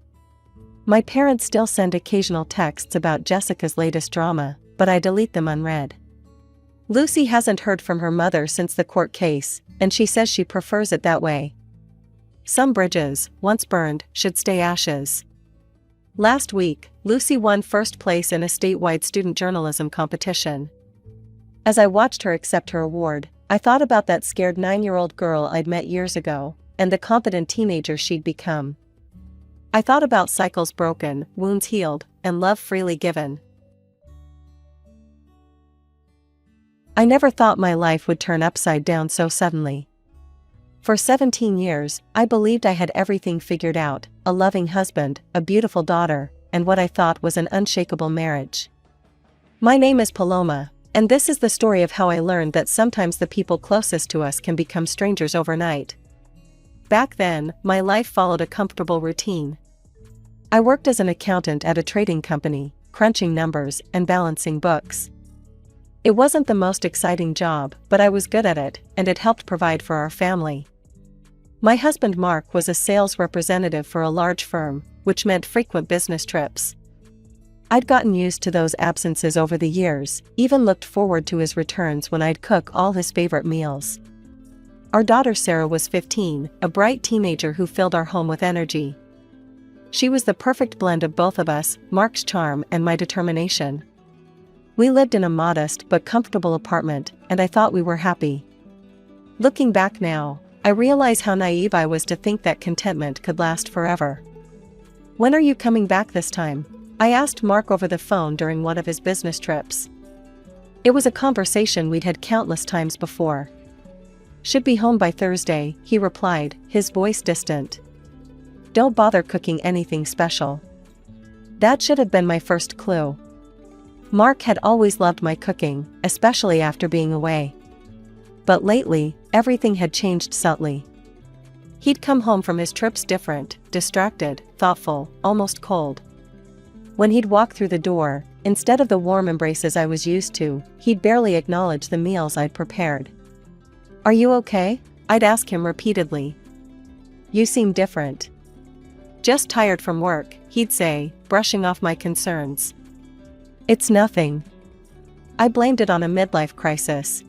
Speaker 2: My parents still send occasional texts about Jessica's latest drama, but I delete them unread. Lucy hasn't heard from her mother since the court case, and she says she prefers it that way. Some bridges, once burned, should stay ashes. Last week, Lucy won first place in a statewide student journalism competition. As I watched her accept her award, I thought about that scared 9-year-old girl I'd met years ago, and the confident teenager she'd become. I thought about cycles broken, wounds healed, and love freely given. I never thought my life would turn upside down so suddenly. For 17 years, I believed I had everything figured out, a loving husband, a beautiful daughter, and what I thought was an unshakable marriage. My name is Paloma, and this is the story of how I learned that sometimes the people closest to us can become strangers overnight. Back then, my life followed a comfortable routine. I worked as an accountant at a trading company, crunching numbers and balancing books. It wasn't the most exciting job, but I was good at it, and it helped provide for our family. My husband Mark was a sales representative for a large firm, which meant frequent business trips. I'd gotten used to those absences over the years, even looked forward to his returns when I'd cook all his favorite meals. Our daughter Sarah was 15, a bright teenager who filled our home with energy. She was the perfect blend of both of us, Mark's charm and my determination. We lived in a modest but comfortable apartment, and I thought we were happy. Looking back now, I realize how naive I was to think that contentment could last forever. "When are you coming back this time?" I asked Mark over the phone during one of his business trips. It was a conversation we'd had countless times before. "Should be home by Thursday," he replied, his voice distant. "Don't bother cooking anything special." That should have been my first clue. Mark had always loved my cooking, especially after being away. But lately, everything had changed subtly. He'd come home from his trips different, distracted, thoughtful, almost cold. When he'd walk through the door, instead of the warm embraces I was used to, he'd barely acknowledge the meals I'd prepared. "Are you okay?" I'd ask him repeatedly. "You seem different." "Just tired from work," he'd say, brushing off my concerns. "It's nothing." I blamed it on a midlife crisis.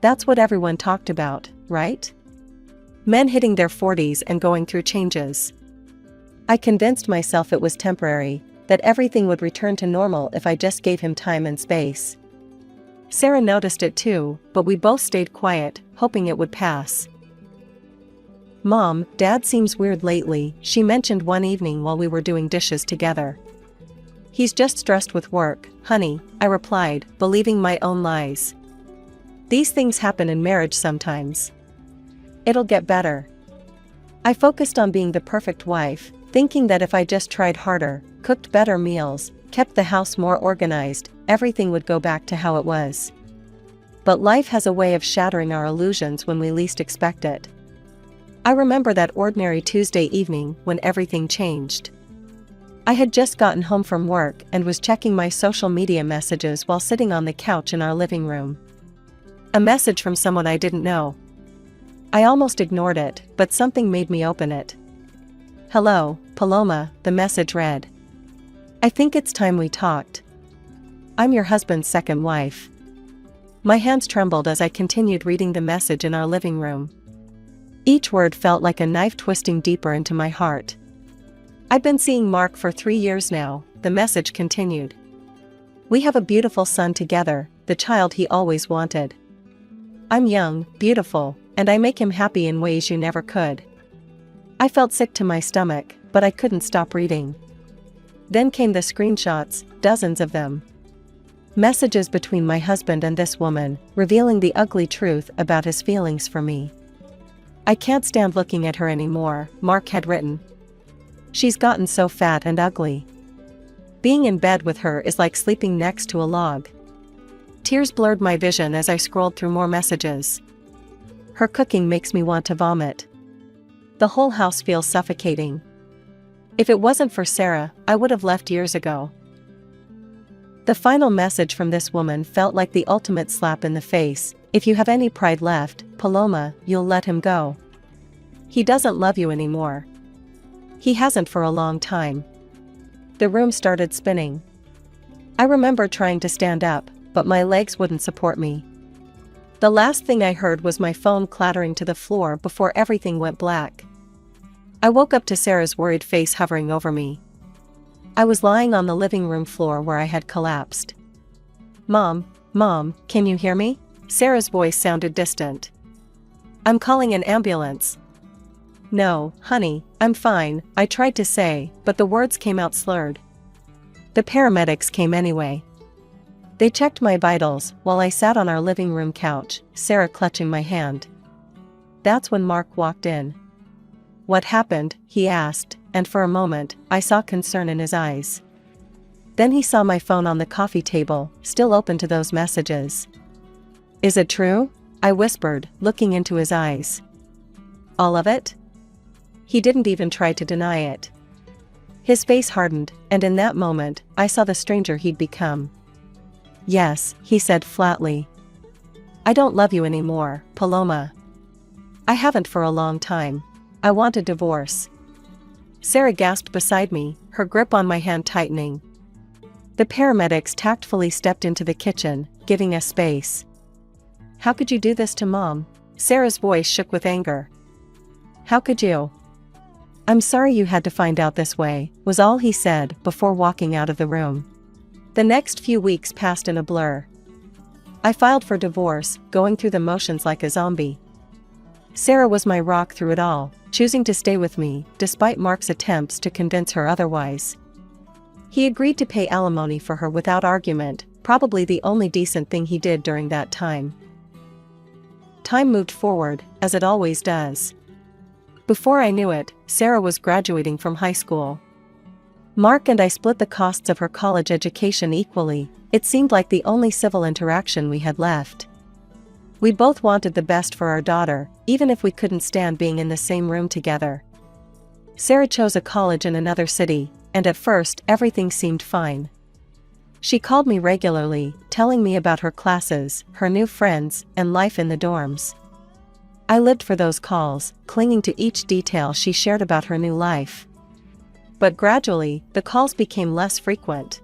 Speaker 2: That's what everyone talked about, right? Men hitting their 40s and going through changes. I convinced myself it was temporary, that everything would return to normal if I just gave him time and space. Sarah noticed it too, but we both stayed quiet, hoping it would pass. "Mom, Dad seems weird lately," she mentioned one evening while we were doing dishes together. "He's just stressed with work, honey," I replied, believing my own lies. "These things happen in marriage sometimes. It'll get better." I focused on being the perfect wife, thinking that if I just tried harder, cooked better meals, kept the house more organized, everything would go back to how it was. But life has a way of shattering our illusions when we least expect it. I remember that ordinary Tuesday evening when everything changed. I had just gotten home from work and was checking my social media messages while sitting on the couch in our living room. A message from someone I didn't know. I almost ignored it, but something made me open it. "Hello, Paloma," the message read. "I think it's time we talked. I'm your husband's second wife." My hands trembled as I continued reading the message in our living room. Each word felt like a knife twisting deeper into my heart. "I've been seeing Mark for 3 years now," the message continued. "We have a beautiful son together, the child he always wanted. I'm young, beautiful, and I make him happy in ways you never could." I felt sick to my stomach, but I couldn't stop reading. Then came the screenshots, dozens of them. Messages between my husband and this woman, revealing the ugly truth about his feelings for me. "I can't stand looking at her anymore," Mark had written. "She's gotten so fat and ugly. Being in bed with her is like sleeping next to a log." Tears blurred my vision as I scrolled through more messages. "Her cooking makes me want to vomit. The whole house feels suffocating. If it wasn't for Sarah, I would have left years ago." The final message from this woman felt like the ultimate slap in the face. "If you have any pride left, Paloma, you'll let him go. He doesn't love you anymore. He hasn't for a long time." The room started spinning. I remember trying to stand up, but my legs wouldn't support me. The last thing I heard was my phone clattering to the floor before everything went black. I woke up to Sarah's worried face hovering over me. I was lying on the living room floor where I had collapsed. Mom, can you hear me?" Sarah's voice sounded distant. "I'm calling an ambulance." No, honey, I'm fine, I tried to say, but the words came out slurred. The paramedics came anyway. They checked my vitals while I sat on our living room couch, Sarah clutching my hand. That's when Mark walked in. What happened? He asked, and for a moment, I saw concern in his eyes. Then he saw my phone on the coffee table, still open to those messages. Is it true? I whispered, looking into his eyes. All of it? He didn't even try to deny it. His face hardened, and in that moment, I saw the stranger he'd become. Yes, he said flatly. I don't love you anymore, Paloma. I haven't for a long time. I want a divorce. Sarah gasped beside me, her grip on my hand tightening. The paramedics tactfully stepped into the kitchen, giving us space. How could you do this to Mom? Sarah's voice shook with anger. How could you? I'm sorry you had to find out this way, was all he said before walking out of the room. The next few weeks passed in a blur. I filed for divorce, going through the motions like a zombie. Sarah was my rock through it all, choosing to stay with me, despite Mark's attempts to convince her otherwise. He agreed to pay alimony for her without argument, probably the only decent thing he did during that time. Time moved forward, as it always does. Before I knew it, Sarah was graduating from high school. Mark and I split the costs of her college education equally. It seemed like the only civil interaction we had left. We both wanted the best for our daughter, even if we couldn't stand being in the same room together. Sarah chose a college in another city, and at first everything seemed fine. She called me regularly, telling me about her classes, her new friends, and life in the dorms. I lived for those calls, clinging to each detail she shared about her new life. But gradually, the calls became less frequent.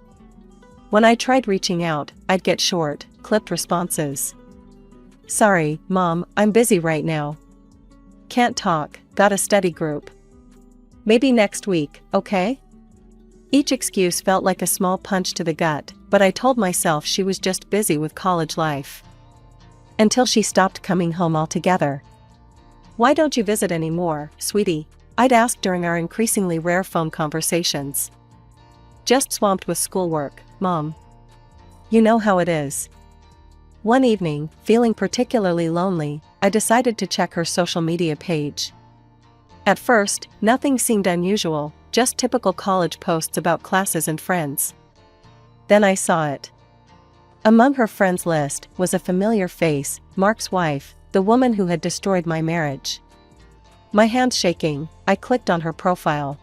Speaker 2: When I tried reaching out, I'd get short, clipped responses. Sorry, Mom, I'm busy right now. Can't talk, got a study group. Maybe next week, okay? Each excuse felt like a small punch to the gut, but I told myself she was just busy with college life. Until she stopped coming home altogether. Why don't you visit anymore, sweetie? I'd ask during our increasingly rare phone conversations. Just swamped with schoolwork, Mom. You know how it is. One evening, feeling particularly lonely, I decided to check her social media page. At first, nothing seemed unusual, just typical college posts about classes and friends. Then I saw it. Among her friends list was a familiar face, Mark's wife, the woman who had destroyed my marriage. My hands shaking, I clicked on her profile.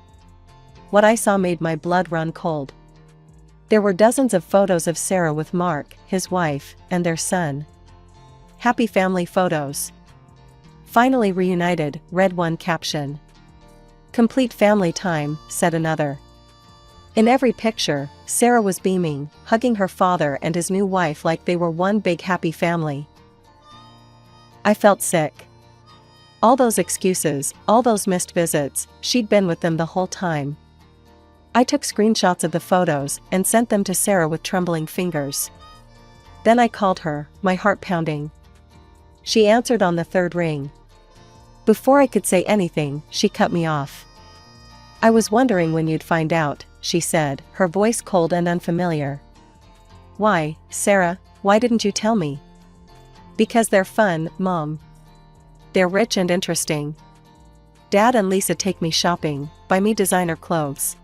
Speaker 2: What I saw made my blood run cold. There were dozens of photos of Sarah with Mark, his wife, and their son. Happy family photos. Finally reunited, read one caption. Complete family time, said another. In every picture, Sarah was beaming, hugging her father and his new wife like they were one big happy family. I felt sick. All those excuses, all those missed visits, she'd been with them the whole time. I took screenshots of the photos and sent them to Sarah with trembling fingers. Then I called her, my heart pounding. She answered on the third ring. Before I could say anything, she cut me off. I was wondering when you'd find out, she said, her voice cold and unfamiliar. Why, Sarah, why didn't you tell me? Because they're fun, Mom. They're rich and interesting. Dad and Lisa take me shopping, buy me designer clothes.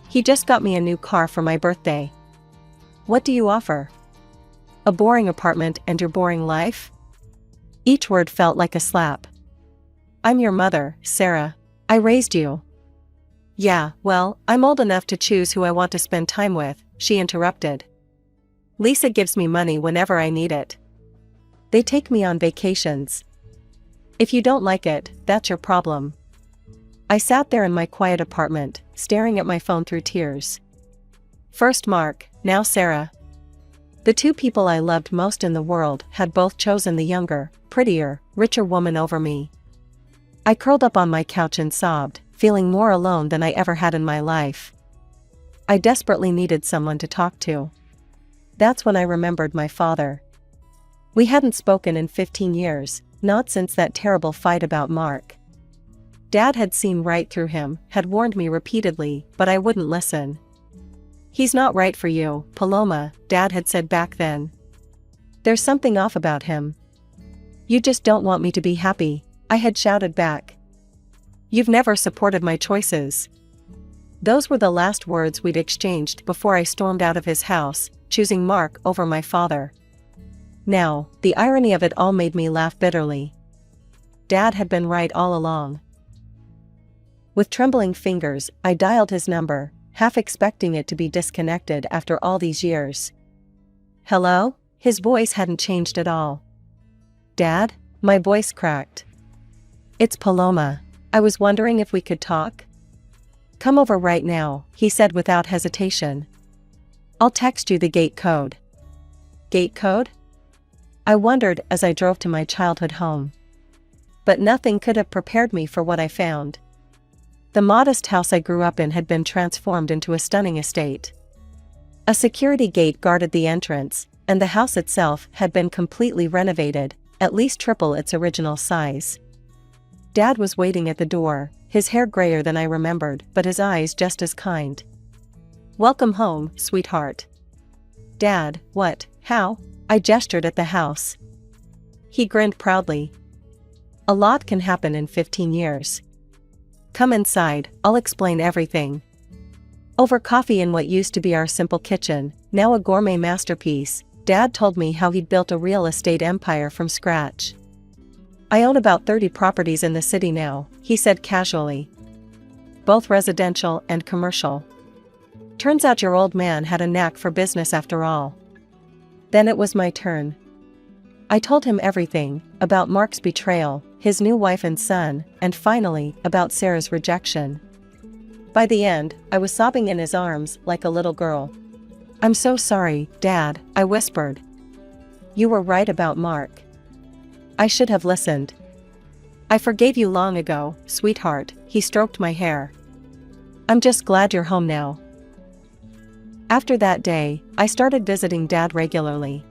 Speaker 2: He just got me a new car for my birthday. What do you offer? A boring apartment and your boring life? Each word felt like a slap. I'm your mother, Sarah. I raised you. Yeah, well, I'm old enough to choose who I want to spend time with, she interrupted. Lisa gives me money whenever I need it. They take me on vacations. If you don't like it, that's your problem. I sat there in my quiet apartment, staring at my phone through tears. First Mark, now Sarah. The two people I loved most in the world had both chosen the younger, prettier, richer woman over me. I curled up on my couch and sobbed, feeling more alone than I ever had in my life. I desperately needed someone to talk to. That's when I remembered my father. We hadn't spoken in 15 years, not since that terrible fight about Mark. Dad had seen right through him, had warned me repeatedly, but I wouldn't listen. "He's not right for you, Paloma," Dad had said back then. "There's something off about him." "You just don't want me to be happy," I had shouted back. "You've never supported my choices." Those were the last words we'd exchanged before I stormed out of his house, choosing Mark over my father. Now, the irony of it all made me laugh bitterly. Dad had been right all along. With trembling fingers, I dialed his number, half expecting it to be disconnected after all these years. "Hello?" His voice hadn't changed at all. "Dad?" My voice cracked. "It's Paloma. I was wondering if we could talk." "Come over right now," he said without hesitation. "I'll text you the gate code." "Gate code?" I wondered as I drove to my childhood home. But nothing could have prepared me for what I found. The modest house I grew up in had been transformed into a stunning estate. A security gate guarded the entrance, and the house itself had been completely renovated, at least triple its original size. Dad was waiting at the door, his hair grayer than I remembered, but his eyes just as kind. "Welcome home, sweetheart." "Dad, what, how?" I gestured at the house. He grinned proudly. "A lot can happen in 15 years. Come inside, I'll explain everything." Over coffee in what used to be our simple kitchen, now a gourmet masterpiece, Dad told me how he'd built a real estate empire from scratch. "I own about 30 properties in the city now," he said casually. "Both residential and commercial. Turns out your old man had a knack for business after all." Then it was my turn. I told him everything, about Mark's betrayal, his new wife and son, and finally, about Sarah's rejection. By the end, I was sobbing in his arms like a little girl. "I'm so sorry, Dad," I whispered. "You were right about Mark. I should have listened." "I forgave you long ago, sweetheart," he stroked my hair. "I'm just glad you're home now." After that day, I started visiting Dad regularly.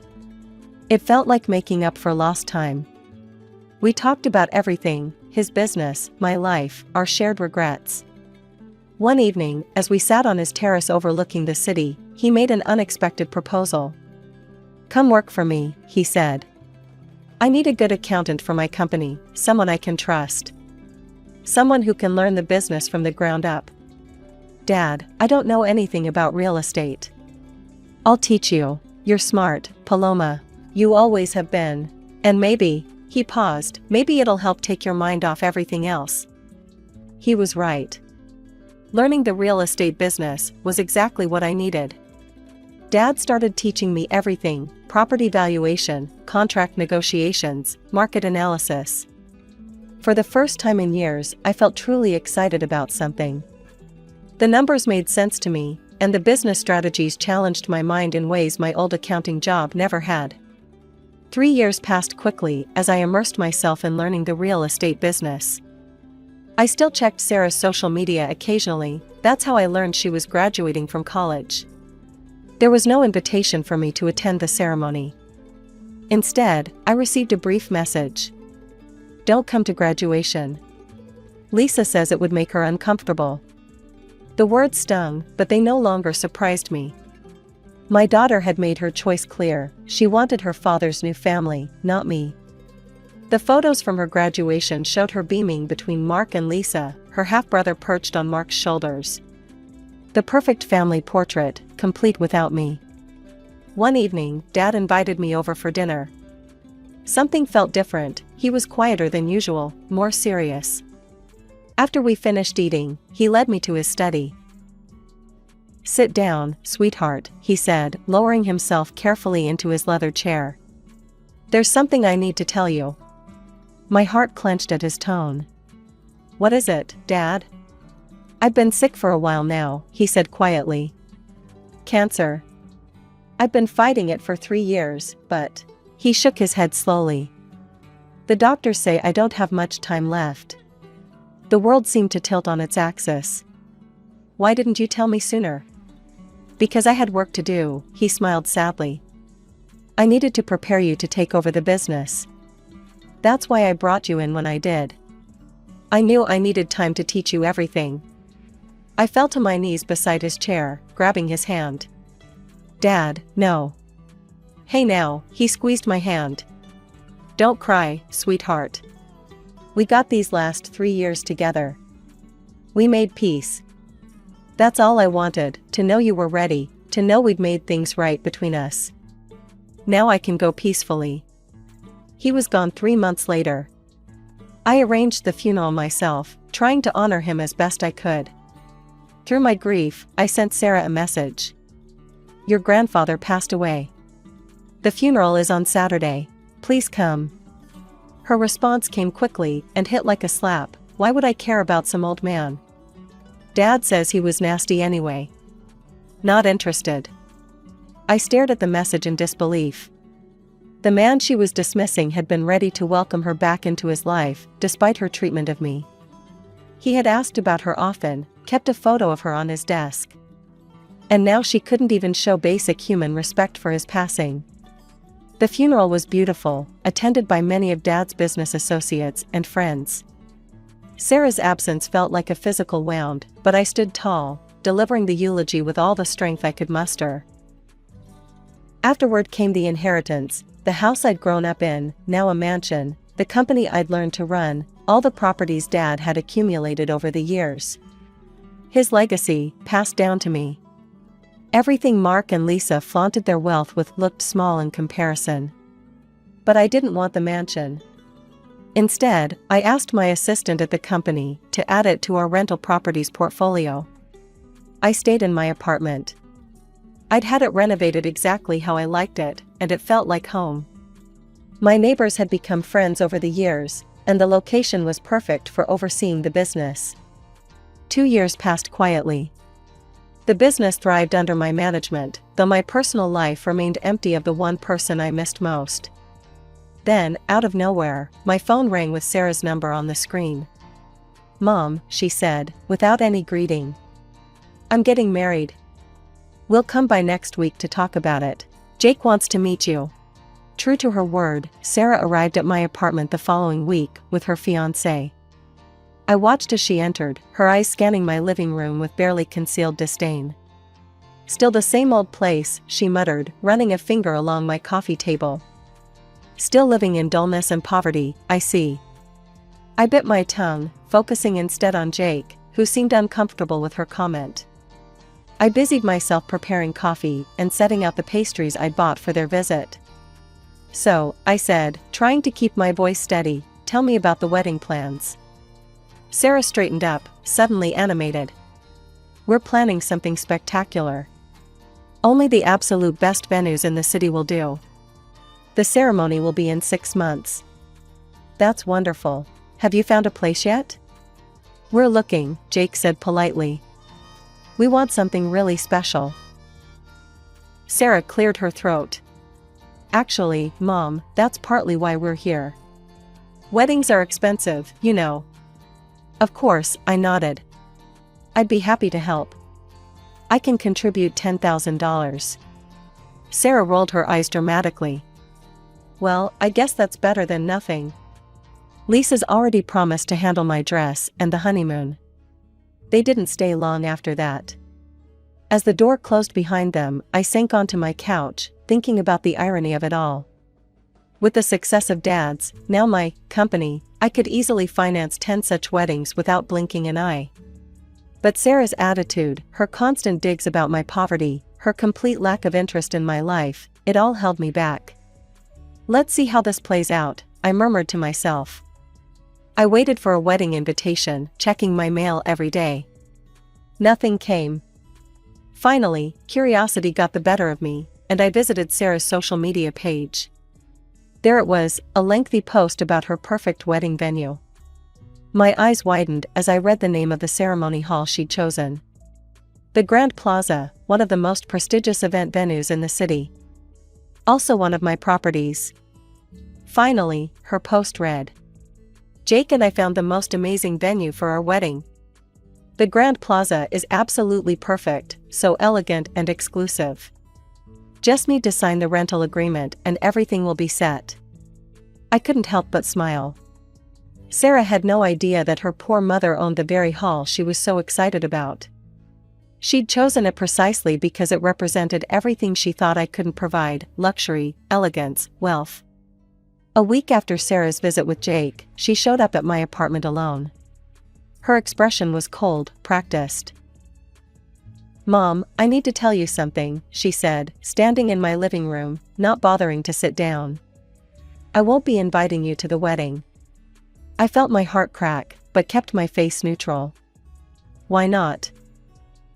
Speaker 2: It felt like making up for lost time. We talked about everything, his business, my life, our shared regrets. One evening, as we sat on his terrace overlooking the city, he made an unexpected proposal. "Come work for me," he said. "I need a good accountant for my company, someone I can trust. Someone who can learn the business from the ground up." "Dad, I don't know anything about real estate." "I'll teach you. You're smart, Paloma. You always have been. And maybe," he paused, "maybe it'll help take your mind off everything else." He was right. Learning the real estate business was exactly what I needed. Dad started teaching me everything: property valuation, contract negotiations, market analysis. For the first time in years, I felt truly excited about something. The numbers made sense to me, and the business strategies challenged my mind in ways my old accounting job never had. 3 years passed quickly as I immersed myself in learning the real estate business. I still checked Sarah's social media occasionally. That's how I learned she was graduating from college. There was no invitation for me to attend the ceremony. Instead, I received a brief message. "Don't come to graduation. Lisa says it would make her uncomfortable." The words stung, but they no longer surprised me. My daughter had made her choice clear. She wanted her father's new family, not me. The photos from her graduation showed her beaming between Mark and Lisa, her half-brother perched on Mark's shoulders. The perfect family portrait, complete without me. One evening, Dad invited me over for dinner. Something felt different. He was quieter than usual, more serious. After we finished eating, he led me to his study. "Sit down, sweetheart," he said, lowering himself carefully into his leather chair. "There's something I need to tell you." My heart clenched at his tone. "What is it, Dad?" "I've been sick for a while now," he said quietly. "Cancer. I've been fighting it for 3 years, but..." He shook his head slowly. "The doctors say I don't have much time left." The world seemed to tilt on its axis. "Why didn't you tell me sooner?" "Because I had work to do," he smiled sadly. "I needed to prepare you to take over the business. That's why I brought you in when I did." I knew I needed time to teach you everything. I fell to my knees beside his chair, grabbing his hand. Dad, no. Hey now, he squeezed my hand. Don't cry, sweetheart. We got these last 3 years together. We made peace. That's all I wanted, to know you were ready, to know we'd made things right between us. Now I can go peacefully. He was gone 3 months later. I arranged the funeral myself, trying to honor him as best I could. Through my grief, I sent Sarah a message. Your grandfather passed away. The funeral is on Saturday. Please come. Her response came quickly and hit like a slap. Why would I care about some old man? Dad says he was nasty anyway. Not interested. I stared at the message in disbelief. The man she was dismissing had been ready to welcome her back into his life, despite her treatment of me. He had asked about her often, kept a photo of her on his desk. And now she couldn't even show basic human respect for his passing. The funeral was beautiful, attended by many of Dad's business associates and friends. Sarah's absence felt like a physical wound, but I stood tall, delivering the eulogy with all the strength I could muster. Afterward came the inheritance, the house I'd grown up in, now a mansion, the company I'd learned to run, all the properties Dad had accumulated over the years. His legacy, passed down to me. Everything Mark and Lisa flaunted their wealth with looked small in comparison. But I didn't want the mansion. Instead, I asked my assistant at the company to add it to our rental properties portfolio. I stayed in my apartment. I'd had it renovated exactly how I liked it, and it felt like home. My neighbors had become friends over the years, and the location was perfect for overseeing the business. 2 years passed quietly. The business thrived under my management, though my personal life remained empty of the one person I missed most. Then, out of nowhere, my phone rang with Sarah's number on the screen. Mom, she said, without any greeting. I'm getting married. We'll come by next week to talk about it. Jake wants to meet you. True to her word, Sarah arrived at my apartment the following week with her fiancé. I watched as she entered, her eyes scanning my living room with barely concealed disdain. Still the same old place, she muttered, running a finger along my coffee table. Still living in dullness and poverty, I see. I bit my tongue, focusing instead on Jake, who seemed uncomfortable with her comment. I busied myself preparing coffee and setting out the pastries I'd bought for their visit. So, I said, trying to keep my voice steady, tell me about the wedding plans. Sarah straightened up, suddenly animated. We're planning something spectacular. Only the absolute best venues in the city will do. The ceremony will be in 6 months. That's wonderful. Have you found a place yet? We're looking, Jake said politely. We want something really special. Sarah cleared her throat. Actually, Mom, that's partly why we're here. Weddings are expensive, you know. Of course, I nodded. I'd be happy to help. I can contribute $10,000. Sarah rolled her eyes dramatically. Well, I guess that's better than nothing. Lisa's already promised to handle my dress and the honeymoon. They didn't stay long after that. As the door closed behind them, I sank onto my couch, thinking about the irony of it all. With the success of Dad's, now my company, I could easily finance 10 such weddings without blinking an eye. But Sarah's attitude, her constant digs about my poverty, her complete lack of interest in my life, it all held me back. Let's see how this plays out, I murmured to myself. I waited for a wedding invitation, checking my mail every day. Nothing came. Finally, curiosity got the better of me, and I visited Sarah's social media page. There it was, a lengthy post about her perfect wedding venue. My eyes widened as I read the name of the ceremony hall she'd chosen. The Grand Plaza, one of the most prestigious event venues in the city. Also one of my properties. Finally, her post read. Jake and I found the most amazing venue for our wedding. The Grand Plaza is absolutely perfect, so elegant and exclusive. Just need to sign the rental agreement and everything will be set. I couldn't help but smile. Sarah had no idea that her poor mother owned the very hall she was so excited about. She'd chosen it precisely because it represented everything she thought I couldn't provide: luxury, elegance, wealth. A week after Sarah's visit with Jake, she showed up at my apartment alone. Her expression was cold, practiced. "Mom, I need to tell you something," she said, standing in my living room, not bothering to sit down. "I won't be inviting you to the wedding." I felt my heart crack, but kept my face neutral. "Why not?"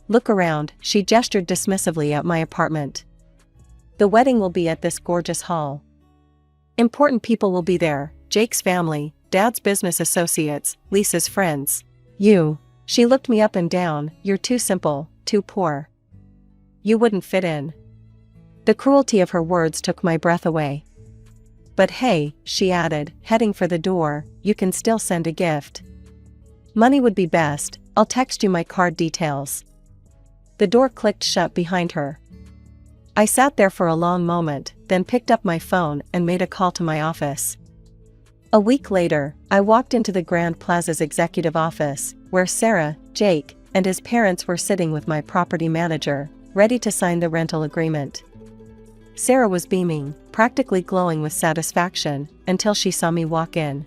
Speaker 2: "Look around," she gestured dismissively at my apartment. "The wedding will be at this gorgeous hall. Important people will be there: Jake's family, Dad's business associates, Lisa's friends. You." She looked me up and down. "You're too simple, too poor. You wouldn't fit in." The cruelty of her words took my breath away. "But hey," she added, heading for the door, "you can still send a gift." "Money would be best. I'll text you my card details." The door clicked shut behind her. I sat there for a long moment, then picked up my phone and made a call to my office. A week later, I walked into the Grand Plaza's executive office, where Sarah, Jake, and his parents were sitting with my property manager, ready to sign the rental agreement. Sarah was beaming, practically glowing with satisfaction, until she saw me walk in.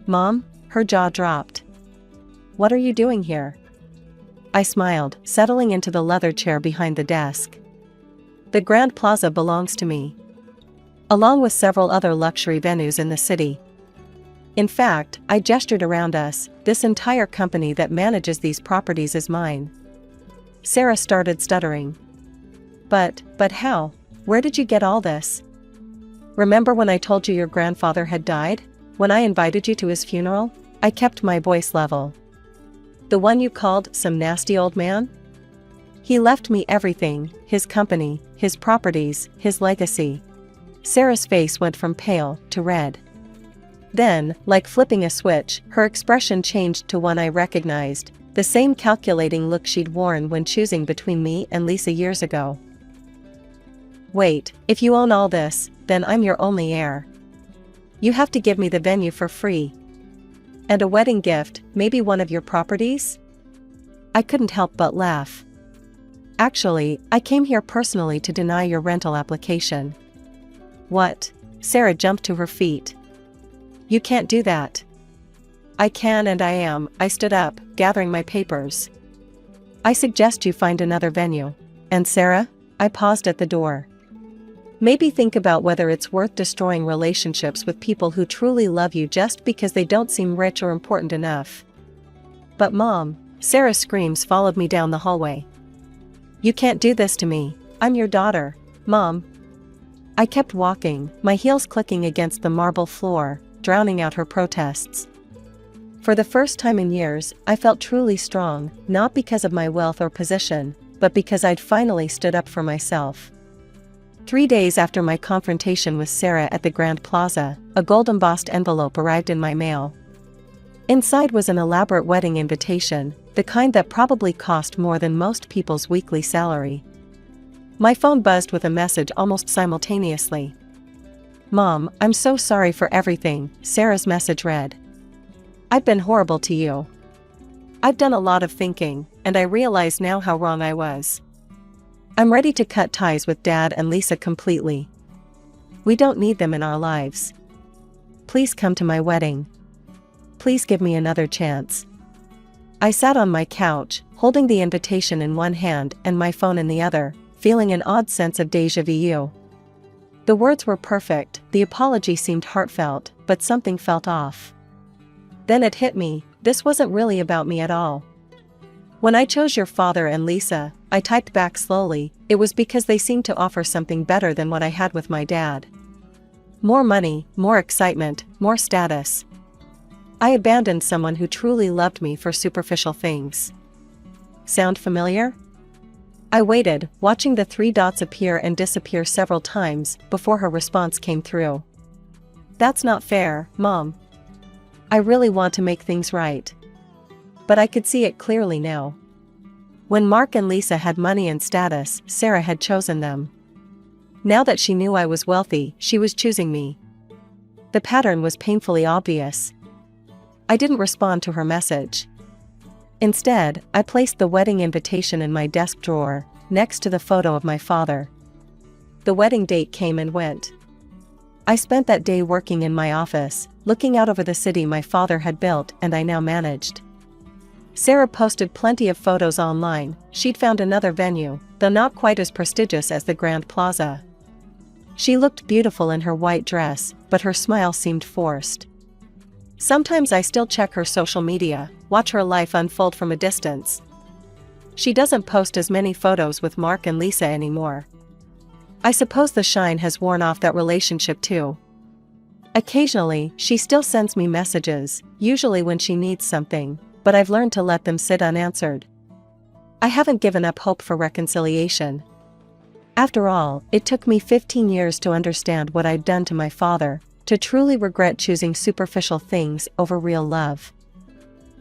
Speaker 2: "Mom?" Her jaw dropped. "What are you doing here?" I smiled, settling into the leather chair behind the desk. "The Grand Plaza belongs to me, along with several other luxury venues in the city. In fact," I gestured around us, "this entire company that manages these properties is mine." Sarah started stuttering. But how? Where did you get all this?" "Remember when I told you your grandfather had died? When I invited you to his funeral?" I kept my voice level. "The one you called some nasty old man? He left me everything: his company, his properties, his legacy." Sarah's face went from pale to red. Then, like flipping a switch, her expression changed to one I recognized, the same calculating look she'd worn when choosing between me and Lisa years ago. "Wait, if you own all this, then I'm your only heir. You have to give me the venue for free. And a wedding gift, maybe one of your properties?" I couldn't help but laugh. "Actually, I came here personally to deny your rental application." "What?" Sarah jumped to her feet. "You can't do that." "I can and I am." I stood up, gathering my papers. "I suggest you find another venue. And Sarah?" I paused at the door. "Maybe think about whether it's worth destroying relationships with people who truly love you just because they don't seem rich or important enough." "But Mom," Sarah's screams followed me down the hallway. "You can't do this to me. I'm your daughter, Mom." I kept walking, my heels clicking against the marble floor, drowning out her protests. For the first time in years, I felt truly strong, not because of my wealth or position, but because I'd finally stood up for myself. 3 days after my confrontation with Sarah at the Grand Plaza, a gold-embossed envelope arrived in my mail. Inside was an elaborate wedding invitation, the kind that probably cost more than most people's weekly salary. My phone buzzed with a message almost simultaneously. "Mom, I'm so sorry for everything," Sarah's message read. "I've been horrible to you. I've done a lot of thinking, and I realize now how wrong I was. I'm ready to cut ties with Dad and Lisa completely. We don't need them in our lives. Please come to my wedding. Please give me another chance." I sat on my couch, holding the invitation in one hand and my phone in the other, feeling an odd sense of déjà vu. The words were perfect, the apology seemed heartfelt, but something felt off. Then it hit me, this wasn't really about me at all. "When I chose your father and Lisa," I typed back slowly, "it was because they seemed to offer something better than what I had with my dad. More money, more excitement, more status. I abandoned someone who truly loved me for superficial things." Sound familiar? I waited, watching the 3 dots appear and disappear several times before her response came through. "That's not fair, Mom. I really want to make things right." But I could see it clearly now. When Mark and Lisa had money and status, Sarah had chosen them. Now that she knew I was wealthy, she was choosing me. The pattern was painfully obvious. I didn't respond to her message. Instead, I placed the wedding invitation in my desk drawer, next to the photo of my father. The wedding date came and went. I spent that day working in my office, looking out over the city my father had built and I now managed. Sarah posted plenty of photos online. She'd found another venue, though not quite as prestigious as the Grand Plaza. She looked beautiful in her white dress, but her smile seemed forced. Sometimes I still check her social media, watch her life unfold from a distance. She doesn't post as many photos with Mark and Lisa anymore. I suppose the shine has worn off that relationship too. Occasionally, she still sends me messages, usually when she needs something, but I've learned to let them sit unanswered. I haven't given up hope for reconciliation. After all, it took me 15 years to understand what I'd done to my father, to truly regret choosing superficial things over real love.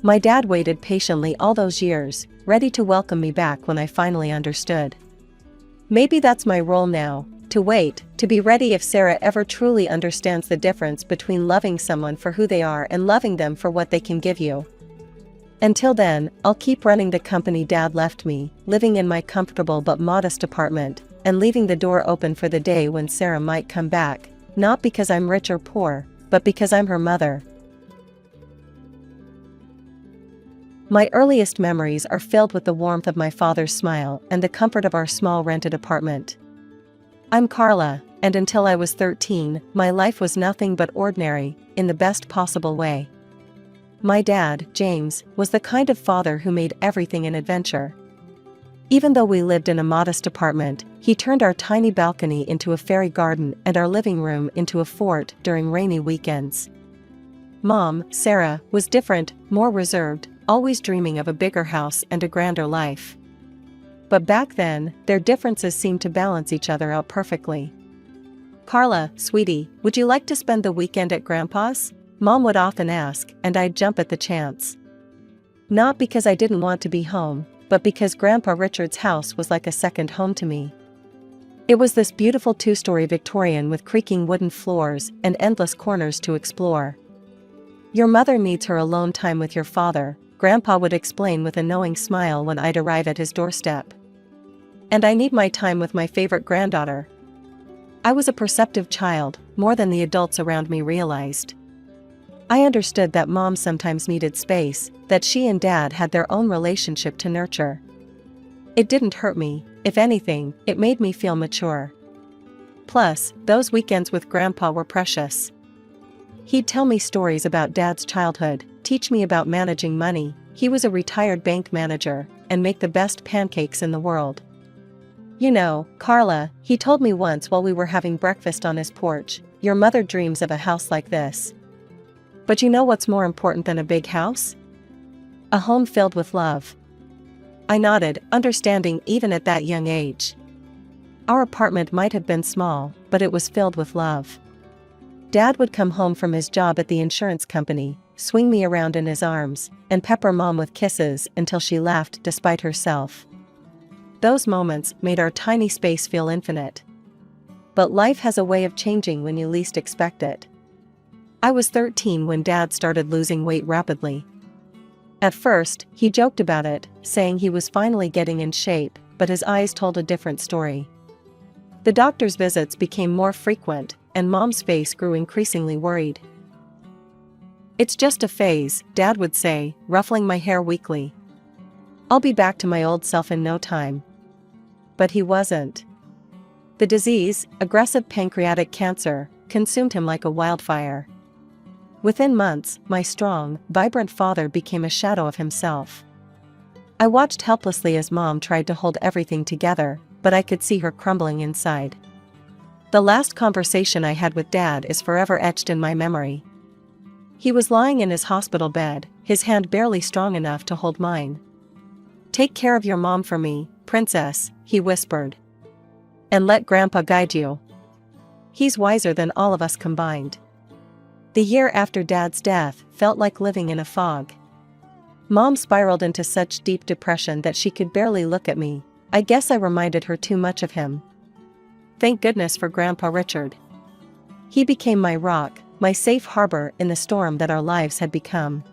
Speaker 2: My dad waited patiently all those years, ready to welcome me back when I finally understood. Maybe that's my role now, to wait, to be ready if Sarah ever truly understands the difference between loving someone for who they are and loving them for what they can give you. Until then, I'll keep running the company Dad left me, living in my comfortable but modest apartment, and leaving the door open for the day when Sarah might come back, not because I'm rich or poor, but because I'm her mother. My earliest memories are filled with the warmth of my father's smile and the comfort of our small rented apartment. I'm Carla, and until I was 13, my life was nothing but ordinary, in the best possible way. My dad, James, was the kind of father who made everything an adventure. Even though we lived in a modest apartment, he turned our tiny balcony into a fairy garden and our living room into a fort during rainy weekends. Mom, Sarah, was different, more reserved, always dreaming of a bigger house and a grander life. But back then, their differences seemed to balance each other out perfectly. "Carla, sweetie, would you like to spend the weekend at Grandpa's?" Mom would often ask, and I'd jump at the chance. Not because I didn't want to be home, but because Grandpa Richard's house was like a second home to me. It was this beautiful two-story Victorian with creaking wooden floors and endless corners to explore. "Your mother needs her alone time with your father," Grandpa would explain with a knowing smile when I'd arrive at his doorstep. "And I need my time with my favorite granddaughter." I was a perceptive child, more than the adults around me realized. I understood that Mom sometimes needed space, that she and Dad had their own relationship to nurture. It didn't hurt me, if anything, it made me feel mature. Plus, those weekends with Grandpa were precious. He'd tell me stories about Dad's childhood, teach me about managing money, he was a retired bank manager, and make the best pancakes in the world. "You know, Carla," he told me once while we were having breakfast on his porch, "your mother dreams of a house like this. But you know what's more important than a big house? A home filled with love." I nodded, understanding even at that young age. Our apartment might have been small, but it was filled with love. Dad would come home from his job at the insurance company, swing me around in his arms, and pepper Mom with kisses until she laughed despite herself. Those moments made our tiny space feel infinite. But life has a way of changing when you least expect it. I was 13 when Dad started losing weight rapidly. At first, he joked about it, saying he was finally getting in shape, but his eyes told a different story. The doctor's visits became more frequent, and Mom's face grew increasingly worried. "It's just a phase," Dad would say, ruffling my hair weakly. "I'll be back to my old self in no time." But he wasn't. The disease, aggressive pancreatic cancer, consumed him like a wildfire. Within months, my strong, vibrant father became a shadow of himself. I watched helplessly as Mom tried to hold everything together, but I could see her crumbling inside. The last conversation I had with Dad is forever etched in my memory. He was lying in his hospital bed, his hand barely strong enough to hold mine. "Take care of your mom for me, princess," he whispered. "And let Grandpa guide you. He's wiser than all of us combined." The year after Dad's death felt like living in a fog. Mom spiraled into such deep depression that she could barely look at me. I guess I reminded her too much of him. Thank goodness for Grandpa Richard. He became my rock, my safe harbor in the storm that our lives had become.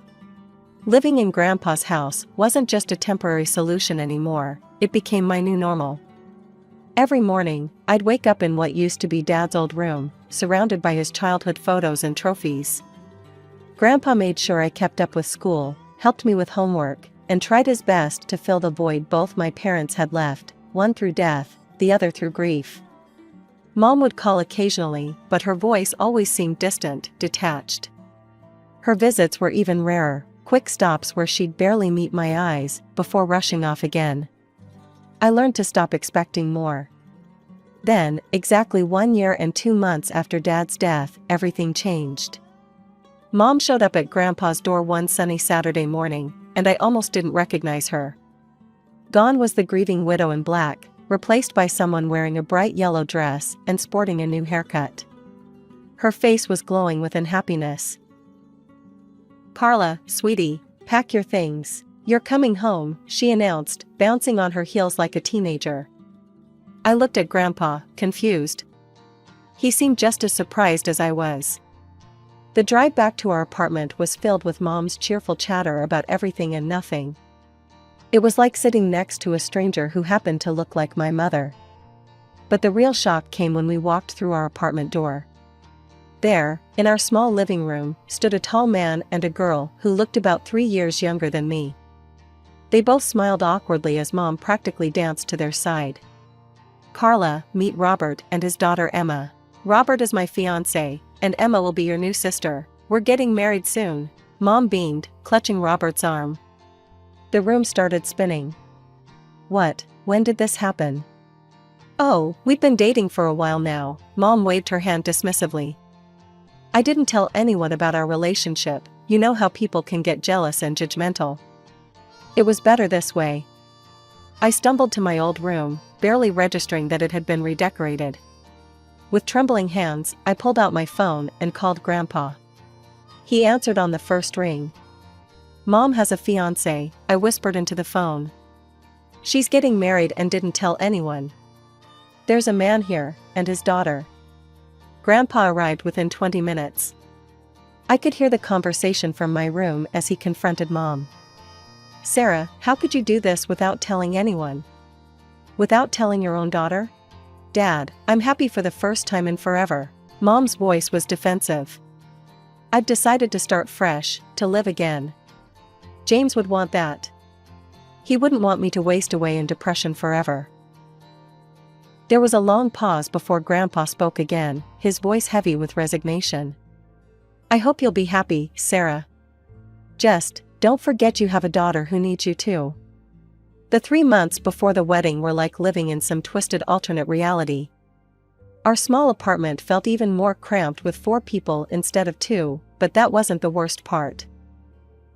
Speaker 2: Living in Grandpa's house wasn't just a temporary solution anymore, it became my new normal. Every morning, I'd wake up in what used to be Dad's old room, surrounded by his childhood photos and trophies. Grandpa made sure I kept up with school, helped me with homework, and tried his best to fill the void both my parents had left, one through death, the other through grief. Mom would call occasionally, but her voice always seemed distant, detached. Her visits were even rarer, quick stops where she'd barely meet my eyes, before rushing off again. I learned to stop expecting more. Then, exactly 1 year and 2 months after Dad's death, everything changed. Mom showed up at Grandpa's door one sunny Saturday morning, and I almost didn't recognize her. Gone was the grieving widow in black, replaced by someone wearing a bright yellow dress and sporting a new haircut. Her face was glowing with unhappiness. "Carla, sweetie, pack your things. You're coming home," she announced, bouncing on her heels like a teenager. I looked at Grandpa, confused. He seemed just as surprised as I was. The drive back to our apartment was filled with Mom's cheerful chatter about everything and nothing. It was like sitting next to a stranger who happened to look like my mother. But the real shock came when we walked through our apartment door. There, in our small living room, stood a tall man and a girl who looked about 3 years younger than me. They both smiled awkwardly as Mom practically danced to their side. "Carla, meet Robert and his daughter Emma. Robert is my fiancé, and Emma will be your new sister. We're getting married soon," Mom beamed, clutching Robert's arm. The room started spinning. "What? When did this happen?" "Oh, we've been dating for a while now," Mom waved her hand dismissively. "I didn't tell anyone about our relationship. You know how people can get jealous and judgmental. It was better this way." I stumbled to my old room, barely registering that it had been redecorated. With trembling hands, I pulled out my phone and called Grandpa. He answered on the first ring. "Mom has a fiancé," I whispered into the phone. "She's getting married and didn't tell anyone. There's a man here, and his daughter." Grandpa arrived within 20 minutes. I could hear the conversation from my room as he confronted Mom. "Sarah, how could you do this without telling anyone? Without telling your own daughter?" "Dad, I'm happy for the first time in forever." Mom's voice was defensive. "I've decided to start fresh, to live again. James would want that. He wouldn't want me to waste away in depression forever." There was a long pause before Grandpa spoke again, his voice heavy with resignation. "I hope you'll be happy, Sarah. Just, don't forget you have a daughter who needs you too." The 3 months before the wedding were like living in some twisted alternate reality. Our small apartment felt even more cramped with 4 people instead of 2, but that wasn't the worst part.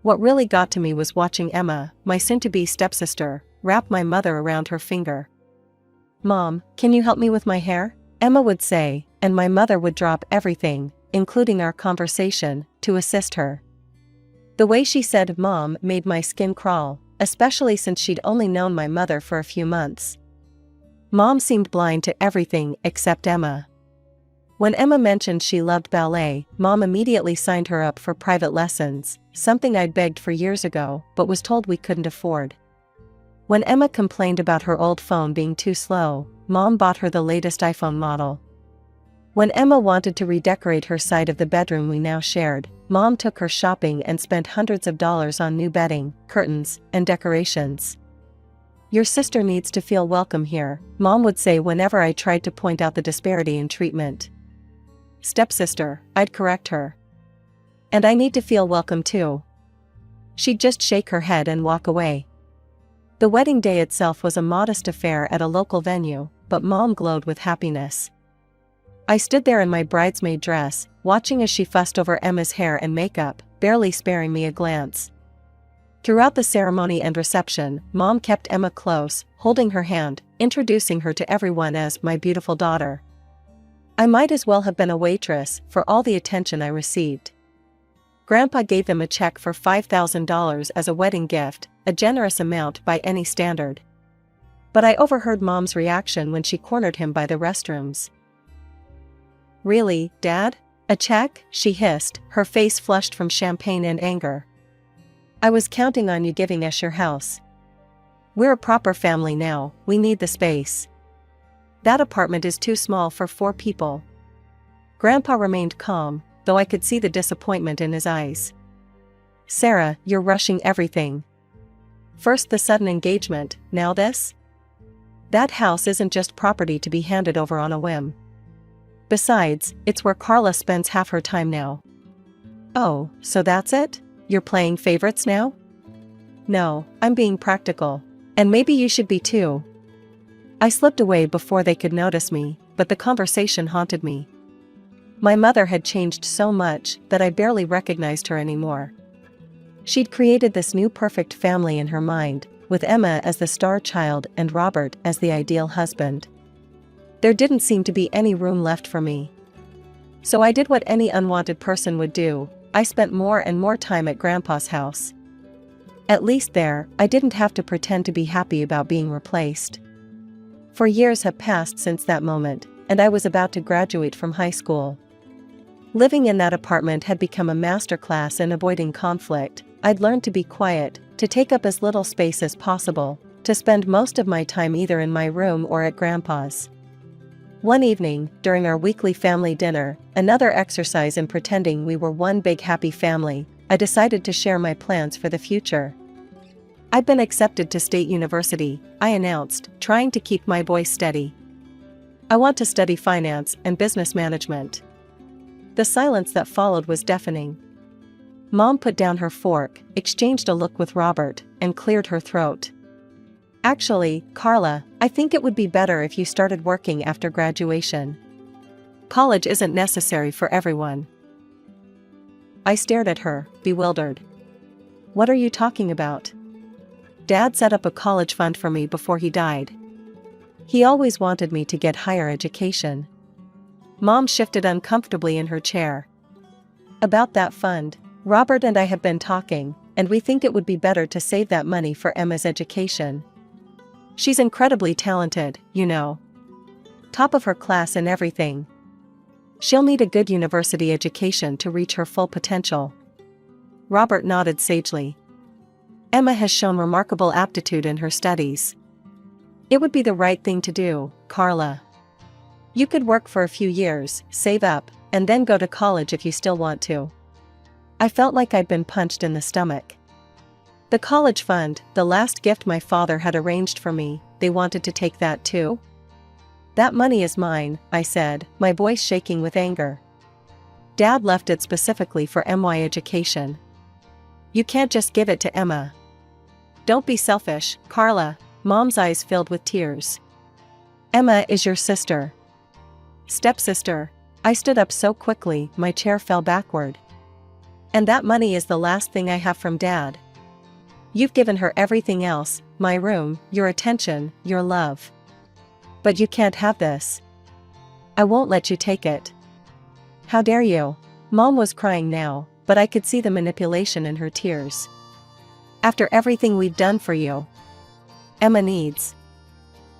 Speaker 2: What really got to me was watching Emma, my soon-to-be stepsister, wrap my mother around her finger. "Mom, can you help me with my hair?" Emma would say, and my mother would drop everything, including our conversation, to assist her. The way she said "Mom" made my skin crawl, especially since she'd only known my mother for a few months. Mom seemed blind to everything except Emma. When Emma mentioned she loved ballet, Mom immediately signed her up for private lessons, something I'd begged for years ago, but was told we couldn't afford. When Emma complained about her old phone being too slow, Mom bought her the latest iPhone model. When Emma wanted to redecorate her side of the bedroom we now shared, Mom took her shopping and spent hundreds of dollars on new bedding, curtains, and decorations. "Your sister needs to feel welcome here," Mom would say whenever I tried to point out the disparity in treatment. "Stepsister," I'd correct her. "And I need to feel welcome too." She'd just shake her head and walk away. The wedding day itself was a modest affair at a local venue, but Mom glowed with happiness. I stood there in my bridesmaid dress, watching as she fussed over Emma's hair and makeup, barely sparing me a glance. Throughout the ceremony and reception, Mom kept Emma close, holding her hand, introducing her to everyone as "my beautiful daughter." I might as well have been a waitress for all the attention I received. Grandpa gave them a check for $5,000 as a wedding gift, a generous amount by any standard. But I overheard Mom's reaction when she cornered him by the restrooms. "Really, Dad? A check?" she hissed, her face flushed from champagne and anger. I was counting on you giving us your house. We're a proper family now, we need the space. That apartment is too small for 4 people. Grandpa remained calm, though I could see the disappointment in his eyes. Sarah, you're rushing everything. First the sudden engagement, now this? That house isn't just property to be handed over on a whim. Besides, it's where Carla spends half her time now. Oh, so that's it? You're playing favorites now? No, I'm being practical. And maybe you should be too. I slipped away before they could notice me, but the conversation haunted me. My mother had changed so much that I barely recognized her anymore. She'd created this new perfect family in her mind, with Emma as the star child and Robert as the ideal husband. There didn't seem to be any room left for me. So I did what any unwanted person would do. I spent more and more time at Grandpa's house. At least there, I didn't have to pretend to be happy about being replaced. For years have passed since that moment, and I was about to graduate from high school. Living in that apartment had become a masterclass in avoiding conflict. I'd learned to be quiet, to take up as little space as possible, to spend most of my time either in my room or at Grandpa's. One evening, during our weekly family dinner, another exercise in pretending we were one big happy family, I decided to share my plans for the future. I'd been accepted to State University, I announced, trying to keep my voice steady. I want to study finance and business management. The silence that followed was deafening. Mom put down her fork, exchanged a look with Robert, and cleared her throat. Actually, Carla, I think it would be better if you started working after graduation. College isn't necessary for everyone. I stared at her, bewildered. What are you talking about? Dad set up a college fund for me before he died. He always wanted me to get higher education. Mom shifted uncomfortably in her chair. About that fund, Robert and I have been talking, and we think it would be better to save that money for Emma's education. She's incredibly talented, you know. Top of her class in everything. She'll need a good university education to reach her full potential. Robert nodded sagely. Emma has shown remarkable aptitude in her studies. It would be the right thing to do, Carla. You could work for a few years, save up, and then go to college if you still want to. I felt like I'd been punched in the stomach. The college fund, the last gift my father had arranged for me, they wanted to take that too? That money is mine, I said, my voice shaking with anger. Dad left it specifically for MY education. You can't just give it to Emma. Don't be selfish, Carla. Mom's eyes filled with tears. Emma is your sister. Stepsister. I stood up so quickly, my chair fell backward. And that money is the last thing I have from Dad. You've given her everything else, my room, your attention, your love. But you can't have this. I won't let you take it. How dare you? Mom was crying now, but I could see the manipulation in her tears. After everything we've done for you. Emma needs.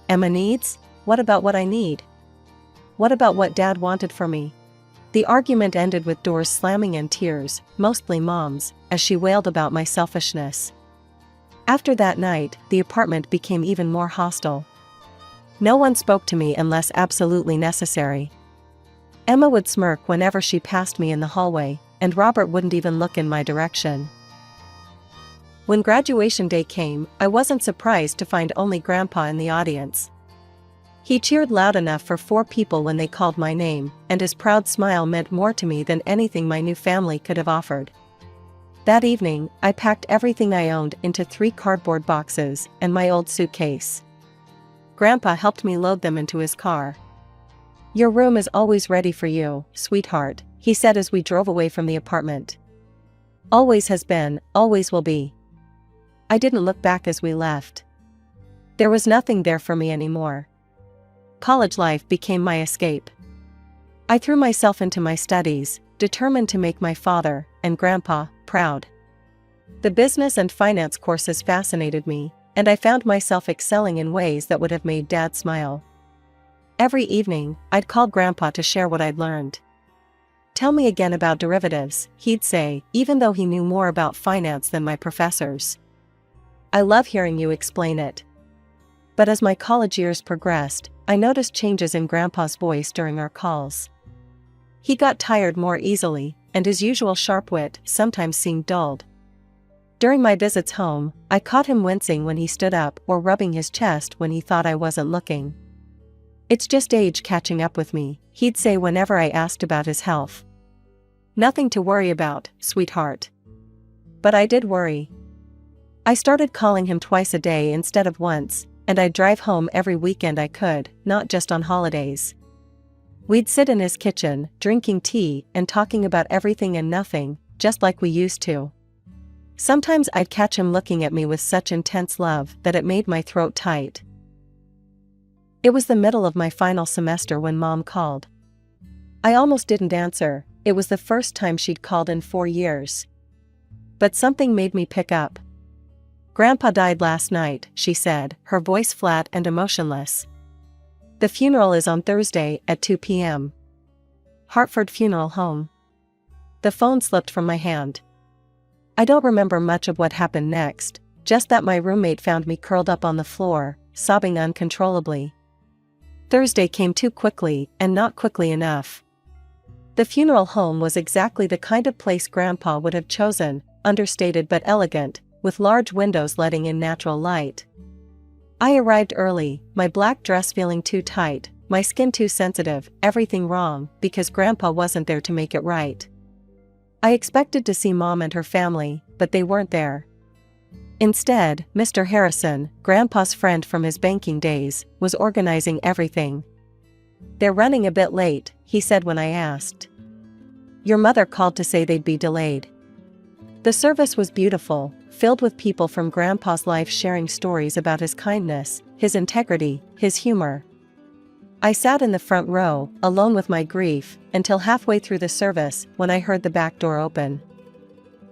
Speaker 2: Emma needs? What about what I need? What about what Dad wanted for me? The argument ended with doors slamming and tears, mostly Mom's, as she wailed about my selfishness. After that night, the apartment became even more hostile. No one spoke to me unless absolutely necessary. Emma would smirk whenever she passed me in the hallway, and Robert wouldn't even look in my direction. When graduation day came, I wasn't surprised to find only Grandpa in the audience. He cheered loud enough for 4 people when they called my name, and his proud smile meant more to me than anything my new family could have offered. That evening, I packed everything I owned into 3 cardboard boxes and my old suitcase. Grandpa helped me load them into his car. Your room is always ready for you, sweetheart, he said as we drove away from the apartment. Always has been, always will be. I didn't look back as we left. There was nothing there for me anymore. College life became my escape. I threw myself into my studies, determined to make my father and Grandpa proud. The business and finance courses fascinated me, and I found myself excelling in ways that would have made Dad smile. Every evening, I'd call Grandpa to share what I'd learned. "Tell me again about derivatives," he'd say, even though he knew more about finance than my professors. "I love hearing you explain it." But as my college years progressed, I noticed changes in Grandpa's voice during our calls. He got tired more easily, and his usual sharp wit sometimes seemed dulled. During my visits home, I caught him wincing when he stood up or rubbing his chest when he thought I wasn't looking. "It's just age catching up with me," he'd say whenever I asked about his health. "Nothing to worry about, sweetheart." But I did worry. I started calling him twice a day instead of once, and I'd drive home every weekend I could, not just on holidays. We'd sit in his kitchen, drinking tea and talking about everything and nothing, just like we used to. Sometimes I'd catch him looking at me with such intense love that it made my throat tight. It was the middle of my final semester when Mom called. I almost didn't answer. It was the first time she'd called in 4 years. But something made me pick up. "Grandpa died last night," she said, her voice flat and emotionless. "The funeral is on Thursday at 2 p.m. Hartford Funeral Home." The phone slipped from my hand. I don't remember much of what happened next, just that my roommate found me curled up on the floor, sobbing uncontrollably. Thursday came too quickly, and not quickly enough. The funeral home was exactly the kind of place Grandpa would have chosen, understated but elegant, with large windows letting in natural light. I arrived early, my black dress feeling too tight, my skin too sensitive, everything wrong, because Grandpa wasn't there to make it right. I expected to see Mom and her family, but they weren't there. Instead, Mr. Harrison, Grandpa's friend from his banking days, was organizing everything. "They're running a bit late," he said when I asked. "Your mother called to say they'd be delayed." The service was beautiful, filled with people from Grandpa's life sharing stories about his kindness, his integrity, his humor. I sat in the front row, alone with my grief, until halfway through the service when I heard the back door open.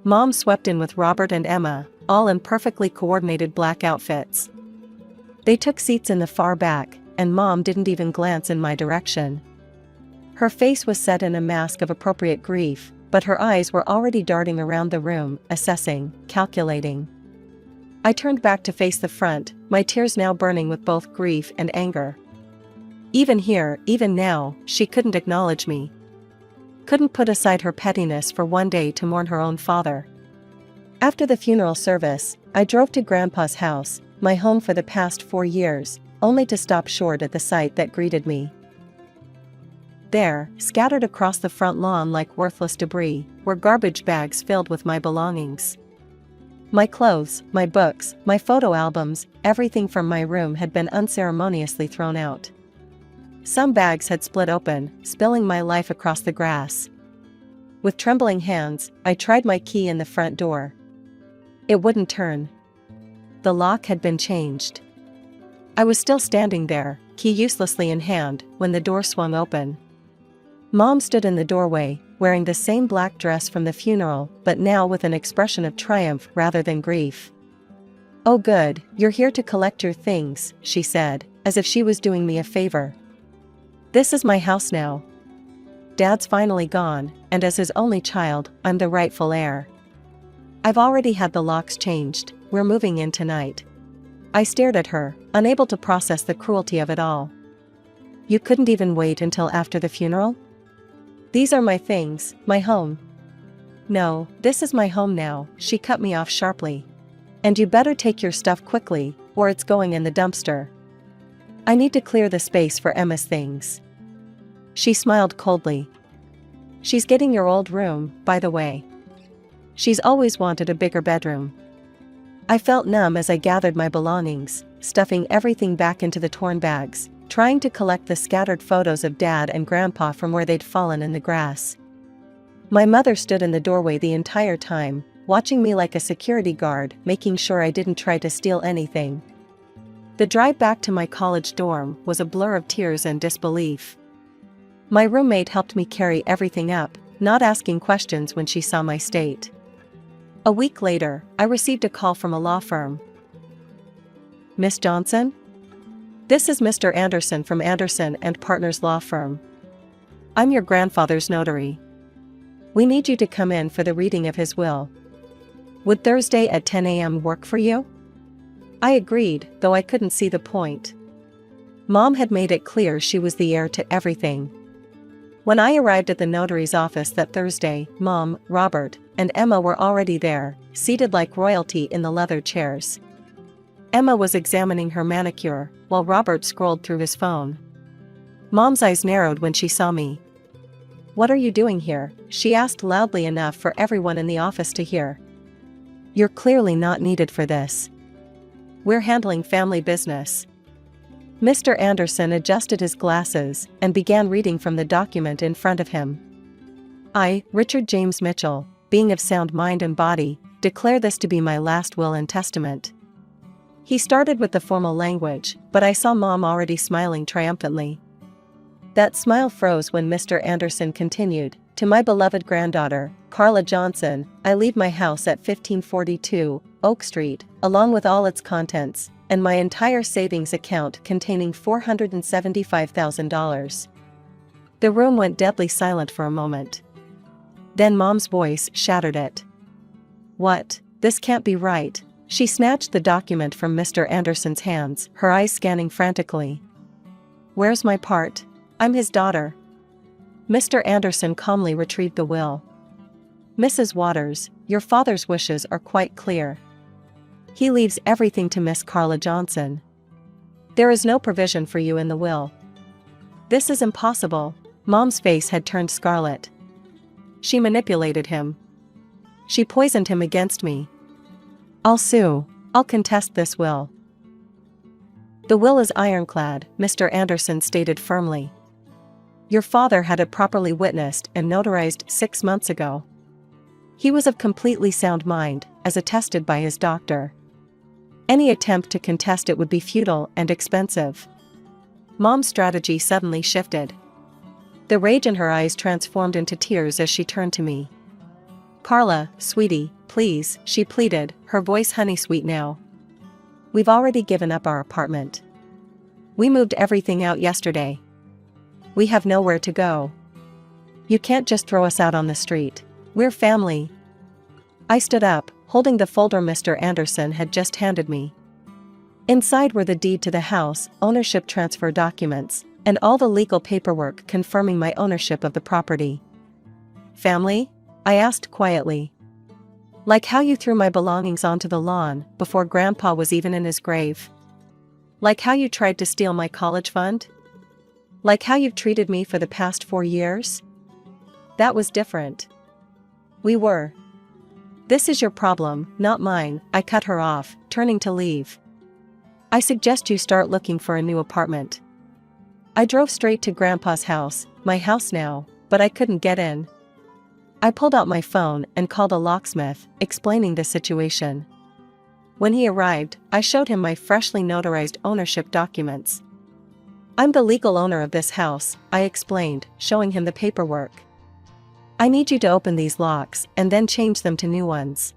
Speaker 2: Mom swept in with Robert and Emma, all in perfectly coordinated black outfits. They took seats in the far back, and Mom didn't even glance in my direction. Her face was set in a mask of appropriate grief, but her eyes were already darting around the room, assessing, calculating. I turned back to face the front, my tears now burning with both grief and anger. Even here, even now, she couldn't acknowledge me. Couldn't put aside her pettiness for one day to mourn her own father. After the funeral service, I drove to Grandpa's house, my home for the past 4 years, only to stop short at the sight that greeted me. There, scattered across the front lawn like worthless debris, were garbage bags filled with my belongings. My clothes, my books, my photo albums, everything from my room had been unceremoniously thrown out. Some bags had split open, spilling my life across the grass. With trembling hands, I tried my key in the front door. It wouldn't turn. The lock had been changed. I was still standing there, key uselessly in hand, when the door swung open. Mom stood in the doorway, wearing the same black dress from the funeral, but now with an expression of triumph rather than grief. "Oh good, you're here to collect your things," she said, as if she was doing me a favor. "This is my house now. Dad's finally gone, and as his only child, I'm the rightful heir. I've already had the locks changed, we're moving in tonight." I stared at her, unable to process the cruelty of it all. "You couldn't even wait until after the funeral?" "These are my things, my home." "No, this is my home now," she cut me off sharply. "And you better take your stuff quickly, or it's going in the dumpster. I need to clear the space for Emma's things." She smiled coldly. "She's getting your old room, by the way. She's always wanted a bigger bedroom." I felt numb as I gathered my belongings, stuffing everything back into the torn bags, trying to collect the scattered photos of Dad and Grandpa from where they'd fallen in the grass. My mother stood in the doorway the entire time, watching me like a security guard, making sure I didn't try to steal anything. The drive back to my college dorm was a blur of tears and disbelief. My roommate helped me carry everything up, not asking questions when she saw my state. A week later, I received a call from a law firm. "Miss Johnson? This is Mr. Anderson from Anderson and Partners Law Firm. I'm your grandfather's notary. We need you to come in for the reading of his will. Would Thursday at 10 a.m. work for you? I agreed, though I couldn't see the point. Mom had made it clear she was the heir to everything. When I arrived at the notary's office that Thursday, Mom, Robert, and Emma were already there, seated like royalty in the leather chairs. Emma was examining her manicure, while Robert scrolled through his phone. Mom's eyes narrowed when she saw me. "What are you doing here?" she asked loudly enough for everyone in the office to hear. "You're clearly not needed for this. We're handling family business." Mr. Anderson adjusted his glasses and began reading from the document in front of him. "I, Richard James Mitchell, being of sound mind and body, declare this to be my last will and testament." He started with the formal language, but I saw Mom already smiling triumphantly. That smile froze when Mr. Anderson continued, "To my beloved granddaughter, Carla Johnson, I leave my house at 1542 Oak Street, along with all its contents, and my entire savings account containing $475,000. The room went deadly silent for a moment. Then Mom's voice shattered it. "What? This can't be right." She snatched the document from Mr. Anderson's hands, her eyes scanning frantically. "Where's my part? I'm his daughter." Mr. Anderson calmly retrieved the will. "Mrs. Waters, your father's wishes are quite clear. He leaves everything to Miss Carla Johnson. There is no provision for you in the will." "This is impossible." Mom's face had turned scarlet. "She manipulated him. She poisoned him against me. I'll sue. I'll contest this will." "The will is ironclad," Mr. Anderson stated firmly. "Your father had it properly witnessed and notarized 6 months ago. He was of completely sound mind, as attested by his doctor. Any attempt to contest it would be futile and expensive." Mom's strategy suddenly shifted. The rage in her eyes transformed into tears as she turned to me. "Carla, sweetie, please," she pleaded, her voice honey-sweet now. "We've already given up our apartment. We moved everything out yesterday. We have nowhere to go. You can't just throw us out on the street. We're family." I stood up, holding the folder Mr. Anderson had just handed me. Inside were the deed to the house, ownership transfer documents, and all the legal paperwork confirming my ownership of the property. "Family?" I asked quietly. "Like how you threw my belongings onto the lawn before Grandpa was even in his grave? Like how you tried to steal my college fund? Like how you've treated me for the past 4 years? That was different. We were. This is your problem, not mine." I cut her off, turning to leave. "I suggest you start looking for a new apartment." I drove straight to Grandpa's house, my house now, but I couldn't get in. I pulled out my phone and called a locksmith, explaining the situation. When he arrived, I showed him my freshly notarized ownership documents. "I'm the legal owner of this house," I explained, showing him the paperwork. "I need you to open these locks and then change them to new ones.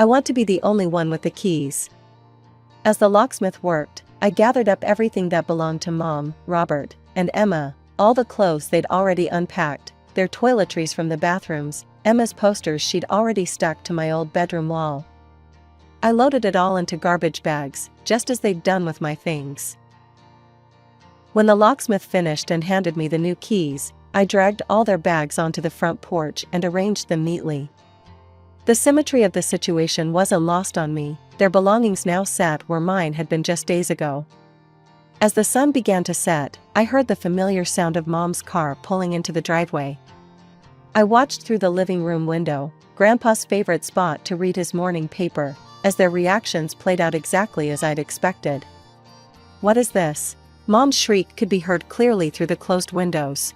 Speaker 2: I want to be the only one with the keys." As the locksmith worked, I gathered up everything that belonged to Mom, Robert, and Emma, all the clothes they'd already unpacked, their toiletries from the bathrooms, Emma's posters she'd already stuck to my old bedroom wall. I loaded it all into garbage bags, just as they'd done with my things. When the locksmith finished and handed me the new keys, I dragged all their bags onto the front porch and arranged them neatly. The symmetry of the situation wasn't lost on me. Their belongings now sat where mine had been just days ago. As the sun began to set, I heard the familiar sound of Mom's car pulling into the driveway. I watched through the living room window, Grandpa's favorite spot to read his morning paper, as their reactions played out exactly as I'd expected. "What is this?" Mom's shriek could be heard clearly through the closed windows.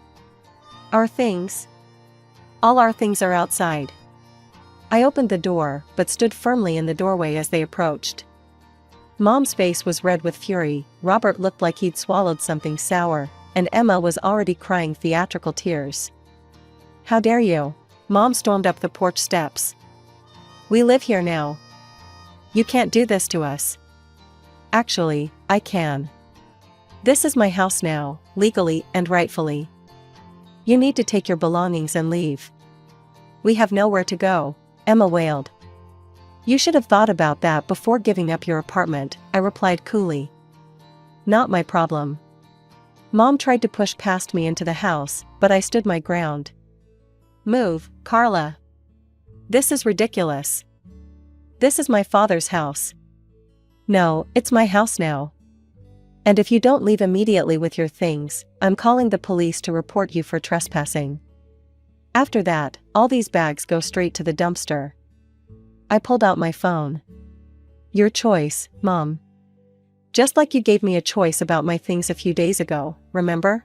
Speaker 2: "Our things? All our things are outside." I opened the door, but stood firmly in the doorway as they approached. Mom's face was red with fury, Robert looked like he'd swallowed something sour, and Emma was already crying theatrical tears. "How dare you?" Mom stormed up the porch steps. "We live here now. You can't do this to us." "Actually, I can. This is my house now, legally and rightfully. You need to take your belongings and leave." We have nowhere to go, Emma wailed. You should have thought about that before giving up your apartment, I replied coolly. Not my problem. Mom tried to push past me into the house, but I stood my ground. Move, Carla. This is ridiculous. This is my father's house. No, it's my house now. And if you don't leave immediately with your things, I'm calling the police to report you for trespassing. After that, all these bags go straight to the dumpster. I pulled out my phone. Your choice, Mom. Just like you gave me a choice about my things a few days ago, remember?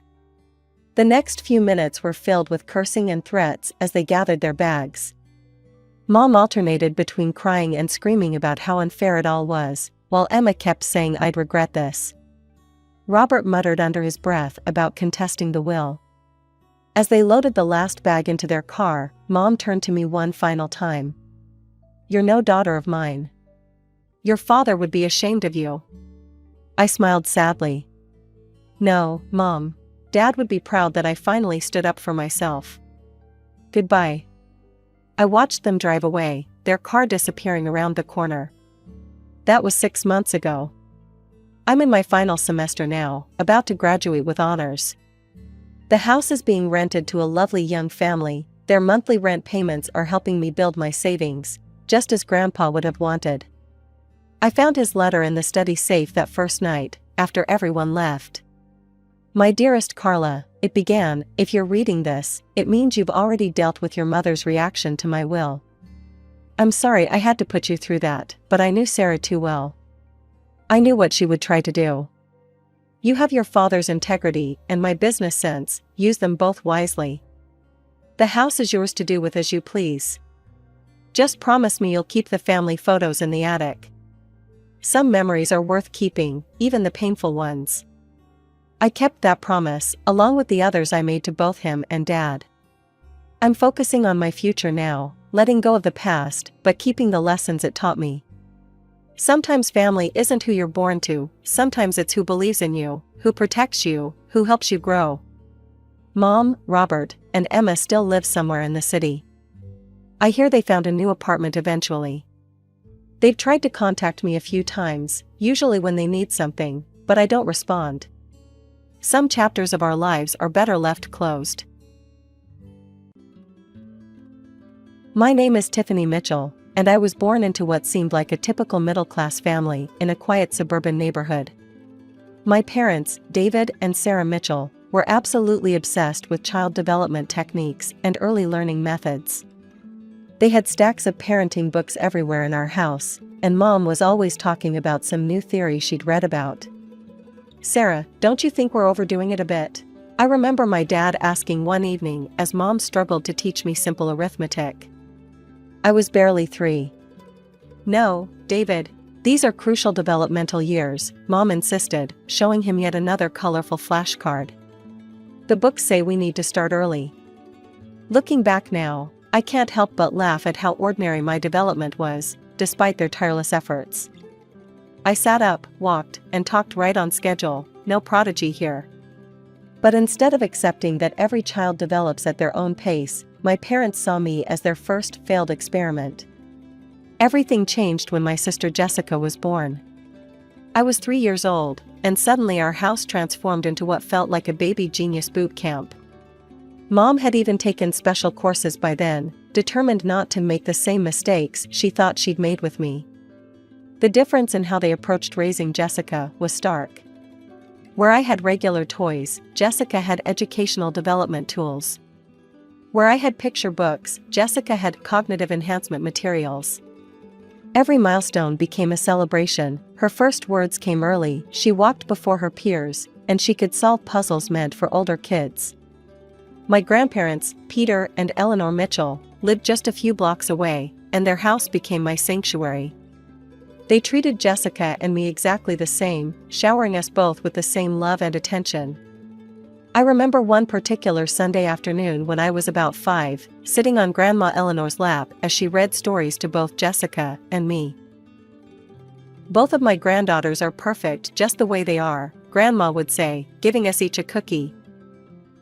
Speaker 2: The next few minutes were filled with cursing and threats as they gathered their bags. Mom alternated between crying and screaming about how unfair it all was, while Emma kept saying I'd regret this. Robert muttered under his breath about contesting the will. As they loaded the last bag into their car, Mom turned to me one final time. You're no daughter of mine. Your father would be ashamed of you. I smiled sadly. No, Mom. Dad would be proud that I finally stood up for myself. Goodbye. I watched them drive away, their car disappearing around the corner. That was 6 months ago. I'm in my final semester now, about to graduate with honors. The house is being rented to a lovely young family. Their monthly rent payments are helping me build my savings, just as Grandpa would have wanted. I found his letter in the study safe that first night, after everyone left. My dearest Carla, it began, if you're reading this, it means you've already dealt with your mother's reaction to my will. I'm sorry I had to put you through that, but I knew Sarah too well. I knew what she would try to do. You have your father's integrity and my business sense, use them both wisely. The house is yours to do with as you please. Just promise me you'll keep the family photos in the attic. Some memories are worth keeping, even the painful ones. I kept that promise, along with the others I made to both him and Dad. I'm focusing on my future now, letting go of the past, but keeping the lessons it taught me. Sometimes family isn't who you're born to, sometimes it's who believes in you, who protects you, who helps you grow. Mom, Robert, and Emma still live somewhere in the city. I hear they found a new apartment eventually. They've tried to contact me a few times, usually when they need something, but I don't respond. Some chapters of our lives are better left closed. My name is Tiffany Mitchell, and I was born into what seemed like a typical middle-class family in a quiet suburban neighborhood. My parents, David and Sarah Mitchell, were absolutely obsessed with child development techniques and early learning methods. They had stacks of parenting books everywhere in our house, and Mom was always talking about some new theory she'd read about. Sarah, don't you think we're overdoing it a bit? I remember my dad asking one evening as Mom struggled to teach me simple arithmetic. I was barely 3. No, David, these are crucial developmental years, Mom insisted, showing him yet another colorful flashcard. The books say we need to start early. Looking back now, I can't help but laugh at how ordinary my development was, despite their tireless efforts. I sat up, walked, and talked right on schedule, no prodigy here. But instead of accepting that every child develops at their own pace, my parents saw me as their first failed experiment. Everything changed when my sister Jessica was born. I was 3 years old, and suddenly our house transformed into what felt like a baby genius boot camp. Mom had even taken special courses by then, determined not to make the same mistakes she thought she'd made with me. The difference in how they approached raising Jessica was stark. Where I had regular toys, Jessica had educational development tools. Where I had picture books, Jessica had cognitive enhancement materials. Every milestone became a celebration. Her first words came early, she walked before her peers, and she could solve puzzles meant for older kids. My grandparents, Peter and Eleanor Mitchell, lived just a few blocks away, and their house became my sanctuary. They treated Jessica and me exactly the same, showering us both with the same love and attention. I remember one particular Sunday afternoon when I was about 5, sitting on Grandma Eleanor's lap as she read stories to both Jessica and me. Both of my granddaughters are perfect just the way they are, Grandma would say, giving us each a cookie.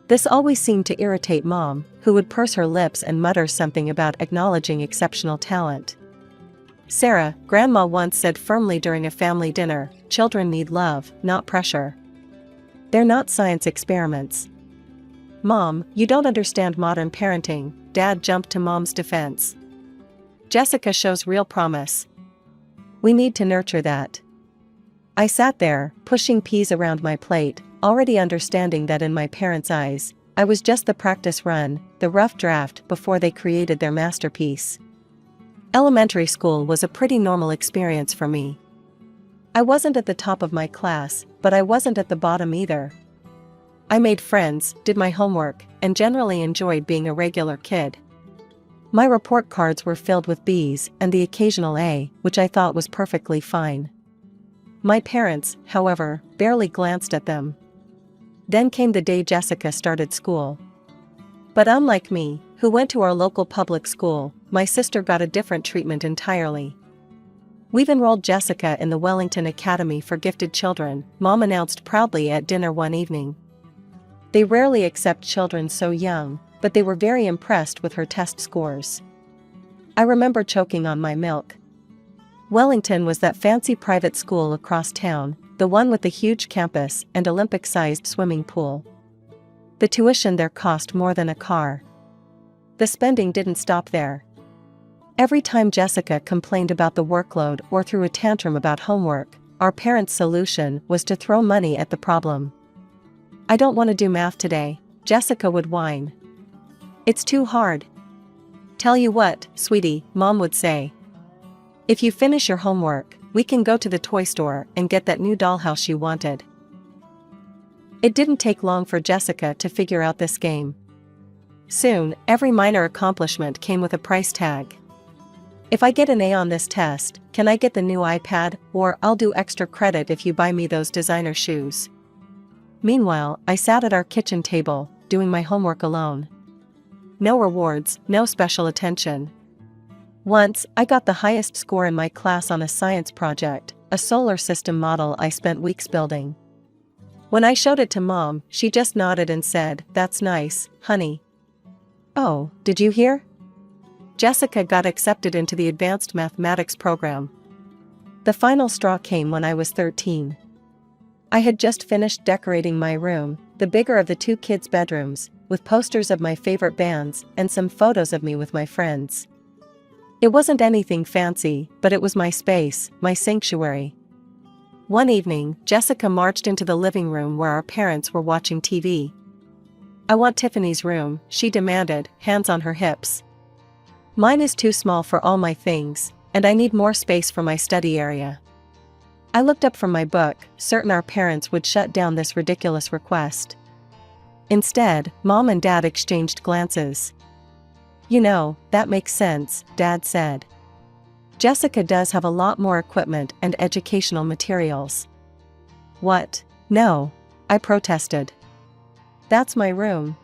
Speaker 2: This always seemed to irritate Mom, who would purse her lips and mutter something about acknowledging exceptional talent. Sarah, Grandma once said firmly during a family dinner, "Children need love, not pressure. They're not science experiments." "Mom, you don't understand modern parenting," Dad jumped to Mom's defense. "Jessica shows real promise. We need to nurture that." I sat there, pushing peas around my plate, already understanding that in my parents' eyes, I was just the practice run, the rough draft before they created their masterpiece. Elementary school was a pretty normal experience for me. I wasn't at the top of my class, but I wasn't at the bottom either. I made friends, did my homework, and generally enjoyed being a regular kid. My report cards were filled with B's and the occasional A, which I thought was perfectly fine. My parents, however, barely glanced at them. Then came the day Jessica started school. But unlike me, who went to our local public school, my sister got a different treatment entirely. "We've enrolled Jessica in the Wellington Academy for Gifted Children," Mom announced proudly at dinner one evening. They rarely accept children so young, but they were very impressed with her test scores. I remember choking on my milk. Wellington was that fancy private school across town, the one with the huge campus and Olympic-sized swimming pool. The tuition there cost more than a car. The spending didn't stop there. Every time Jessica complained about the workload or threw a tantrum about homework, our parents' solution was to throw money at the problem. "I don't want to do math today," Jessica would whine. "It's too hard." "Tell you what, sweetie," Mom would say. "If you finish your homework, we can go to the toy store and get that new dollhouse you wanted." It didn't take long for Jessica to figure out this game. Soon, every minor accomplishment came with a price tag. "If I get an A on this test, can I get the new iPad, or I'll do extra credit if you buy me those designer shoes." Meanwhile, I sat at our kitchen table, doing my homework alone. No rewards, no special attention. Once, I got the highest score in my class on a science project, a solar system model I spent weeks building. When I showed it to Mom, she just nodded and said, "That's nice, honey." "Oh, did you hear? Jessica got accepted into the advanced mathematics program." The final straw came when I was 13. I had just finished decorating my room, the bigger of the two kids' bedrooms, with posters of my favorite bands and some photos of me with my friends. It wasn't anything fancy, but it was my space, my sanctuary. One evening, Jessica marched into the living room where our parents were watching TV. "I want Tiffany's room," she demanded, hands on her hips. "Mine is too small for all my things, and I need more space for my study area." I looked up from my book, certain our parents would shut down this ridiculous request. Instead, Mom and Dad exchanged glances. "You know, that makes sense," Dad said. "Jessica does have a lot more equipment and educational materials." "What? No," I protested. "That's my room.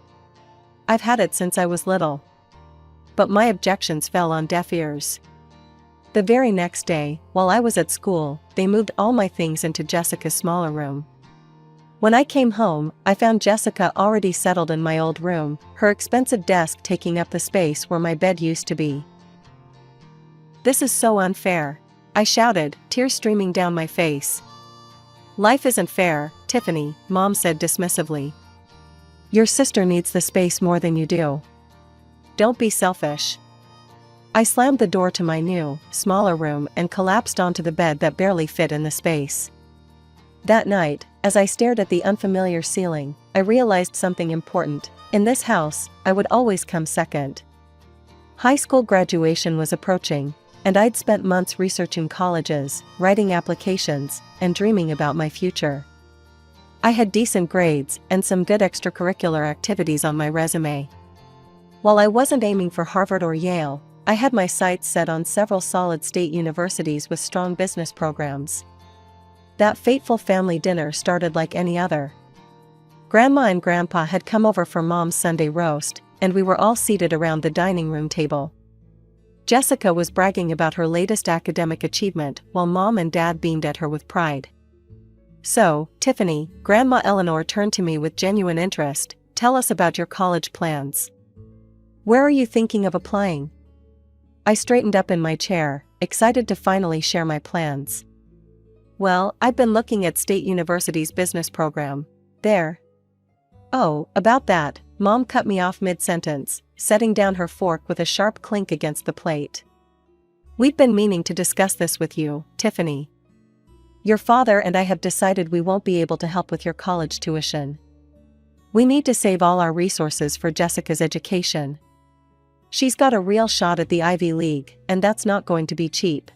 Speaker 2: I've had it since I was little." But my objections fell on deaf ears. The very next day, while I was at school, they moved all my things into Jessica's smaller room. When I came home, I found Jessica already settled in my old room, her expensive desk taking up the space where my bed used to be. "This is so unfair," I shouted, tears streaming down my face. "Life isn't fair, Tiffany," Mom said dismissively. "Your sister needs the space more than you do. Don't be selfish." I slammed the door to my new, smaller room and collapsed onto the bed that barely fit in the space. That night, as I stared at the unfamiliar ceiling, I realized something important. In this house, I would always come second. High school graduation was approaching, and I'd spent months researching colleges, writing applications, and dreaming about my future. I had decent grades and some good extracurricular activities on my resume. While I wasn't aiming for Harvard or Yale, I had my sights set on several solid state universities with strong business programs. That fateful family dinner started like any other. Grandma and Grandpa had come over for Mom's Sunday roast, and we were all seated around the dining room table. Jessica was bragging about her latest academic achievement while Mom and Dad beamed at her with pride. "So, Tiffany," Grandma Eleanor turned to me with genuine interest, tell us about your college plans. Where are you thinking of applying? I straightened up in my chair, excited to finally share my plans. Well, I've been looking at State University's business program. There. Oh, about that, Mom cut me off mid-sentence, setting down her fork with a sharp clink against the plate. We've been meaning to discuss this with you, Tiffany. Your father and I have decided we won't be able to help with your college tuition. We need to save all our resources for Jessica's education. She's got a real shot at the Ivy League, and that's not going to be cheap.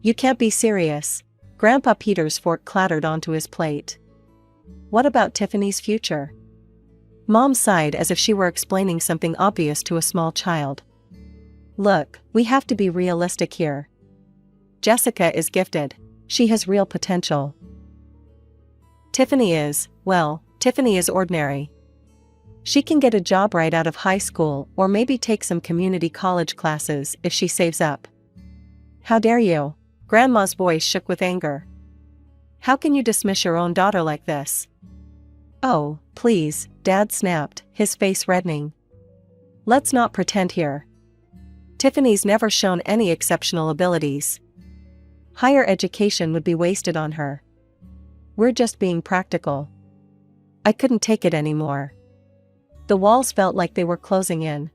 Speaker 2: You can't be serious. Grandpa Peter's fork clattered onto his plate. What about Tiffany's future? Mom sighed as if she were explaining something obvious to a small child. Look, we have to be realistic here. Jessica is gifted. She has real potential. Tiffany is ordinary. She can get a job right out of high school or maybe take some community college classes if she saves up. How dare you? Grandma's voice shook with anger. How can you dismiss your own daughter like this? Oh, please, Dad snapped, his face reddening. Let's not pretend here. Tiffany's never shown any exceptional abilities. Higher education would be wasted on her. We're just being practical. I couldn't take it anymore. The walls felt like they were closing in.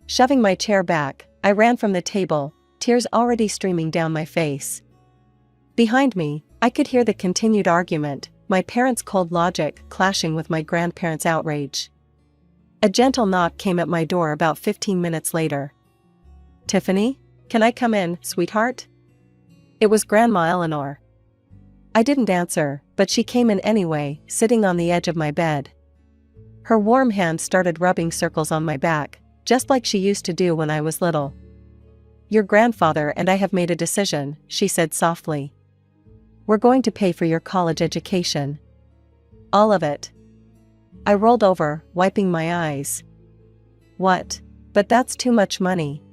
Speaker 2: Shoving my chair back, I ran from the table, tears already streaming down my face. Behind me, I could hear the continued argument, my parents' cold logic clashing with my grandparents' outrage. A gentle knock came at my door about 15 minutes later. Tiffany, can I come in, sweetheart? It was Grandma Eleanor. I didn't answer, but she came in anyway, sitting on the edge of my bed. Her warm hand started rubbing circles on my back, just like she used to do when I was little. Your grandfather and I have made a decision, she said softly. We're going to pay for your college education. All of it. I rolled over, wiping my eyes. What? But that's too much money.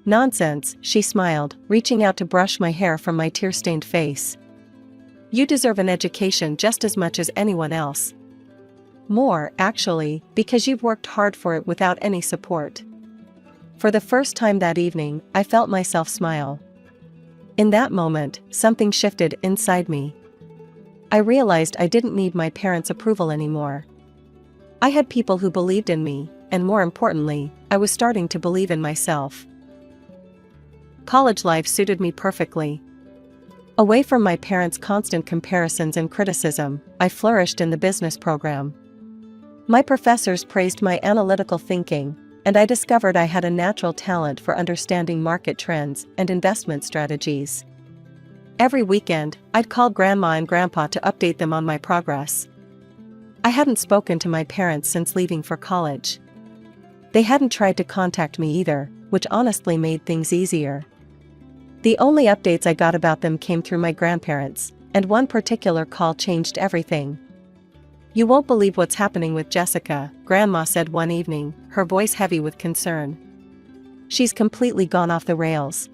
Speaker 2: Nonsense, she smiled, reaching out to brush my hair from my tear-stained face. You deserve an education just as much as anyone else. More, actually, because you've worked hard for it without any support. For the first time that evening, I felt myself smile. In that moment, something shifted inside me. I realized I didn't need my parents' approval anymore. I had people who believed in me, and more importantly, I was starting to believe in myself. College life suited me perfectly. Away from my parents' constant comparisons and criticism, I flourished in the business program. My professors praised my analytical thinking, and I discovered I had a natural talent for understanding market trends and investment strategies. Every weekend, I'd call Grandma and Grandpa to update them on my progress. I hadn't spoken to my parents since leaving for college. They hadn't tried to contact me either, which honestly made things easier. The only updates I got about them came through my grandparents, and one particular call changed everything. You won't believe what's happening with Jessica, Grandma said one evening, her voice heavy with concern. She's completely gone off the rails.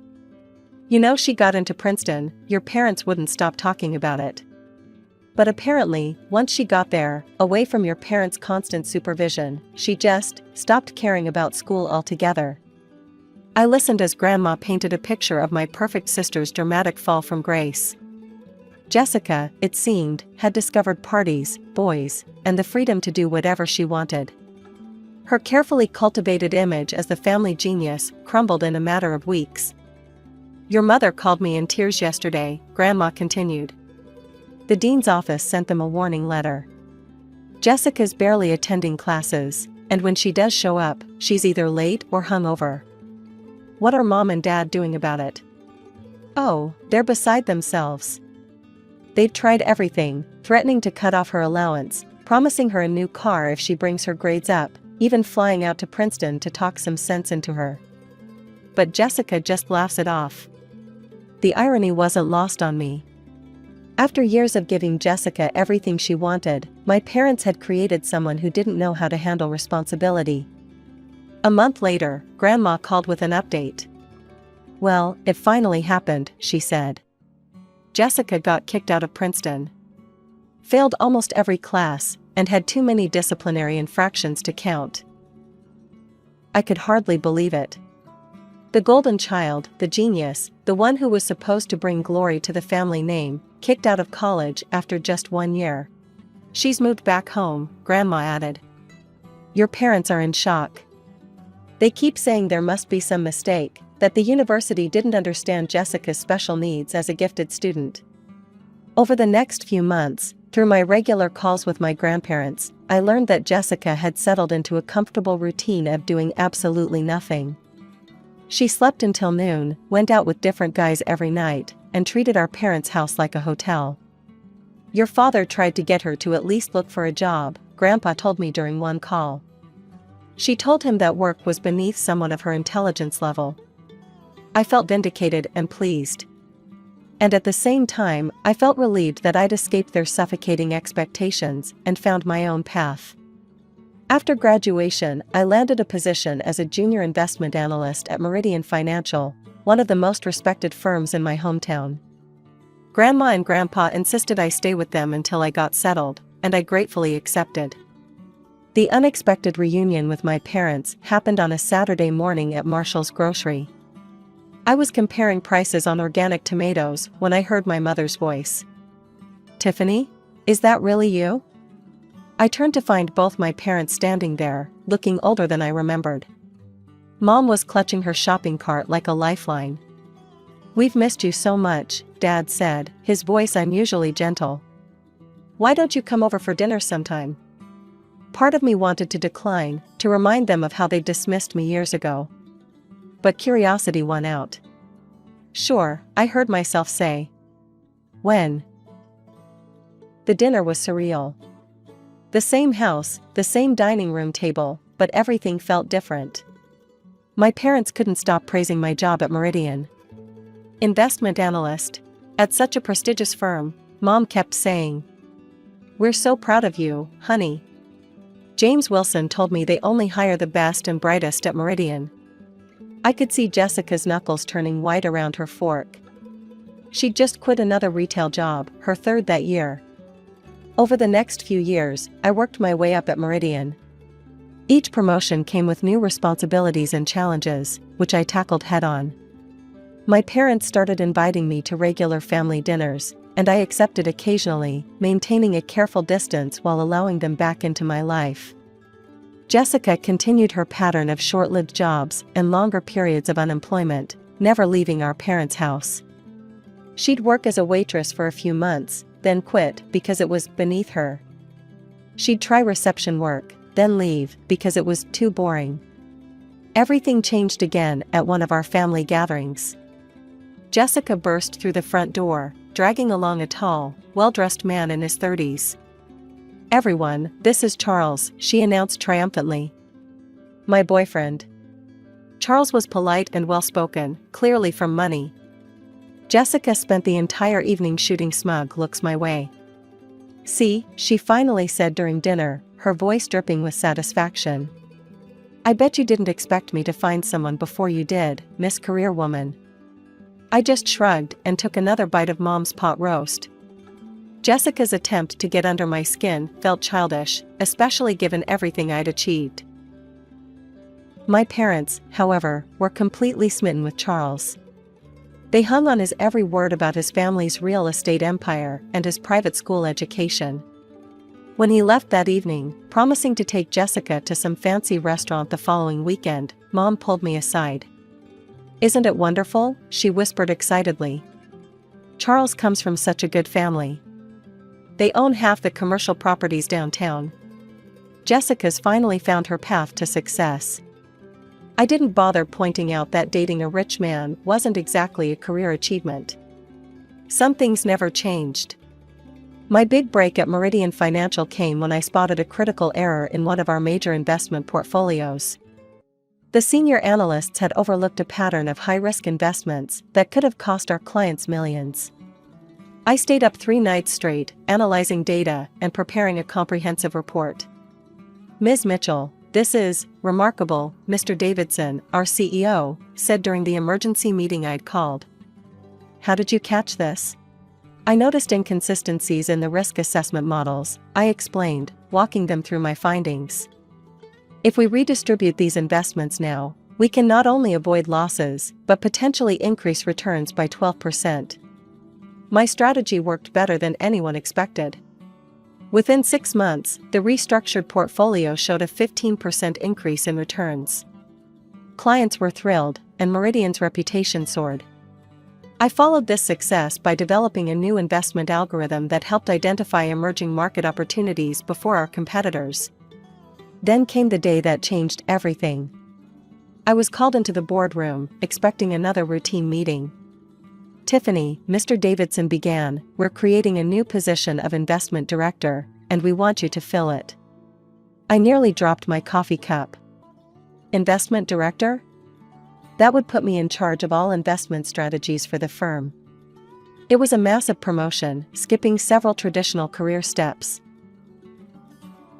Speaker 2: You know, she got into Princeton, your parents wouldn't stop talking about it. But apparently, once she got there, away from your parents' constant supervision, she just stopped caring about school altogether. I listened as Grandma painted a picture of my perfect sister's dramatic fall from grace. Jessica, it seemed, had discovered parties, boys, and the freedom to do whatever she wanted. Her carefully cultivated image as the family genius crumbled in a matter of weeks. Your mother called me in tears yesterday, Grandma continued. The dean's office sent them a warning letter. Jessica's barely attending classes, and when she does show up, she's either late or hungover. What are Mom and Dad doing about it? Oh, they're beside themselves. They've tried everything, threatening to cut off her allowance, promising her a new car if she brings her grades up, even flying out to Princeton to talk some sense into her. But Jessica just laughs it off. The irony wasn't lost on me. After years of giving Jessica everything she wanted, my parents had created someone who didn't know how to handle responsibility. A month later, Grandma called with an update. Well, it finally happened, she said. Jessica got kicked out of Princeton. Failed almost every class, and had too many disciplinary infractions to count. I could hardly believe it. The golden child, the genius, the one who was supposed to bring glory to the family name, kicked out of college after just 1 year. She's moved back home, Grandma added. Your parents are in shock. They keep saying there must be some mistake, that the university didn't understand Jessica's special needs as a gifted student. Over the next few months, through my regular calls with my grandparents, I learned that Jessica had settled into a comfortable routine of doing absolutely nothing. She slept until noon, went out with different guys every night, and treated our parents' house like a hotel. Your father tried to get her to at least look for a job, Grandpa told me during one call. She told him that work was beneath someone of her intelligence level. I felt vindicated and pleased. And at the same time, I felt relieved that I'd escaped their suffocating expectations and found my own path. After graduation, I landed a position as a junior investment analyst at Meridian Financial, one of the most respected firms in my hometown. Grandma and Grandpa insisted I stay with them until I got settled, and I gratefully accepted. The unexpected reunion with my parents happened on a Saturday morning at Marshall's Grocery. I was comparing prices on organic tomatoes when I heard my mother's voice. Tiffany? Is that really you? I turned to find both my parents standing there, looking older than I remembered. Mom was clutching her shopping cart like a lifeline. We've missed you so much, Dad said, his voice unusually gentle. Why don't you come over for dinner sometime? Part of me wanted to decline, to remind them of how they dismissed me years ago. But curiosity won out. Sure, I heard myself say. When? The dinner was surreal. The same house, the same dining room table, but everything felt different. My parents couldn't stop praising my job at Meridian. Investment analyst. At such a prestigious firm, Mom kept saying. We're so proud of you, honey. James Wilson told me they only hire the best and brightest at Meridian. I could see Jessica's knuckles turning white around her fork. She'd just quit another retail job, her third that year. Over the next few years, I worked my way up at Meridian. Each promotion came with new responsibilities and challenges, which I tackled head-on. My parents started inviting me to regular family dinners, and I accepted occasionally, maintaining a careful distance while allowing them back into my life. Jessica continued her pattern of short-lived jobs and longer periods of unemployment, never leaving our parents' house. She'd work as a waitress for a few months, then quit because it was beneath her. She'd try reception work, then leave because it was too boring. Everything changed again at one of our family gatherings. Jessica burst through the front door, dragging along a tall, well-dressed man in his 30s. Everyone, this is Charles, she announced triumphantly. My boyfriend. Charles was polite and well-spoken, clearly from money. Jessica spent the entire evening shooting smug looks my way. See, she finally said during dinner, her voice dripping with satisfaction. I bet you didn't expect me to find someone before you did, Miss Career Woman. I just shrugged and took another bite of Mom's pot roast. Jessica's attempt to get under my skin felt childish, especially given everything I'd achieved. My parents, however, were completely smitten with Charles. They hung on his every word about his family's real estate empire and his private school education. When he left that evening, promising to take Jessica to some fancy restaurant the following weekend, Mom pulled me aside. Isn't it wonderful? She whispered excitedly. Charles comes from such a good family. They own half the commercial properties downtown. Jessica's finally found her path to success. I didn't bother pointing out that dating a rich man wasn't exactly a career achievement. Some things never changed. My big break at Meridian Financial came when I spotted a critical error in one of our major investment portfolios. The senior analysts had overlooked a pattern of high-risk investments that could have cost our clients millions. I stayed up 3 nights straight, analyzing data and preparing a comprehensive report. Ms. Mitchell, this is remarkable, Mr. Davidson, our CEO, said during the emergency meeting I'd called. How did you catch this? I noticed inconsistencies in the risk assessment models, I explained, walking them through my findings. If we redistribute these investments now, we can not only avoid losses, but potentially increase returns by 12%. My strategy worked better than anyone expected. Within 6 months, the restructured portfolio showed a 15% increase in returns. Clients were thrilled, and Meridian's reputation soared. I followed this success by developing a new investment algorithm that helped identify emerging market opportunities before our competitors. Then came the day that changed everything. I was called into the boardroom, expecting another routine meeting. "Tiffany," Mr. Davidson began, "we're creating a new position of investment director, and we want you to fill it." I nearly dropped my coffee cup. Investment director? That would put me in charge of all investment strategies for the firm. It was a massive promotion, skipping several traditional career steps.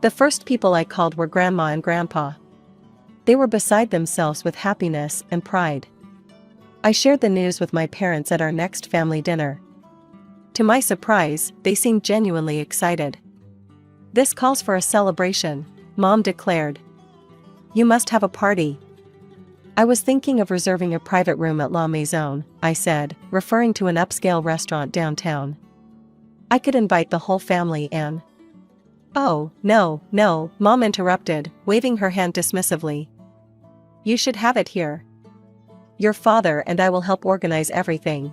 Speaker 2: The first people I called were Grandma and Grandpa. They were beside themselves with happiness and pride. I shared the news with my parents at our next family dinner. To my surprise, they seemed genuinely excited. "This calls for a celebration," Mom declared. "You must have a party." "I was thinking of reserving a private room at La Maison," I said, referring to an upscale restaurant downtown. "I could invite the whole family and—" "Oh, no, no," Mom interrupted, waving her hand dismissively. "You should have it here. Your father and I will help organize everything.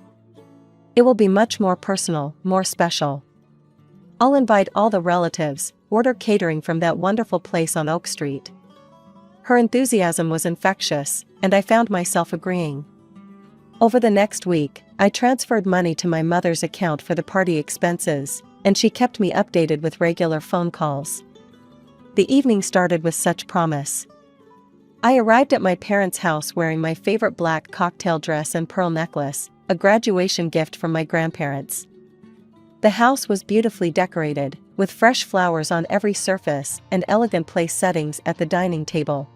Speaker 2: It will be much more personal, more special. I'll invite all the relatives, order catering from that wonderful place on Oak Street." Her enthusiasm was infectious, and I found myself agreeing. Over the next week, I transferred money to my mother's account for the party expenses, and she kept me updated with regular phone calls. The evening started with such promise. I arrived at my parents' house wearing my favorite black cocktail dress and pearl necklace, a graduation gift from my grandparents. The house was beautifully decorated, with fresh flowers on every surface and elegant place settings at the dining table.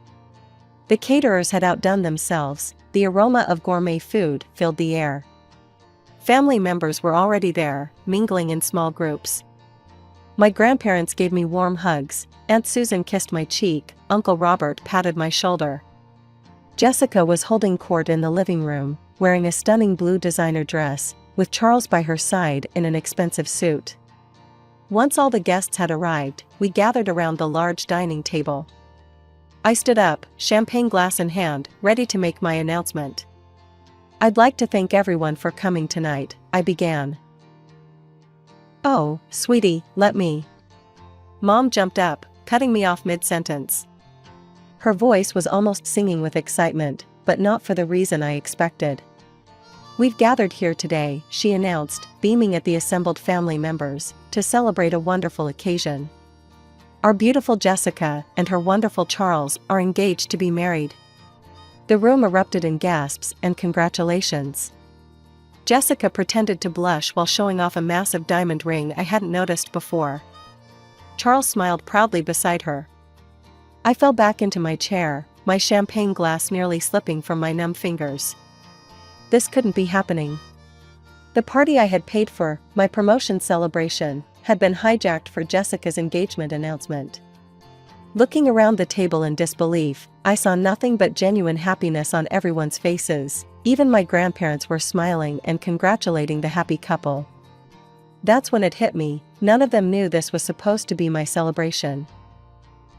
Speaker 2: The caterers had outdone themselves, the aroma of gourmet food filled the air. Family members were already there, mingling in small groups. My grandparents gave me warm hugs, Aunt Susan kissed my cheek, Uncle Robert patted my shoulder. Jessica was holding court in the living room, wearing a stunning blue designer dress, with Charles by her side in an expensive suit. Once all the guests had arrived, we gathered around the large dining table. I stood up, champagne glass in hand, ready to make my announcement. "I'd like to thank everyone for coming tonight," I began. "Oh, sweetie, let me." Mom jumped up, cutting me off mid-sentence. Her voice was almost singing with excitement, but not for the reason I expected. "We've gathered here today," she announced, beaming at the assembled family members, "to celebrate a wonderful occasion. Our beautiful Jessica and her wonderful Charles are engaged to be married." The room erupted in gasps and congratulations. Jessica pretended to blush while showing off a massive diamond ring I hadn't noticed before. Charles smiled proudly beside her. I fell back into my chair, my champagne glass nearly slipping from my numb fingers. This couldn't be happening. The party I had paid for, my promotion celebration, had been hijacked for Jessica's engagement announcement. Looking around the table in disbelief, I saw nothing but genuine happiness on everyone's faces. Even my grandparents were smiling and congratulating the happy couple. That's when it hit me, none of them knew this was supposed to be my celebration.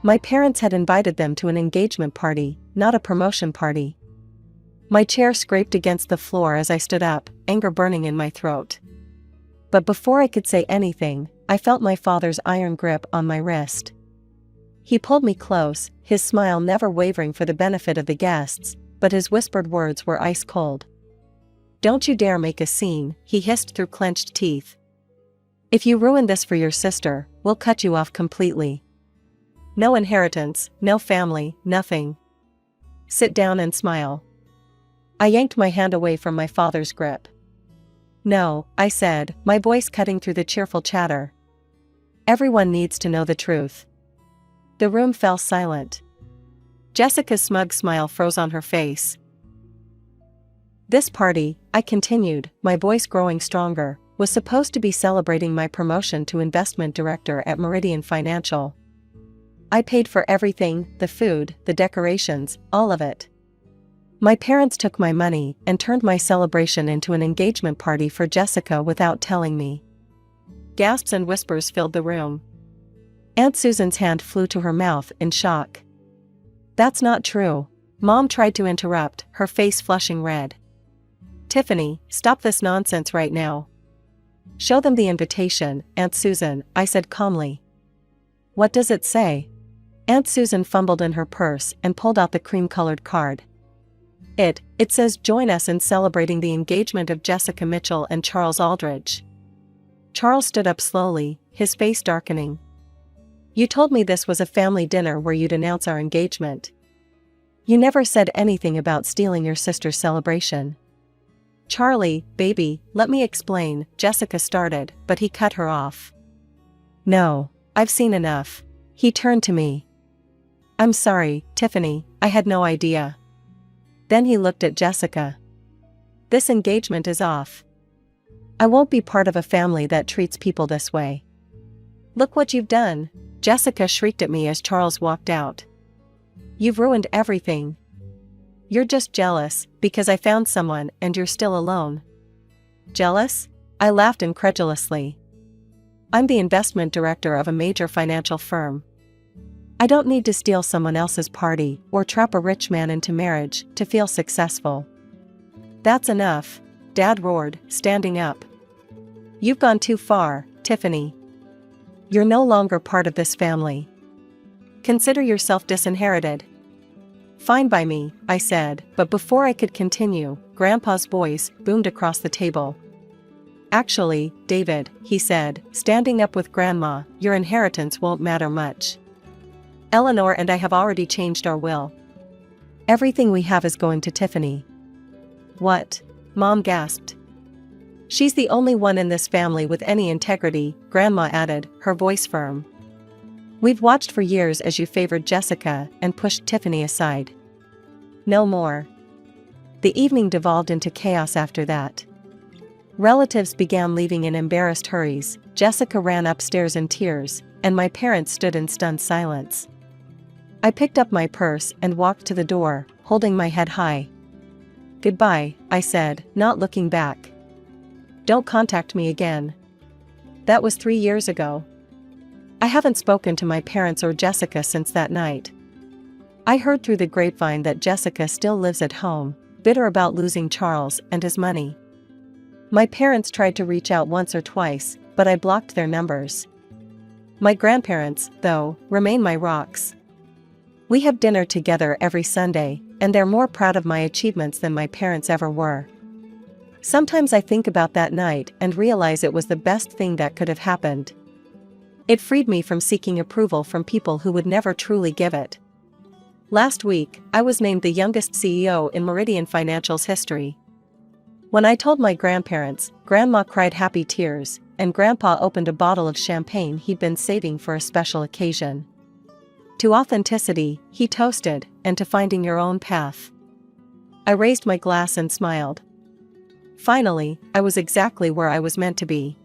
Speaker 2: My parents had invited them to an engagement party, not a promotion party. My chair scraped against the floor as I stood up, anger burning in my throat. But before I could say anything, I felt my father's iron grip on my wrist. He pulled me close, his smile never wavering for the benefit of the guests, but his whispered words were ice cold. "Don't you dare make a scene," he hissed through clenched teeth. "If you ruin this for your sister, we'll cut you off completely. No inheritance, no family, nothing. Sit down and smile." I yanked my hand away from my father's grip. "No," I said, my voice cutting through the cheerful chatter. "Everyone needs to know the truth." The room fell silent. Jessica's smug smile froze on her face. "This party," I continued, my voice growing stronger, was supposed to be celebrating my promotion to investment director at Meridian Financial. I paid for everything, the food, the decorations, all of it. My parents took my money and turned my celebration into an engagement party for Jessica without telling me. Gasps and whispers filled the room. Aunt Susan's hand flew to her mouth in shock. That's not true. Mom tried to interrupt, her face flushing red. Tiffany, stop this nonsense right now. Show them the invitation, Aunt Susan, I said calmly. What does it say? Aunt Susan fumbled in her purse and pulled out the cream-colored card. It says join us in celebrating the engagement of Jessica Mitchell and Charles Aldridge. Charles stood up slowly, his face darkening. You told me this was a family dinner where you'd announce our engagement. You never said anything about stealing your sister's celebration. Charlie, baby, let me explain, Jessica started, but he cut her off. No, I've seen enough. He turned to me. I'm sorry, Tiffany, I had no idea. Then he looked at Jessica. This engagement is off. I won't be part of a family that treats people this way. Look what you've done, Jessica shrieked at me as Charles walked out. You've ruined everything. You're just jealous, because I found someone and you're still alone. Jealous? I laughed incredulously. I'm the investment director of a major financial firm. I don't need to steal someone else's party or trap a rich man into marriage to feel successful. That's enough, Dad roared, standing up. You've gone too far, Tiffany. You're no longer part of this family. Consider yourself disinherited. Fine by me, I said, but before I could continue, Grandpa's voice boomed across the table. Actually, David, he said, standing up with Grandma, your inheritance won't matter much. Eleanor and I have already changed our will. Everything we have is going to Tiffany. What? Mom gasped. She's the only one in this family with any integrity, Grandma added, her voice firm. We've watched for years as you favored Jessica and pushed Tiffany aside. No more. The evening devolved into chaos after that. Relatives began leaving in embarrassed hurries, Jessica ran upstairs in tears, and my parents stood in stunned silence. I picked up my purse and walked to the door, holding my head high. Goodbye, I said, not looking back. Don't contact me again. That was 3 years ago. I haven't spoken to my parents or Jessica since that night. I heard through the grapevine that Jessica still lives at home, bitter about losing Charles and his money. My parents tried to reach out once or twice, but I blocked their numbers. My grandparents, though, remain my rocks. We have dinner together every Sunday, and they're more proud of my achievements than my parents ever were. Sometimes I think about that night and realize it was the best thing that could have happened. It freed me from seeking approval from people who would never truly give it. Last week, I was named the youngest CEO in Meridian Financial's history. When I told my grandparents, Grandma cried happy tears, and Grandpa opened a bottle of champagne he'd been saving for a special occasion. To authenticity, he toasted, and to finding your own path. I raised my glass and smiled. Finally, I was exactly where I was meant to be.